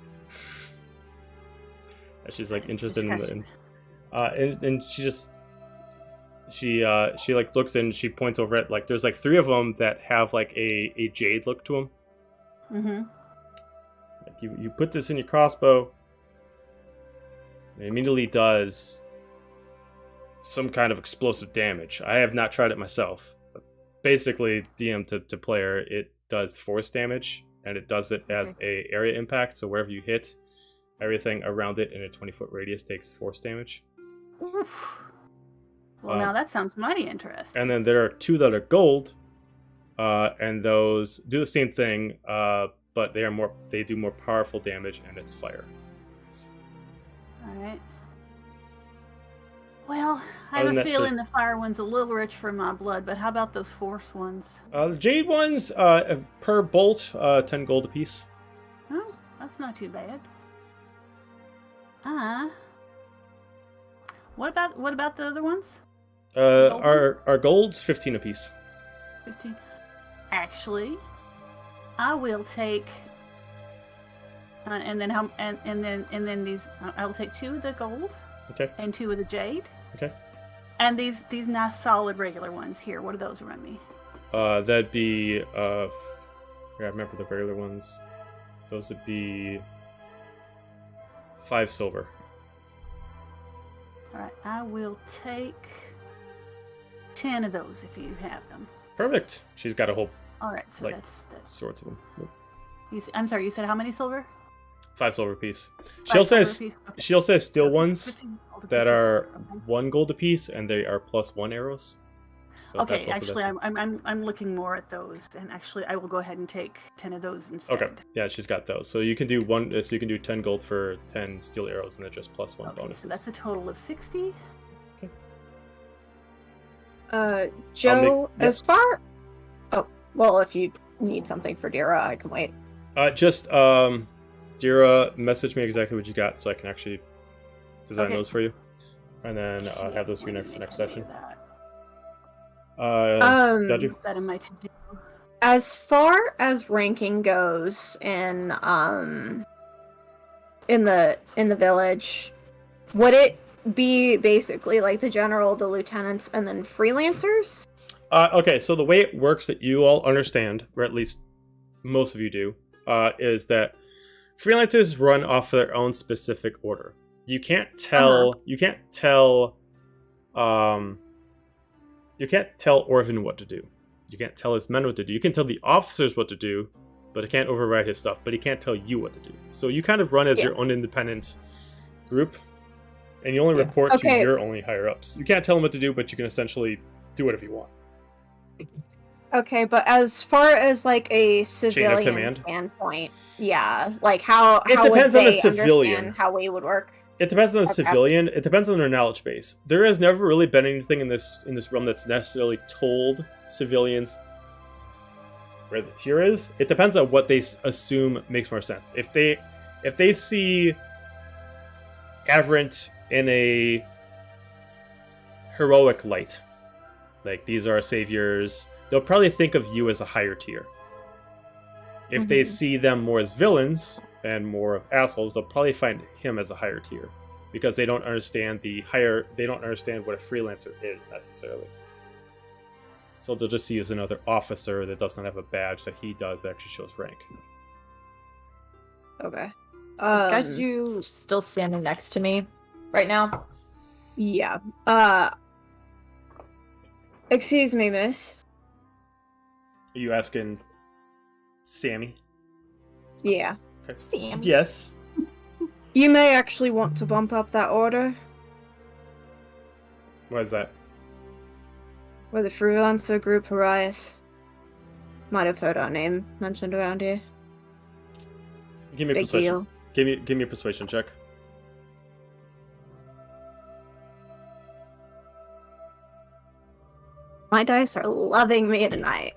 And she's like interested and she like looks and she points over at like there's like 3 of them that have like a jade look to them. Mm-hmm. Like you put this in your crossbow. It immediately does some kind of explosive damage. I have not tried it myself. But basically, DM to player, it does force damage, and it does it as a area impact. So wherever you hit, everything around it in a 20-foot radius takes force damage. Oof. Well, now that sounds mighty interesting. And then there are 2 that are gold, and those do the same thing, but they do more powerful damage, and it's fire. All right. Well, I have a feeling the fire one's a little rich for my blood, but how about those force ones? The jade ones, per bolt, 10 gold apiece. Oh, that's not too bad. What about the other ones? Our gold's 15 apiece. 15. Actually, I will take. And then these. I will take 2 of the gold. Okay. And 2 of the jade. Okay. And these nice solid regular ones here. What are those around me? That'd be I remember the regular ones. Those would be 5 silver. All right, I will take 10 of those if you have them. Perfect. She's got a whole. All right, so like, that's sorts of them. Yep. I'm sorry. You said how many silver? 5 silver apiece. 5 silver apiece? Okay. She also has steel So ones 15 gold that apiece. are Okay. 1 gold apiece, and they are +1 arrows. So Okay, that's also actually, that. I'm looking more at those, and actually, I will go ahead and take 10 of those instead. Okay, yeah, she's got those. So you can do 1. So you can do 10 gold for 10 steel arrows, and then just +1 Okay, bonuses. so that's a total of 60. Joe, yep. as far. Oh, well, if you need something for Dira, I can wait. Just Dira, message me exactly what you got so I can actually design those for you, and then have those for you for next session. Got you. That in my to-do. As far as ranking goes in the village, would it be basically like the general, the lieutenants, and then freelancers? Okay, so the way it works that you all understand, or at least most of you do, is that freelancers run off their own specific order. You can't tell. You can't tell. You can't tell Orvin what to do. You can't tell his men what to do. You can tell the officers what to do, but he can't override his stuff. But he can't tell you what to do. So you kind of run as your own independent group, and you only report to your only higher ups. You can't tell them what to do, but you can essentially do whatever you want. Okay, but as far as like a civilian command? standpoint, yeah, like how It would depends on the they civilian. understand how we would work? It depends on the Okay. civilian. It depends on their knowledge base. There has never really been anything in this realm that's necessarily told civilians where the tier is. It depends on what they assume makes more sense. If they see Avrant in a heroic light, like these are our saviors, they'll probably think of you as a higher tier. If they see them more as villains and more of assholes, they'll probably find him as a higher tier because they don't understand they don't understand what a freelancer is necessarily. So they'll just see you as another officer that doesn't have a badge that he does that actually shows rank. Okay. Is Kaiju still standing next to me right now? Yeah. Excuse me, miss. Are you asking Sammy? Yeah. Okay. Sam. Yes. You may actually want to bump up that order. Why is that? We're the freelancer group Horiath. Might have heard our name mentioned around here. Give me a Big persuasion. deal. Give me a persuasion check. My dice are loving me tonight.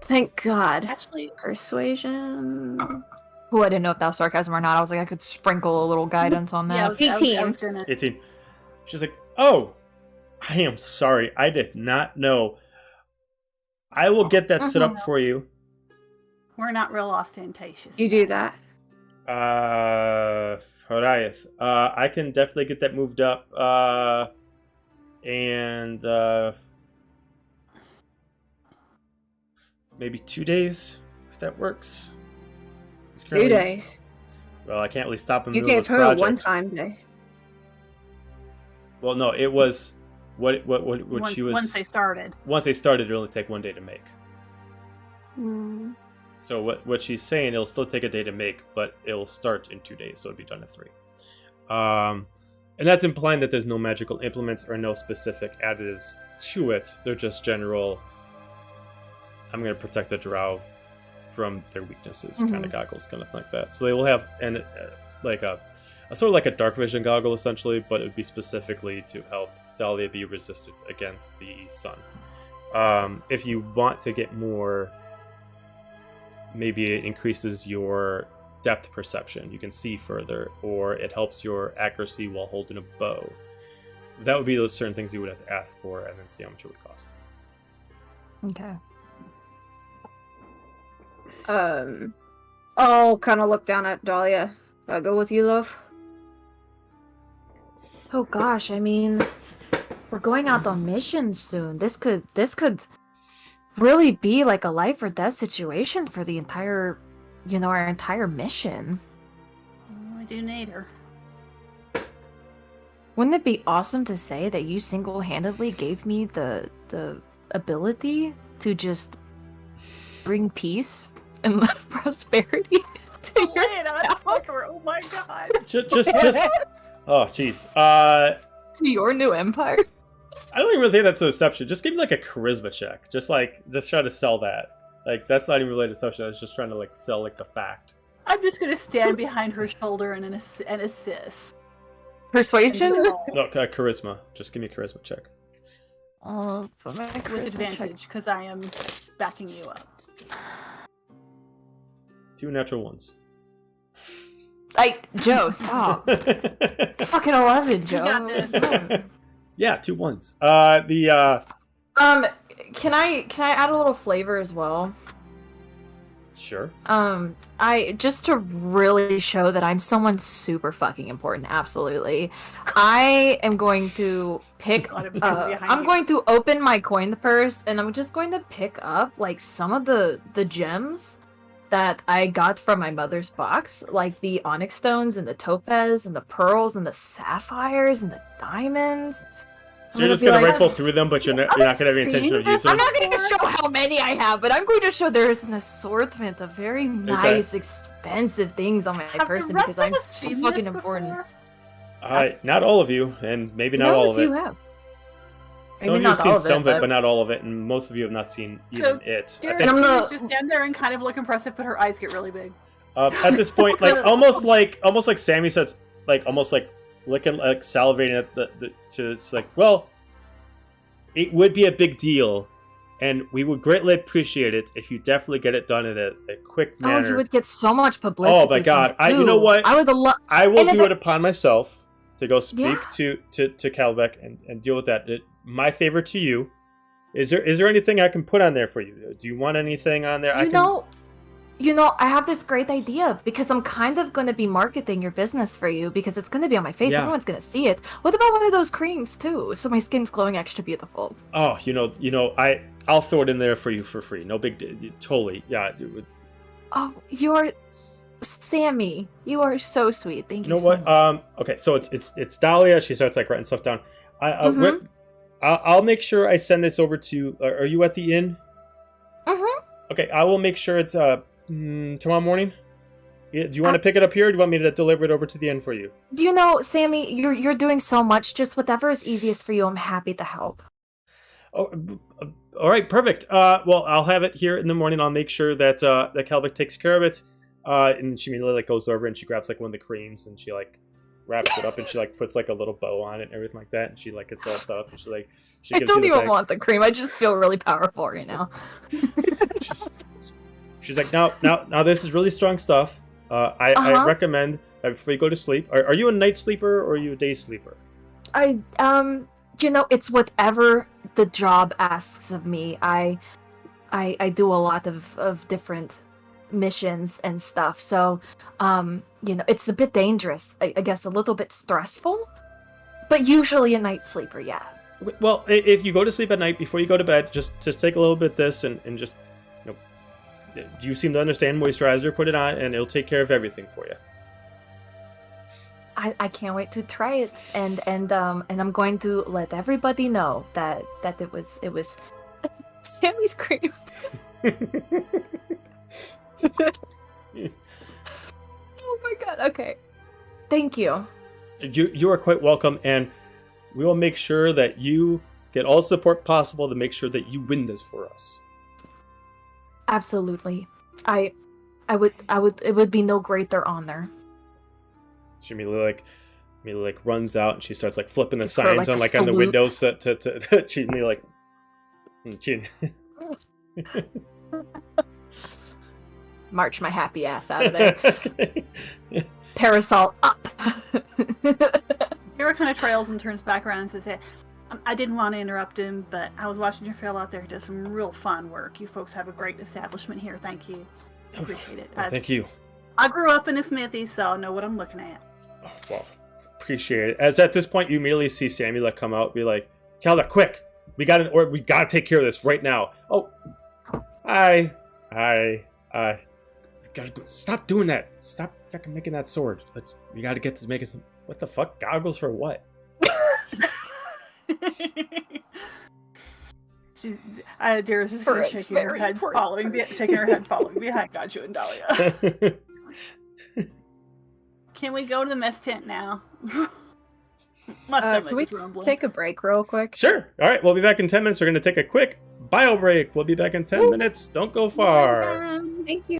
Thank God. Actually, Persuasion. Who I didn't know if that was sarcasm or not. I was like, I could sprinkle a little guidance on yeah, that. I was 18. gonna. 18. She's like, Oh, I am sorry. I did not know. I will get that set up for you. We're not real ostentatious. You do that. Horiath. I can definitely get that moved up. And maybe 2 days, if that works. 2 days. Well, I can't really stop him. You gave her a one-time day. Well, no, it was what she was. Once they started. Once they started, it would only take 1 day to make. Mm. So what she's saying, it'll still take a day to make, but it'll start in 2 days, so it'll be done in 3. And that's implying that there's no magical implements or no specific additives to it. They're just general. I'm going to protect the drow from their weaknesses, kind of goggles, kind of like that. So they will have like a sort of like a dark vision goggle essentially, but it would be specifically to help Dahlia be resistant against the sun. If you want to get more, maybe it increases your depth perception. You can see further, or it helps your accuracy while holding a bow. That would be those certain things you would have to ask for, and then see how much it would cost. Okay. I'll kind of look down at Dahlia. I'll go with you, love. Oh gosh, I mean, we're going out on mission soon. This could really be like a life or death situation for the entire, our entire mission. I do need her. Wouldn't it be awesome to say that you single-handedly gave me the ability to just bring peace and prosperity to your Oh my god. Just oh jeez. To your new empire. I don't even really think that's a deception. Just give me like a charisma check. Just try to sell that. Like that's not even really a deception. I was just trying to like sell like the fact. I'm just gonna stand behind her shoulder and assist. Persuasion? No, charisma. Just give me a charisma check. With advantage, because I am backing you up. 2 natural ones. Joe, stop. Fucking 11, Joe. You got this. Yeah, 2 ones. Can I add a little flavor as well? Sure. I just to really show that I'm someone super fucking important, absolutely. I am going to pick I'm going to open my coin purse and I'm just going to pick up like some of the gems that I got from my mother's box, like the onyx stones and the topaz and the pearls and the sapphires and the diamonds. So you're just gonna rifle through them, but you're not gonna have any intention of using them? I'm not going to show how many I have, but I'm going to show there's an assortment of very nice, expensive things on my person because I'm so fucking important. Not all of you, and maybe not all of it. You have. Some of you have seen some of it, but not all of it, and most of you have not seen even it. I think just stand there and kind of look impressive, but her eyes get really big. At this point, like almost like Sammy says, like almost like looking like salivating at it's like, well, it would be a big deal, and we would greatly appreciate it if you definitely get it done in a quick manner. Oh, you would get so much publicity. Oh my god! You know what? I will do it upon myself to go speak to Calbeck and deal with that. My favor to you, is there anything I can put on there for you? Do you want anything on there? I have this great idea because I'm kind of going to be marketing your business for you because it's going to be on my face. Yeah. Everyone's going to see it. What about one of those creams too? So my skin's glowing extra beautiful. Oh, I'll throw it in there for you for free. No big deal. Totally. Yeah. Dude. Oh, you're Sammy. You are so sweet. Thank you. You know what? Okay. So it's Dahlia. She starts like writing stuff down. I'll make sure I send this over to. Are you at the inn? Okay. I will make sure it's tomorrow morning. Yeah, do you want to pick it up here, or do you want me to deliver it over to the inn for you? Do you know, Sammy, you're doing so much. Just whatever is easiest for you, I'm happy to help. Oh, all right, perfect. Well, I'll have it here in the morning. I'll make sure that that Calbeck takes care of it. And she immediately goes over and she grabs like one of the creams and she like wraps it up and she like puts like a little bow on it and everything like that. And she like gets all set up and she I don't even want the cream. I just feel really powerful right now. She's like, now this is really strong stuff. I recommend before you go to sleep. Are you a night sleeper or are you a day sleeper? It's whatever the job asks of me. I do a lot of different missions and stuff, so it's a bit dangerous. I guess a little bit stressful, but usually a night sleeper, yeah. Well, if you go to sleep at night before you go to bed, just take a little bit of this and just, you seem to understand moisturizer, put it on, and it'll take care of everything for you. I can't wait to try it, and I'm going to let everybody know that it was Sammy's cream. Oh my god! Okay, thank you. You are quite welcome, and we will make sure that you get all the support possible to make sure that you win this for us. Absolutely, I would. It would be no greater honor. She immediately runs out and she starts flipping the Give her, signs a on on the salute. windows to she immediately March my happy ass out of there. Okay. Parasol up. Kira kind of trails and turns back around and says, "Hey, I didn't want to interrupt him, but I was watching your fellow out there. He does some real fine work. You folks have a great establishment here. Thank you. Appreciate it. Well, thank you. I grew up in a smithy, so I know what I'm looking at." Oh, well, appreciate it. As at this point, you immediately see Samuel come out, be like, "Kelda, quick! We got we gotta take care of this right now." Oh, hi. Gotta go. Stop doing that. Stop fucking making that sword. We gotta get to making some. What the fuck? Goggles for what? Dara's just kind of shaking her head, following behind Gachu and Dahlia. Can we go to the mess tent now? My stomach Can we is rumbling. take a break real quick? Sure. All right, we'll be back in 10 minutes. We're gonna take a quick bio break. We'll be back in 10 minutes. Don't go far. Thank you.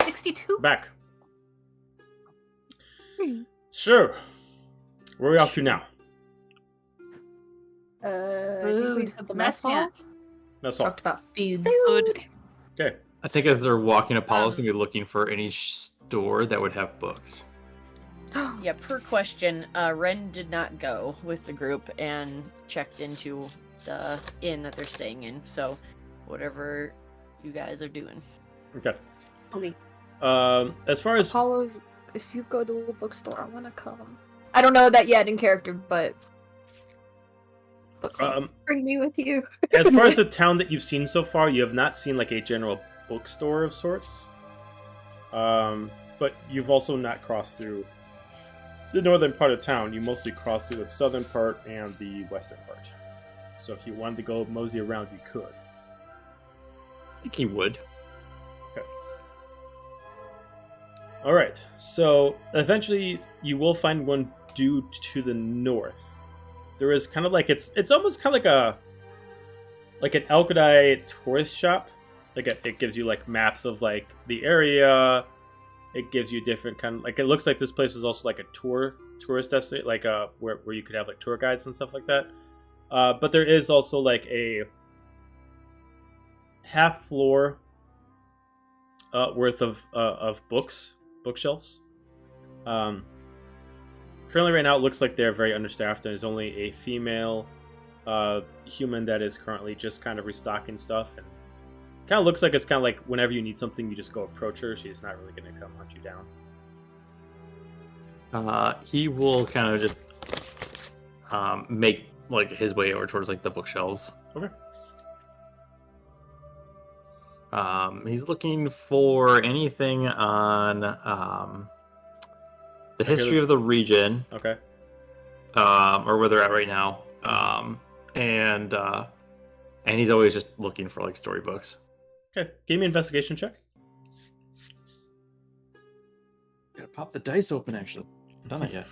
62. Back. So, where are we off to now? I think we said the mess hall. Yeah. That's all. Talked about foods. Okay. I think as they're walking, Apollo's gonna be looking for any store that would have books. Yeah, per question, Ren did not go with the group and checked into the inn that they're staying in. So, whatever you guys are doing. Okay. Okay. As far as Apollo, if you go to a bookstore, I want to come. I don't know that yet in character, but Bring me with you. as far as the town that you've seen so far, you have not seen like a general bookstore of sorts. But you've also not crossed through the northern part of town. You mostly crossed through the southern part and the western part. So if you wanted to go mosey around, you could. I think he would. All right. So eventually, you will find one due to the north. There is kind of like it's almost kind of like an Aelkadi tourist shop. Like it gives you like maps of like the area. It gives you different kind of like it looks like this place was also like a tourist destination, like where you could have like tour guides and stuff like that. But there is also like a half floor worth of bookshelves. Currently, right now, it looks like they're very understaffed, and there's only a female human that is currently just kind of restocking stuff. And kind of looks like it's kind of like whenever you need something, you just go approach her. She's not really going to come hunt you down. He will kind of just make like his way over towards like the bookshelves. Okay. He's looking for anything on the history of the region. Okay. Or where they're at right now. And he's always just looking for like storybooks. Okay. Give me an investigation check. Gotta pop the dice open, actually. Done it yet.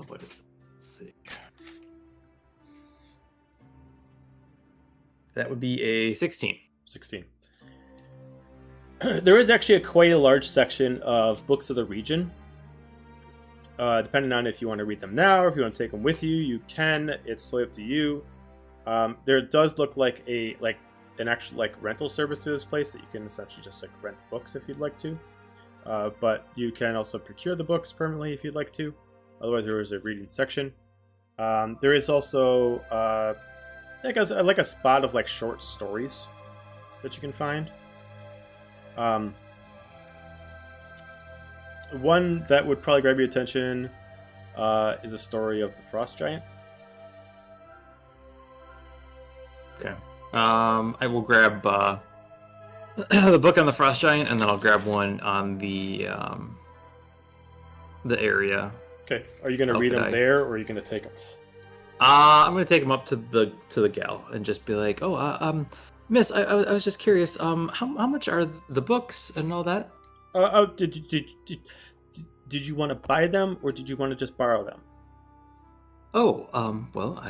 What is it? Let's see. That would be a 16. 16. There is actually quite a large section of books of the region. Depending on if you want to read them now or if you want to take them with you, you can. It's totally up to you. There does look like an actual like rental service to this place that you can essentially just like rent books if you'd like to. But you can also procure the books permanently if you'd like to. Otherwise, there is a reading section. There is also like a spot of like short stories that you can find. One that would probably grab your attention is a story of the Frost Giant. Okay. I will grab the book on the Frost Giant, and then I'll grab one on the area. Okay. Are you going to read them there, or are you going to take them? I'm going to take him up to the gal and just be like, "Oh, Miss, I was just curious. How much are the books and all that?" Did you want to buy them, or did you want to just borrow them? Oh, well,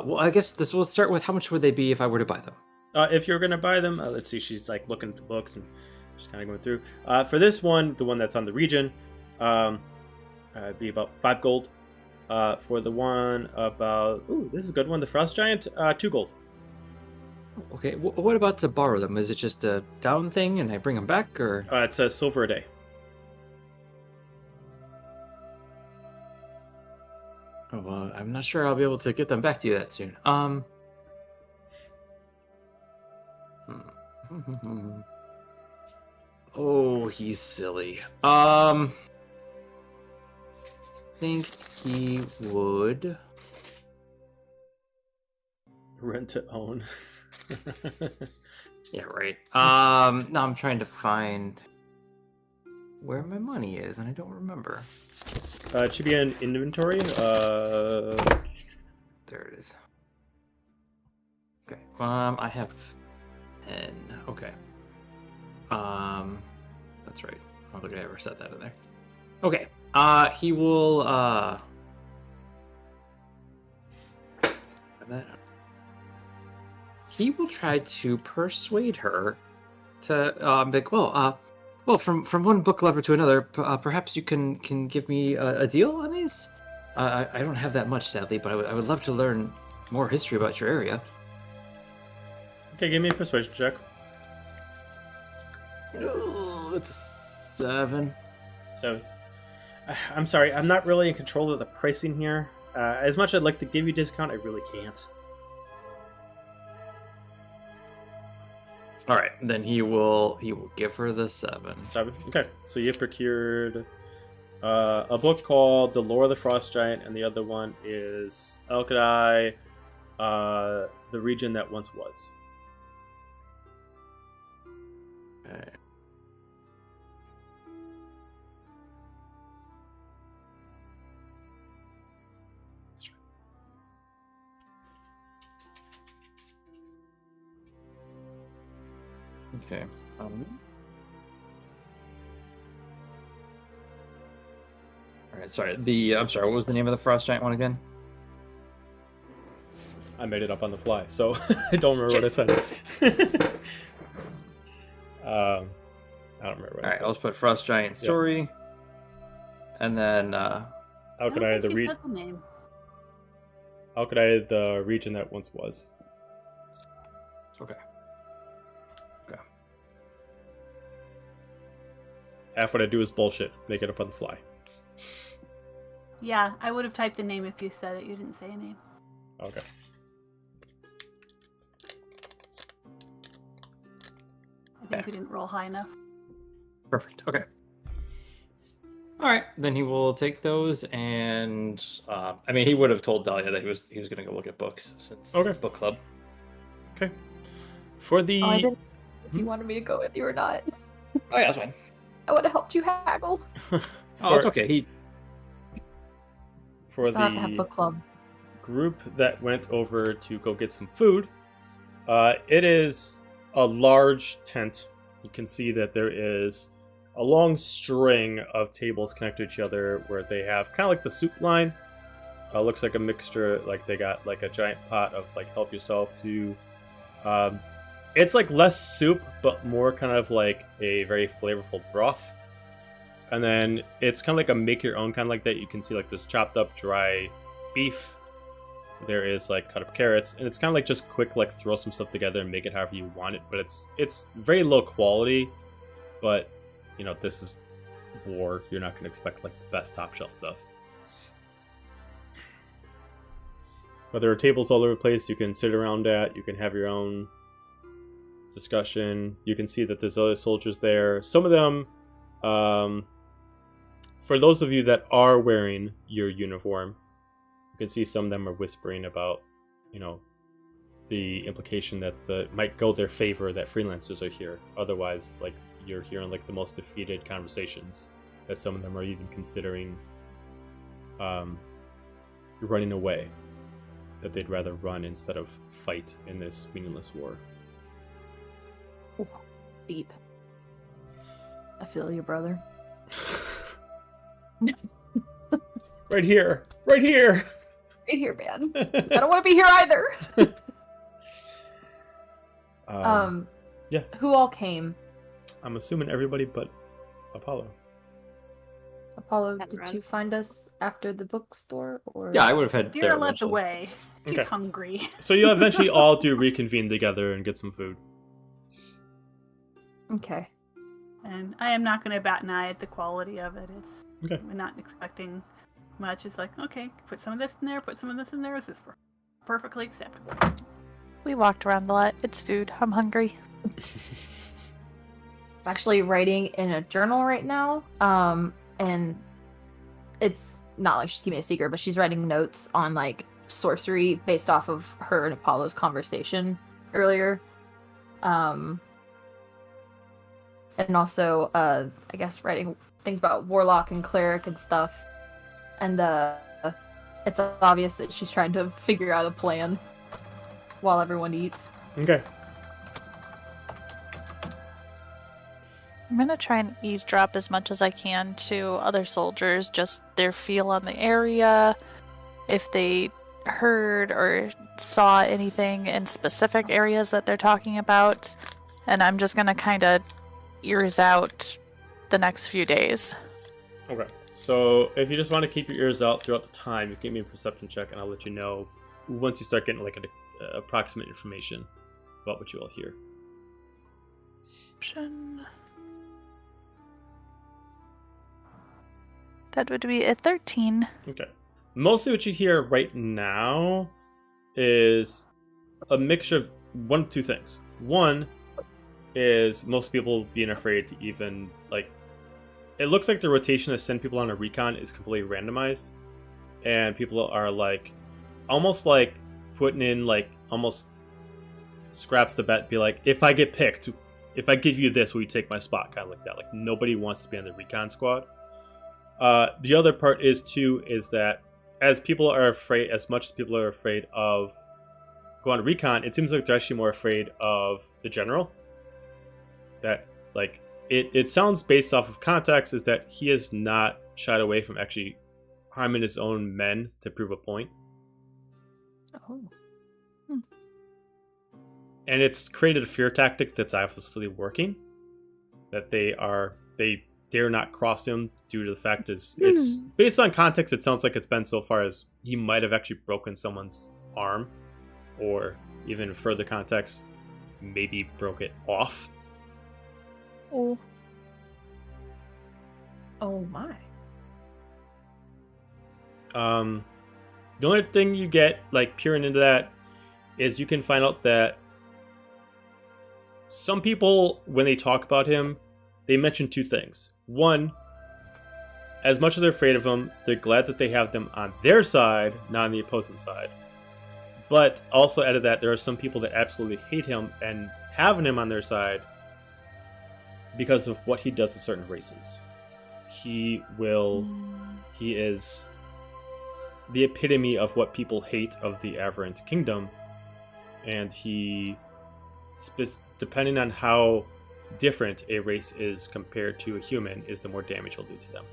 well, I guess this will start with how much would they be if I were to buy them? If you're going to buy them, let's see. She's like looking at the books and just kind of going through. For this one, the one that's on the region, it'd be about 5 gold. For the one about this is a good one, the Frost Giant, 2 gold. Okay, what about to borrow them? Is it just a down thing and I bring them back, or? It's a silver a day. Oh, well, I'm not sure I'll be able to get them back to you that soon. Oh, he's silly. Think he would Rent to own. Yeah, right. Now I'm trying to find where my money is, and I don't remember. It should be in inventory. There it is. Okay. I have 10. Okay. That's right. I don't think I ever set that in there. Okay. He will that. he will try to persuade her to like, well, from one book lover to another, perhaps you can give me a deal on these. I don't have that much, sadly, but I would love to learn more history about your area. Okay, give me a persuasion check. Ooh, it's a 7. So, I'm sorry, I'm not really in control of the pricing here. As much as I'd like to give you a discount, I really can't. All right, then he will give her the 7. 7. Okay, so you've procured a book called The Lore of the Frost Giant, and the other one is Aelkadi, The Region That Once Was. Okay. Okay. All right. Sorry. I'm sorry. What was the name of the frost giant one again? I made it up on the fly, so I don't remember what I said. I don't remember what All I right. said. I'll just put frost giant story, and then Aelkadi, the name. Aelkadi, the region that once was. Okay. Half what I do is bullshit. Make it up on the fly. Yeah, I would have typed a name if you said it. You didn't say a name. Okay. I think we didn't roll high enough. Perfect. Okay. All right. Then he will take those, and I mean, he would have told Dahlia that he was going to go look at books since book club. Okay. For the. Oh, I didn't know if you wanted me to go with you or not. Oh yeah, that's fine. I would have helped you haggle. Oh, it's okay. For Still have to have book club. Group that went over to go get some food, it is a large tent. You can see that there is a long string of tables connected to each other where they have kind of like the soup line. Looks like a mixture, like they got like a giant pot of like help yourself to. It's like less soup, but more kind of like a very flavorful broth. And then it's kind of like a make your own kind of like that. You can see like this chopped up dry beef. There is like cut up carrots, and it's kind of like just quick, like throw some stuff together and make it however you want it. But it's very low quality. But you know, this is war. You're not going to expect like the best top shelf stuff. But there are tables all over the place. You can sit around at. You can have your own discussion. You can see that there's other soldiers there. Some of them, for those of you that are wearing your uniform, you can see some of them are whispering about, you know, the implication that might go their favor that freelancers are here. Otherwise, like, you're hearing like the most defeated conversations that some of them are even considering running away, that they'd rather run instead of fight in this meaningless war. Ooh, deep. I feel you, brother. Right here, right here. Right here, man. I don't want to be here either. Yeah. Who all came? I'm assuming everybody but Apollo. Apollo, did you find us after the bookstore, or? Yeah, I would have had. Deer led the way. He's Okay. hungry. So you'll eventually all do reconvene together and get some food. Okay. And I am not going to bat an eye at the quality of it. It's Okay. we're not expecting much. It's like, okay, put some of this in there, put some of this in there. This is perfectly acceptable. We walked around a lot. It's food. I'm hungry. I'm actually writing in a journal right now. And it's not like she's keeping a secret, but she's writing notes on like sorcery based off of her and Apollo's conversation earlier. And also, I guess writing things about warlock and cleric and stuff. And it's obvious that she's trying to figure out a plan while everyone eats. Okay. I'm gonna try and eavesdrop as much as I can to other soldiers, just their feel on the area, if they heard or saw anything in specific areas that they're talking about, and I'm just gonna kind of ears out the next few days. Okay. So if you just want to keep your ears out throughout the time, you give me a perception check, and I'll let you know once you start getting like an approximate information about what you all hear. That would be a 13. Okay. Mostly what you hear right now is a mixture of one of two things. One is most people being afraid to even, like, it looks like the rotation to send people on a recon is completely randomized, and people are like, almost like putting in, like, almost scraps the bet, be like, if I get picked, if I give you this, will you take my spot? Kind of like that. Like, nobody wants to be on the recon squad. The other part is that as people are afraid, as much as people are afraid of going to recon, it seems like they're actually more afraid of the general. That, like, it sounds based off of context is that he has not shied away from actually harming his own men to prove a point. Oh. And it's created a fear tactic that's obviously working. That they dare not cross him due to the fact is it's based on context. It sounds like it's been so far as he might have actually broken someone's arm, or even further context, maybe broke it off. Oh. Oh my. The only thing you get, like, peering into that is you can find out that some people, when they talk about him, they mention two things. One, as much as they're afraid of him, they're glad that they have them on their side, not on the opposing side. But also added that there are some people that absolutely hate him and having him on their side because of what he does to certain races. He is the epitome of what people hate of the Aberrant Kingdom, and he, depending on how different a race is compared to a human, is the more damage he'll do to them.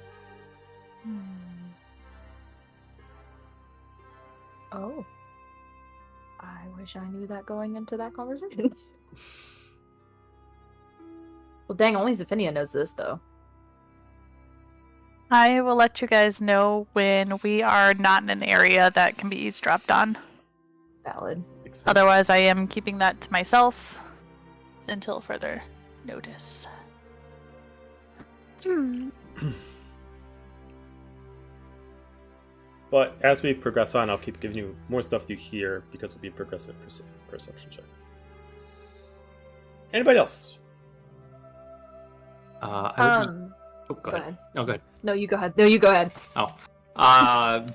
Oh. I wish I knew that going into that conversation. Well, dang, only Zephinia knows this, though. I will let you guys know when we are not in an area that can be eavesdropped on. Valid. Otherwise, I am keeping that to myself until further notice. But as we progress on, I'll keep giving you more stuff to hear because it'll be a progressive perception check. Anybody else? Go ahead. ahead. Oh, good. No, you go ahead. No, you go ahead.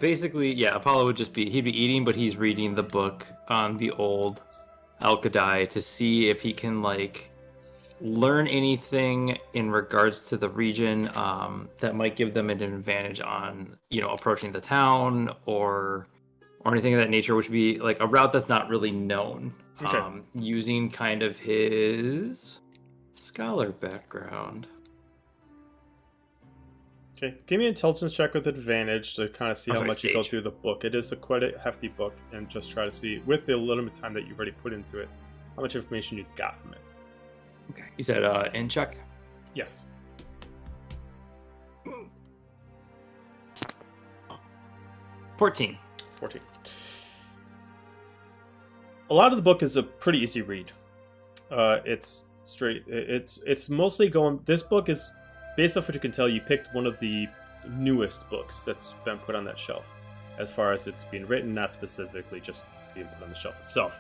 Basically, yeah, Apollo would he'd be eating, but he's reading the book on the old Aelkadi to see if he can, like, learn anything in regards to the region that might give them an advantage on, approaching the town or anything of that nature, which would be like a route that's not really known. Okay. Using kind of his scholar background. Okay, give me an intelligence check with advantage to kind of see how Okay, much you go Sage. through the book. It is quite a hefty book, and just try to see, with the limited time that you've already put into it, how much information you got from it. Okay. You said in check? Yes. 14. 14. A lot of the book is a pretty easy read. It's straight. It's mostly going. This book is, based off what you can tell, you picked one of the newest books that's been put on that shelf, as far as it's being written, not specifically just being put on the shelf itself.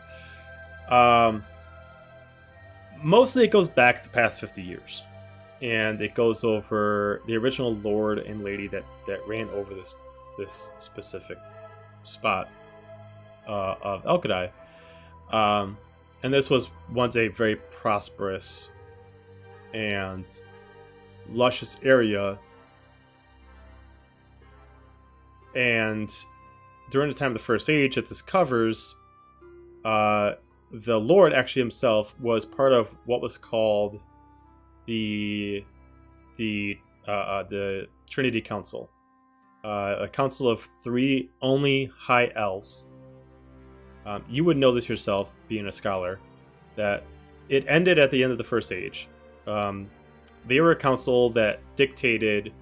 Mostly it goes back the past 50 years, and it goes over the original lord and lady that ran over this specific spot of Aelkadi. And this was once a very prosperous and luscious area, and during the time of the First Age, it discovers the Lord actually himself was part of what was called the Trinity Council, a council of 3 only high elves You would know this yourself, being a scholar, that it ended at the end of the First Age. They were a council that dictated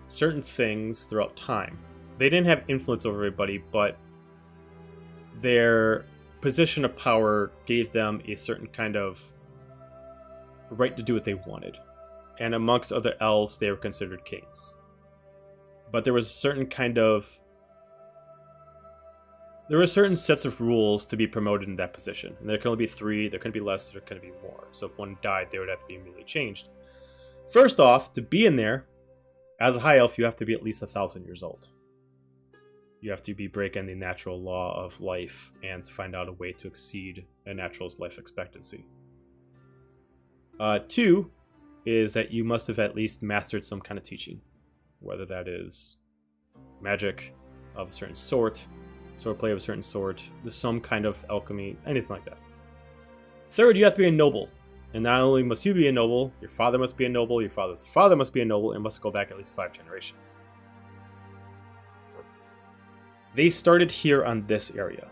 certain things throughout time. They didn't have influence over everybody, but their position of power gave them a certain kind of right to do what they wanted. And amongst other elves, they were considered kings. But there was a certain kind of... There were certain sets of rules to be promoted in that position. And there can only be 3, there couldn't be less, there couldn't be more. So if one died, they would have to be immediately changed. First off, to be in there, as a high elf, you have to be at least 1,000 years old. You have to be breaking the natural law of life and find out a way to exceed a natural life expectancy. 2 is that you must have at least mastered some kind of teaching, whether that is magic of a certain sort, swordplay of a certain sort, there's some kind of alchemy, anything like that. 3rd, you have to be a noble. And not only must you be a noble, your father must be a noble, your father's father must be a noble, and must go back at least 5 generations. They started here on this area.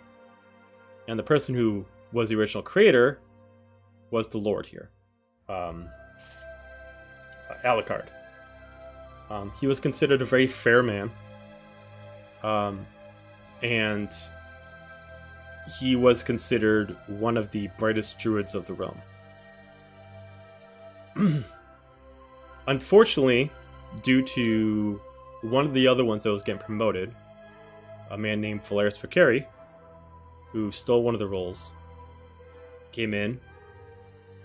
And the person who was the original creator was the lord here. Aelkadi. He was considered a very fair man. And he was considered one of the brightest druids of the realm. Unfortunately, due to one of the other ones that was getting promoted, a man named Valeris Fakari, who stole one of the roles, came in.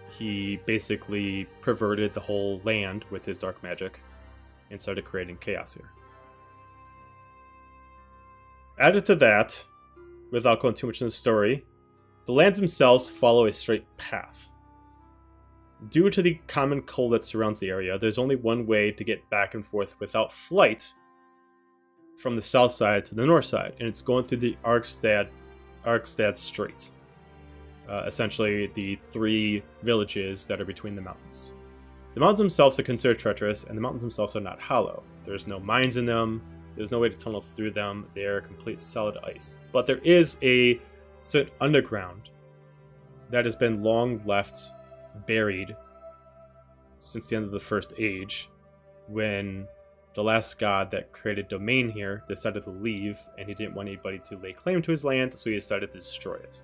He basically perverted the whole land with his dark magic and started creating chaos here. Added to that, without going too much into the story, the lands themselves follow a straight path. Due to the common cold that surrounds the area, there's only one way to get back and forth without flight from the south side to the north side, and it's going through the Aekadi Strait. Essentially, the 3 villages that are between the mountains. The mountains themselves are considered treacherous, and the mountains themselves are not hollow. There's no mines in them. There's no way to tunnel through them. They are complete solid ice. But there is a certain underground that has been long left buried since the end of the First Age, when the last god that created domain here decided to leave, and he didn't want anybody to lay claim to his land, so he decided to destroy it.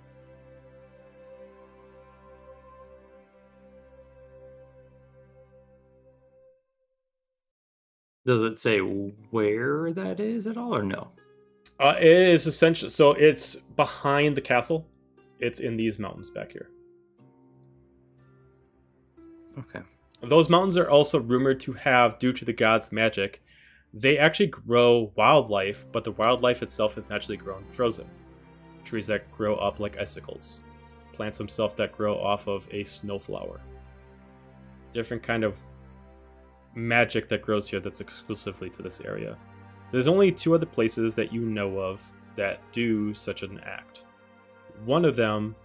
Does it say where that is at all, or no? It is essentially, so it's behind the castle. It's in these mountains back here. Okay. Those mountains are also rumored to have, due to the god's magic, they actually grow wildlife, but the wildlife itself is naturally grown frozen. Trees that grow up like icicles. Plants themselves that grow off of a snowflower. Different kind of magic that grows here that's exclusively to this area. There's only 2 other places that you know of that do such an act. One of them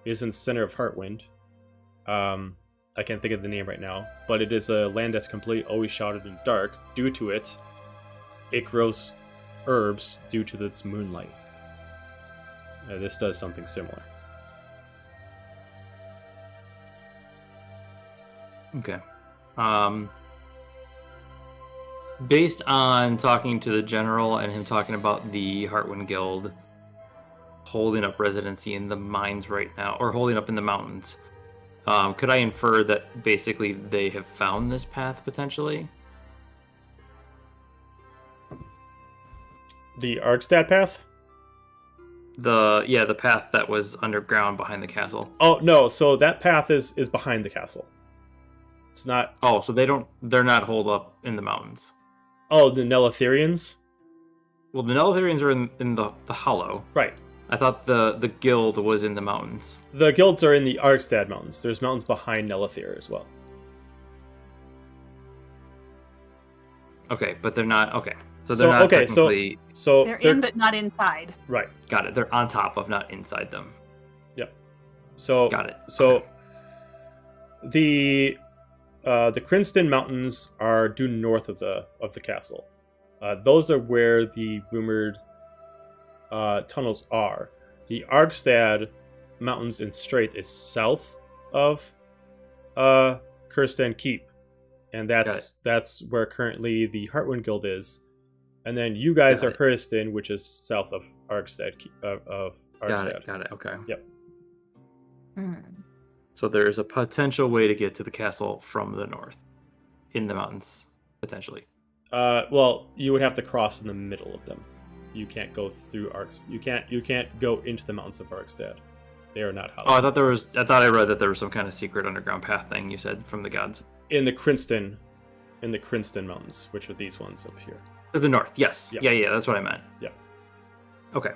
is in the center of Heartwind. I can't think of the name right now, but it is a land that's completely always shrouded in dark. Due to it, it grows herbs due to its moonlight. This does something similar. Okay. Based on talking to the general and him talking about the Heartwind Guild holding up residency in the mines right now, or holding up in the mountains, could I infer that basically they have found this path potentially? The Arkstad path? The path that was underground behind the castle. Oh no, so that path is behind the castle. It's not. Oh, so they're not holed up in the mountains. Oh, the Nelithirians? Well, the Nelithirians are in the hollow. Right. I thought the guild was in the mountains. The guilds are in the Arkstad mountains. There's mountains behind Nelithir as well. Okay, but they're not. Okay, so they're not okay, technically. So They're in, but not inside. Right. Got it. They're on top of, not inside them. Yep. So got it. So the Crinston Mountains are due north of the castle. Those are where the rumored tunnels are. The Arkstad Mountains and Strait is south of Kirsten Keep, and that's where currently the Heartwind Guild is. And then you guys are Hurston, which is south of Arkstad. Arkstad. Got it. Okay. Yep. So there's a potential way to get to the castle from the north, in the mountains, potentially. Well, you would have to cross in the middle of them. You can't go through You can't go into the mountains of Arkstad. They are not hollow. Oh, I thought I read that there was some kind of secret underground path thing you said from the gods. In the Crinston Mountains, which are these ones up here. To the north, yes. Yep. Yeah, that's what I meant. Yeah. Okay,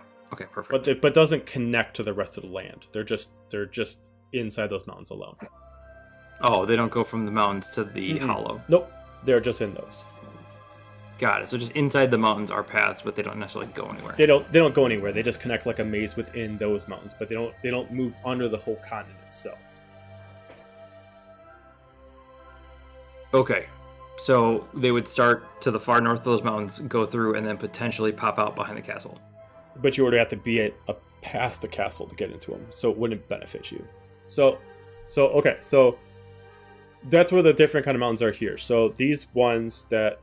perfect. But doesn't connect to the rest of the land. They're just inside those mountains alone. Oh, they don't go from the mountains to the hollow. Nope, they're just in those. Got it. So just inside the mountains are paths, but they don't necessarily go anywhere. They don't go anywhere. They just connect like a maze within those mountains, but they don't move under the whole continent itself. Okay. So they would start to the far north of those mountains, go through, and then potentially pop out behind the castle. But you would have to be past the castle to get into them, so it wouldn't benefit you. So that's where the different kind of mountains are here. So these ones that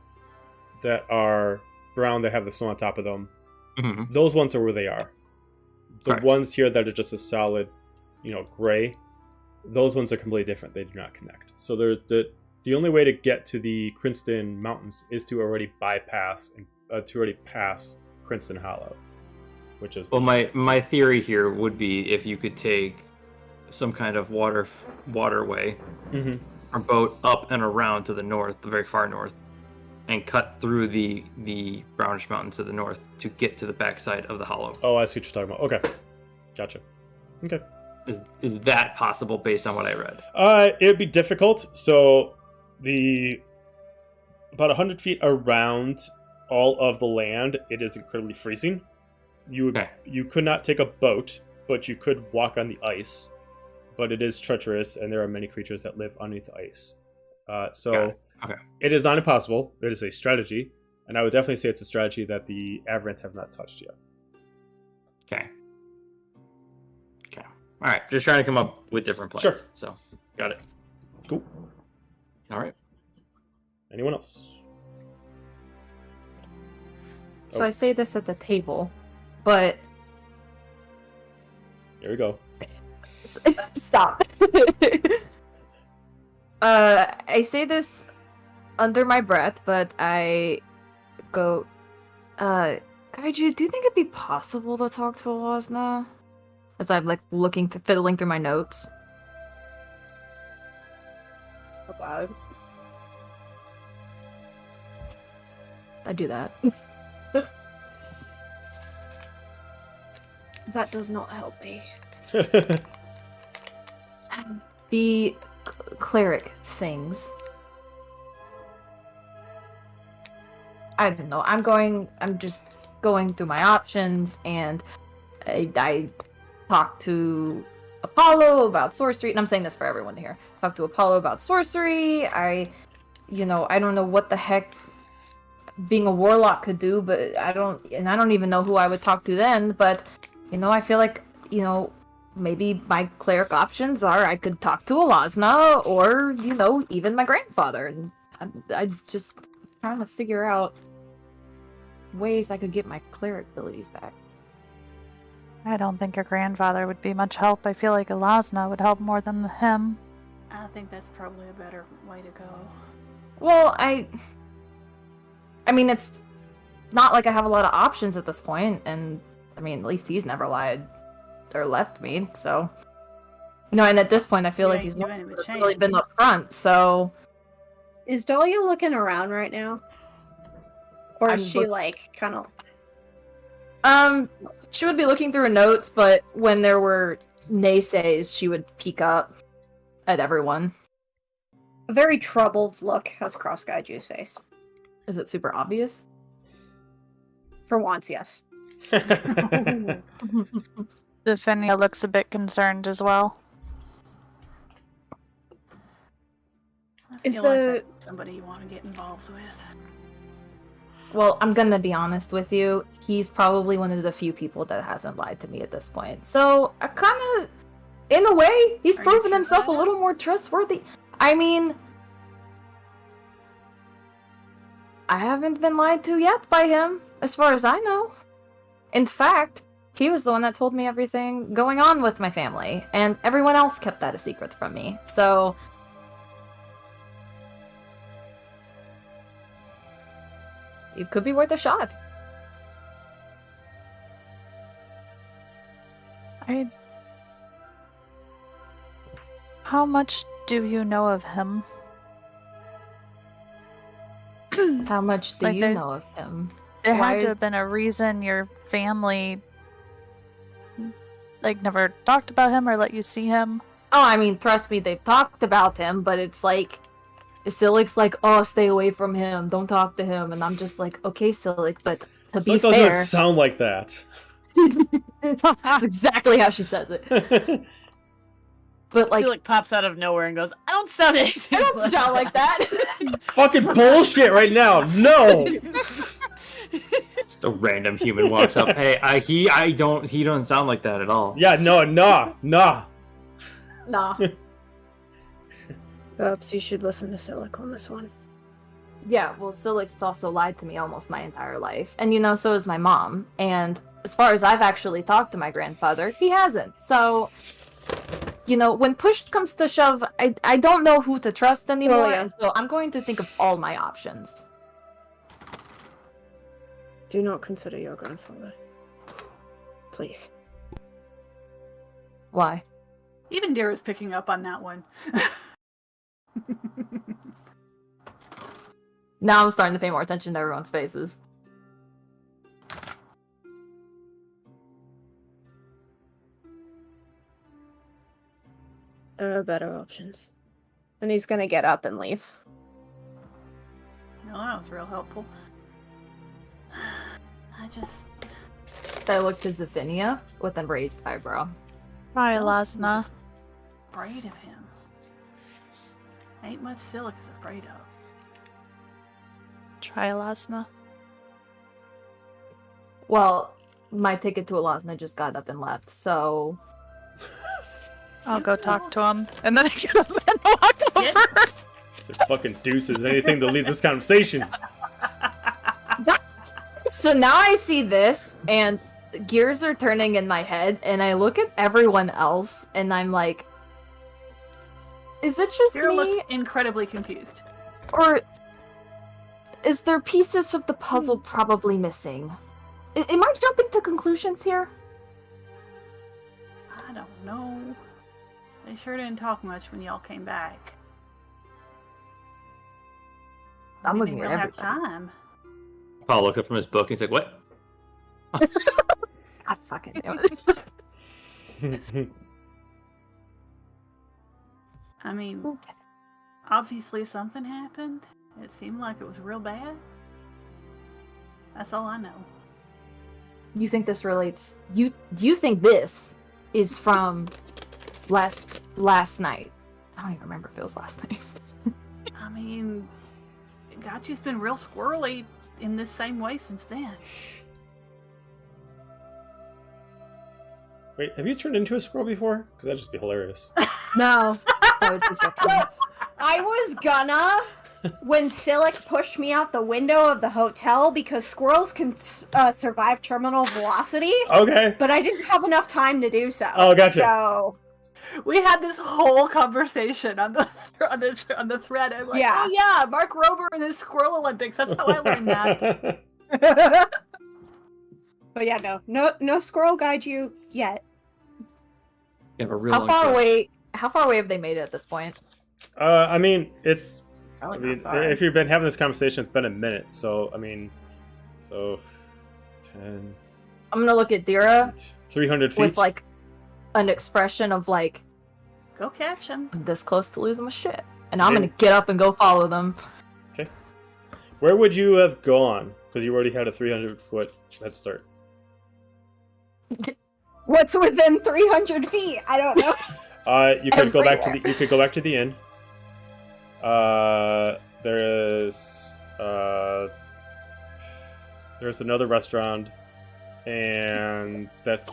are brown, that have the snow on top of them, those ones are where they are. The Correct. ones here that are just a solid, gray, those ones are completely different. They do not connect. So the only way to get to the Crinston Mountains is to already pass Crinston Hollow, which is... Well, my theory here would be if you could take some kind of waterway or boat up and around to the north, the very far north, and cut through the brownish mountains to the north to get to the backside of the hollow. Oh, I see what you're talking about. Okay. Gotcha. Okay. Is that possible based on what I read? It would be difficult. So about 100 feet around all of the land, it is incredibly freezing. You could not take a boat, but you could walk on the ice. But it is treacherous, and there are many creatures that live underneath the ice. It is not impossible. It is a strategy, and I would definitely say it's a strategy that the Aberrant have not touched yet. Okay. All right. Just trying to come up with different plans. Sure. So, got it. Cool. All right. Anyone else? So I say this at the table, but Here we go. stop. I say this under my breath, but I go, Kaiju, do you think it'd be possible to talk to Alazna? As I'm fiddling through my notes. Oh god. I do that. That does not help me. The cleric things. I don't know. I'm just going through my options, and I talked to Apollo about sorcery, and I'm saying this for everyone to hear. Talked to Apollo about sorcery. I don't know what the heck being a warlock could do, but I don't even know who I would talk to then, but I feel like, maybe my cleric options are I could talk to Alazna or, even my grandfather. And I just trying to figure out ways I could get my cleric abilities back. I don't think your grandfather would be much help. I feel like Alazna would help more than him. I think that's probably a better way to go. Well, I mean, it's not like I have a lot of options at this point, and I mean, at least he's never lied or left me, so and at this point I feel like he's not really been up front, so... Is Dahlia looking around right now? Or is she kind of... She would be looking through her notes, but when there were naysays, she would peek up at everyone. A very troubled look has crossed Gaiju's face. Is it super obvious? For once, yes. Defenia looks a bit concerned as well. I Is feel like the- that's somebody you want to get involved with. Well, I'm gonna be honest with you. He's probably one of the few people that hasn't lied to me at this point. So, I kind of, in a way, he's Are you proven sure himself a about little more trustworthy. I mean, I haven't been lied to yet by him, as far as I know. In fact, he was the one that told me everything going on with my family, and everyone else kept that a secret from me. So, it could be worth a shot. How much do you know of him? How much do Like, you there- know of him? There Why had to is- have been a reason your family like never talked about him or let you see him. Oh, I mean, trust me, they've talked about him, but it's like, Silik's like, oh, stay away from him, don't talk to him, and I'm just like, okay, Silik, but to So be it doesn't fair, sound like that. that's exactly how she says it. But like, Silik pops out of nowhere and goes, I don't sound anything I don't sound like that. Fucking bullshit right now. No. Just a random human walks up. Hey, he don't sound like that at all. Yeah, no, nah. Nah. Perhaps you should listen to Silik on this one. Yeah, well, Silik's also lied to me almost my entire life. And, so is my mom. And as far as I've actually talked to my grandfather, he hasn't. So, when push comes to shove, I don't know who to trust anymore. Oh, yeah. And so I'm going to think of all my options. Do not consider your grandfather. Please. Why? Even Dira's picking up on that one. Now I'm starting to pay more attention to everyone's faces. There are better options. And he's gonna get up and leave. No, that was real helpful. I looked to Zephinia with a raised eyebrow. Hi, Lasna. Afraid of him. Ain't much Silik is afraid of. Try Lasna. Well, my ticket to Alazna just got up and left, so... I'll go talk to him, and then I get up and walk over. It's like fucking deuces. Anything to lead this conversation. So now I see this, and gears are turning in my head, and I look at everyone else, and I'm like... Is it just Dira me? looks incredibly confused. Or... is there pieces of the puzzle probably missing? Am I jumping to conclusions here? I don't know. They sure didn't talk much when y'all came back. I'm Maybe looking they at don't have everything. time. Paul looked up from his book. He's like, "What?" God fucking damn it. I mean, Okay. obviously something happened. It seemed like it was real bad. That's all I know. You think this relates? You think this is from last night? I don't even remember if it was last night. I mean, Gotchi's been real squirrely in this same way since then. Wait, have you turned into a squirrel before? Because that'd just be hilarious. No, that would be so So, funny. I was gonna when Silik pushed me out the window of the hotel because squirrels can survive terminal velocity, Okay. but I didn't have enough time to do so. Oh, gotcha. So, We had this whole conversation on the thread. I'm like, Yeah. oh yeah, Mark Rober and his Squirrel Olympics. That's how I learned that. but yeah, no squirrel guide you yet. You have a real How long far trip. away? How far away have they made it at this point? I mean, it's. I Probably mean, not far. if you've been having this conversation, it's been a minute. So, I mean, 10, I'm gonna look at Dira 300 feet. with like an expression of like, Go catch him. I'm this close to losing my shit, and I'm Maybe- gonna get up and go follow them. Where would you have gone? Because you already had a 300-foot head start. What's within 300 feet? I don't know. You could go back to Everywhere. the. You could go back to the inn. There is There's another restaurant, and that's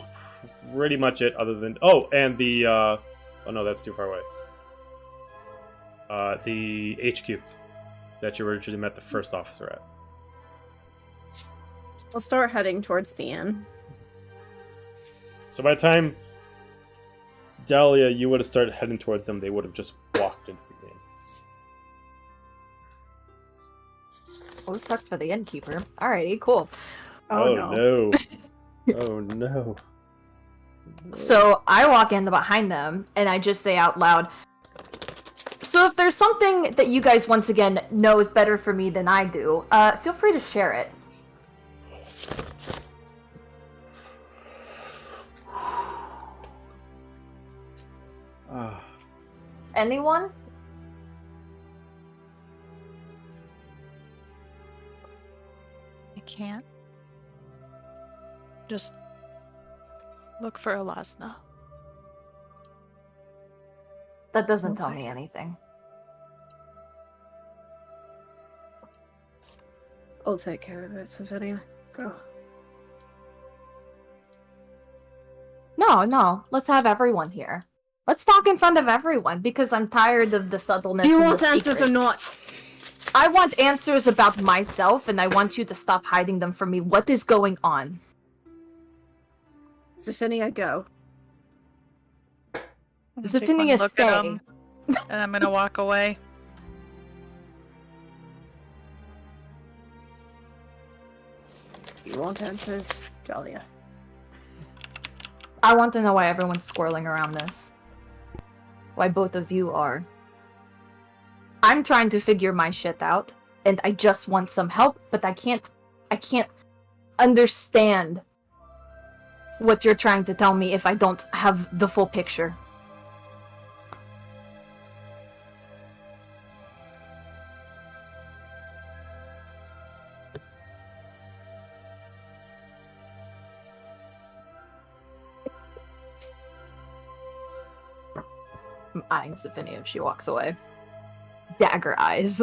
pretty much it. Other than and the oh no, that's too far away. The HQ that you originally met the first officer at. We'll start heading towards the inn. So by the time Dahlia, you would have started heading towards them, they would have just walked into the inn. Well, this sucks for the innkeeper. Alrighty, cool. Oh no. Oh no. So I walk in behind them, and I just say out loud, so if there's something that you guys, once again, know is better for me than I do, feel free to share it. Anyone? I can't. Just look for Alasna. That doesn't tell me anything. I'll take care of it, Sophia. Go. No. Let's have everyone here. Let's talk in front of everyone, because I'm tired of the subtleness. Do you and want the answers or secret. not? I want answers about myself, and I want you to stop hiding them from me. What is going on? Sophia, go. Zephaniah, Look at stay. him, and I'm gonna walk away. You want answers, Dahlia? I want to know why everyone's squirreling around this. Why both of you are. I'm trying to figure my shit out, and I just want some help, but I can't understand what you're trying to tell me if I don't have the full picture. I'm eyeing Zephaniah if she walks away. Dagger eyes.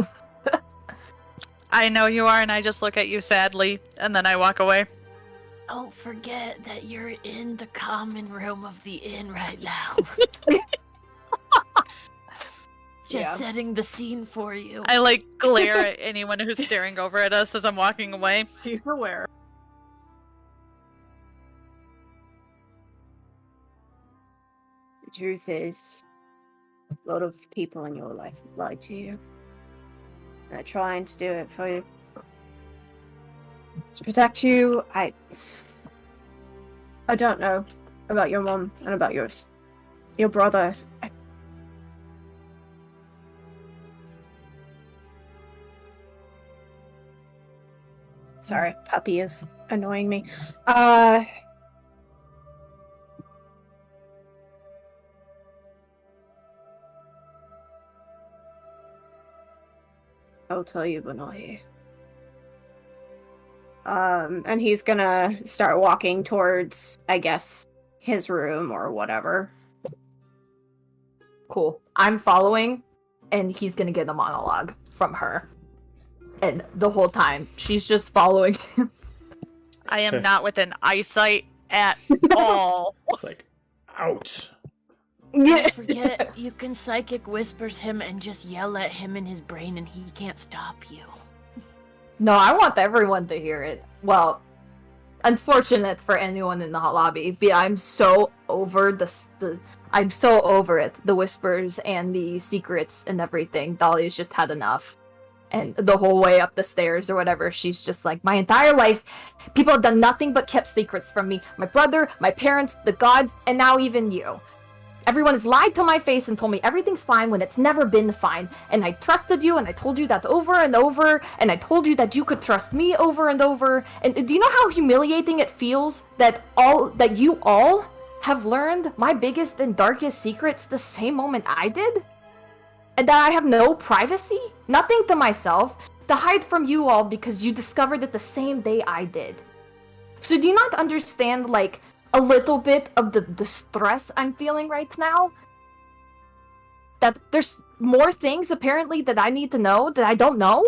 I know you are, and I just look at you sadly, and then I walk away. Don't forget that you're in the common room of the inn right now. Just setting the scene for you. I glare at anyone who's staring over at us as I'm walking away. She's aware. The truth is, a lot of people in your life have lied to you. They're trying to do it for you. To protect you, I don't know about your mom and about your brother. Sorry, puppy is annoying me. I'll tell you when not here. And he's gonna start walking towards, I guess, his room or whatever. Cool. I'm following, and he's gonna get a monologue from her. And the whole time, she's just following him. I am not within eyesight at all. It's like, ouch. Don't forget, you can psychic whispers him and just yell at him in his brain and he can't stop you. No, I want everyone to hear it. Well, unfortunate for anyone in the hot lobby, but I'm so over I'm so over it. The whispers and the secrets and everything. Dahlia's just had enough. And the whole way up the stairs or whatever, she's just like, my entire life, people have done nothing but kept secrets from me. My brother, my parents, the gods, and now even you. Everyone has lied to my face and told me everything's fine when it's never been fine. And I trusted you, and I told you that over and over, and I told you that you could trust me over and over. And do you know how humiliating it feels that you all have learned my biggest and darkest secrets the same moment I did? And that I have no privacy? Nothing to myself, to hide from you all because you discovered it the same day I did. So do you not understand, a little bit of the stress I'm feeling right now? That there's more things, apparently, that I need to know that I don't know?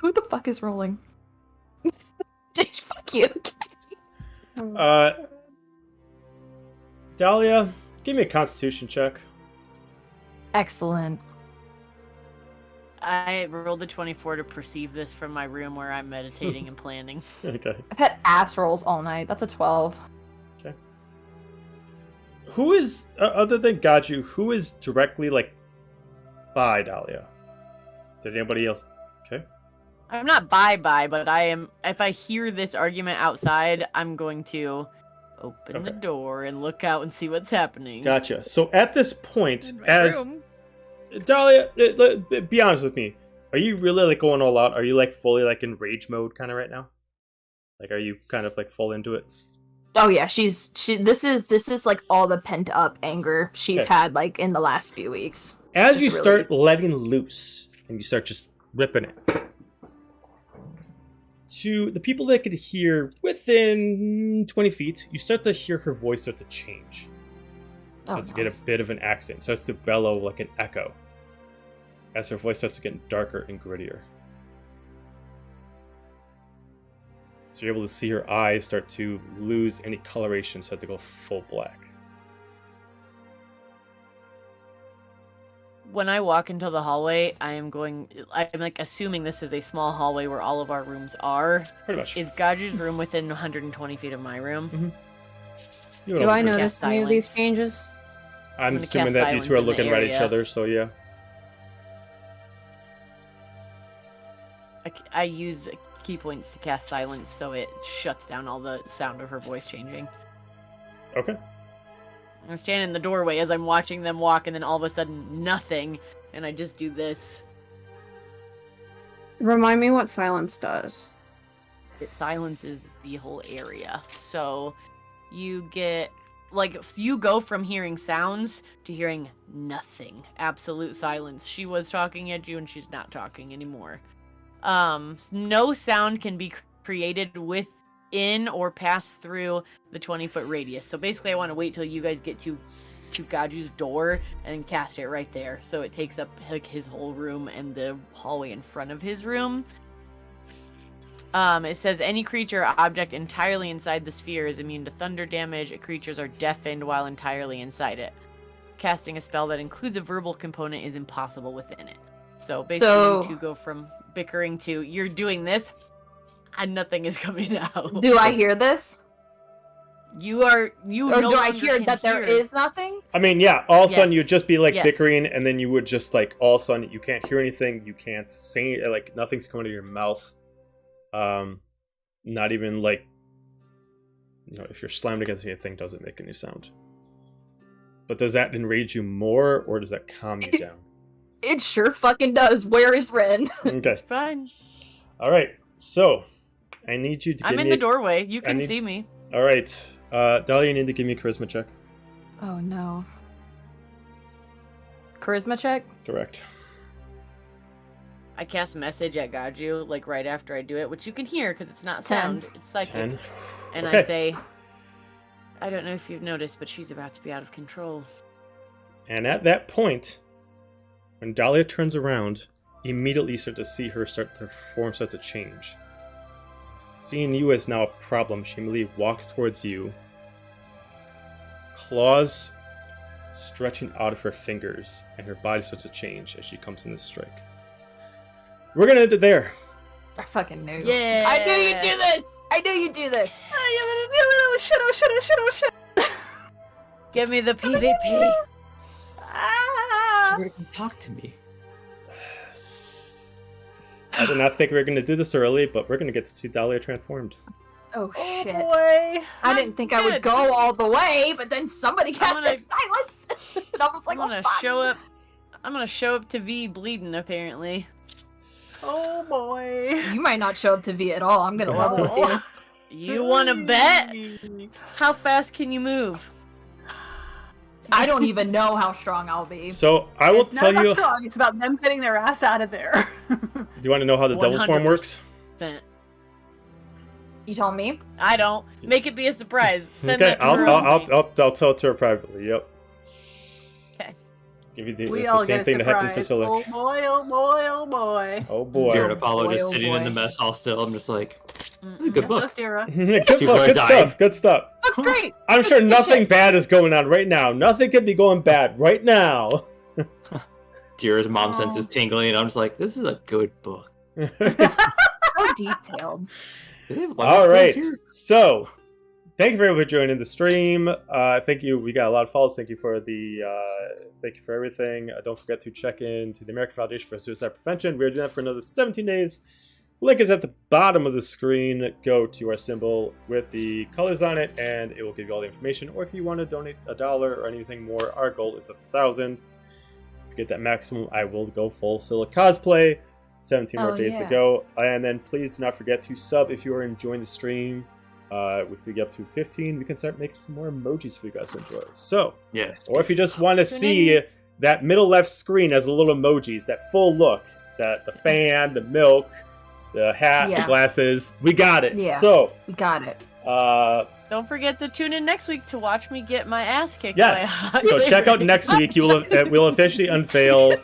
Who the fuck is rolling? Fuck you. Dahlia, give me a Constitution check. Excellent. I rolled a 24 to perceive this from my room where I'm meditating and planning. Okay. I've had ass rolls all night. That's a 12. Okay. Who is, other than Gaju, who is directly, like, by Dahlia? Did anybody else? Okay. I'm not bye, but I am. If I hear this argument outside, I'm going to open the door and look out and see what's happening. Gotcha. So at this point, In my as room. Dahlia, be honest with me. Are you really like going all out? Are you like fully like in rage mode kind of right now? Like, are you kind of like full into it? Oh yeah, this is like all the pent up anger she's had like in the last few weeks. As Just you really- start letting loose and you start just ripping it, to the people that could hear within 20 feet, you start to hear her voice start to change. Starts to get a bit of an accent, starts to bellow like an echo as her voice starts to get darker and grittier. So you're able to see her eyes start to lose any coloration, start to go full black. When I walk into the hallway, I'm like assuming this is a small hallway where all of our rooms are. Pretty much. Is Gaju's room within 120 feet of my room? Do I gonna notice cast any of these silence. changes? I'm gonna assuming cast that you silence two are in the looking right at each area. other, so yeah. I use key points to cast silence, so it shuts down all the sound of her voice changing. Okay. I stand in the doorway as I'm watching them walk, and then all of a sudden, nothing, and I just do this. Remind me what silence does. It silences the whole area. So you get, like, you go from hearing sounds to hearing nothing. Absolute silence. She was talking at you, and she's not talking anymore. No sound can be created within or pass through the 20-foot radius. So basically, I want to wait till you guys get to Gaju's door and cast it right there. So it takes up like his whole room and the hallway in front of his room. It says any creature or object entirely inside the sphere is immune to thunder damage. Creatures are deafened while entirely inside it. Casting a spell that includes a verbal component is impossible within it. So basically, you two go from bickering to you're doing this, and nothing is coming out. Do I hear this? You Or no do I longer hear can that there hear. is nothing? I mean, yeah, all of a sudden Yes. you'd just be like Yes. bickering, and then you would just like all of a sudden you can't hear anything, you can't say like nothing's coming to your mouth. Not even like, you know, if you're slammed against anything, doesn't make any sound. But does that enrage you more, or does that calm you down? It sure fucking does. Where is Ren? Okay. Fine. All right. So I need you to. Give I'm in me the doorway. You can need- see me. All right. Dahlia, you need to give me a charisma check. Oh no. Charisma check? Correct. I cast message at Gaju like right after I do it, which you can hear because it's not 10. sound. It's psychic. 10. And Okay. I say, I don't know if you've noticed, but she's about to be out of control. And at that point, when Dahlia turns around, immediately you start to see her form start to change. Seeing you as now a problem, she immediately walks towards you, claws stretching out of her fingers, and her body starts to change as she comes in to strike. We're gonna end it there. I fucking knew. Yeah. I knew you'd do this! I knew you'd do this! Oh shit. Give me the PvP. Ah! Where can talk to me? I did not think we were gonna do this early, but we're gonna get to see Dahlia transformed. Oh Oh shit. boy. I didn't think I would Good. go all the way, but then somebody casted gonna- silence! and I was like, I'm gonna show up. I'm gonna show up to V bleeding apparently. Oh boy. You might not show up to V at all. I'm gonna level with you. You want to bet? How fast can you move? I don't even know how strong I'll be. So I will It's not tell about you. strong, it's about them getting their ass out of there. Do you want to know how the devil form 100%. works? You telling me? I don't. Make it be a surprise. Send Okay, that to her. I'll tell it to her privately. Yep. Okay. Give you the, We it's all the same get a thing that happened for surprise. Solar. Oh boy, oh boy, oh boy. Oh boy. Jared Apollo boy, just oh sitting in the boy. mess hall still. I'm just like, Mm-mm. good book. Yes, Tira. good People book, are good dying. stuff. Good stuff. Looks great. I'm sure nothing shit. bad is going on right now. Nothing could be going bad right now. Jared's mom Oh. senses tingling, and I'm just like, this is a good book. So detailed. Do they have level All skills right. here? So, thank you very much for joining the stream. Thank you. We got a lot of follows. Thank you for thank you for everything. Don't forget to check in to the American Foundation for Suicide Prevention. We're doing that for another 17 days. Link is at the bottom of the screen. Go to our symbol with the colors on it, and it will give you all the information. Or if you want to donate $1 or anything more, our goal is 1,000. To get that maximum, I will go full Scylla cosplay. 17 more Oh, days to yeah. go, and then please do not forget to sub if you are enjoying the stream. If we get up to 15, we can start making some more emojis for you guys to enjoy. So, Yes. or if you just want to Tune see in. that middle left screen as a little emojis, that full look, that the fan, the milk, the hat, the Yeah. glasses, we got it. Yeah. So, We got it. Don't forget to tune in next week to watch me get my ass kicked. yes. By a So check out lady. next week. We'll officially unveil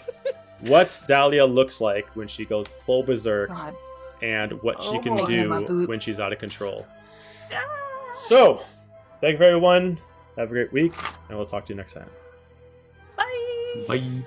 what Dahlia looks like when she goes full berserk, God. and what she Oh can boy. My do boobs. when she's out of control. So, thank you everyone. Have a great week, and we'll talk to you next time. Bye. Bye.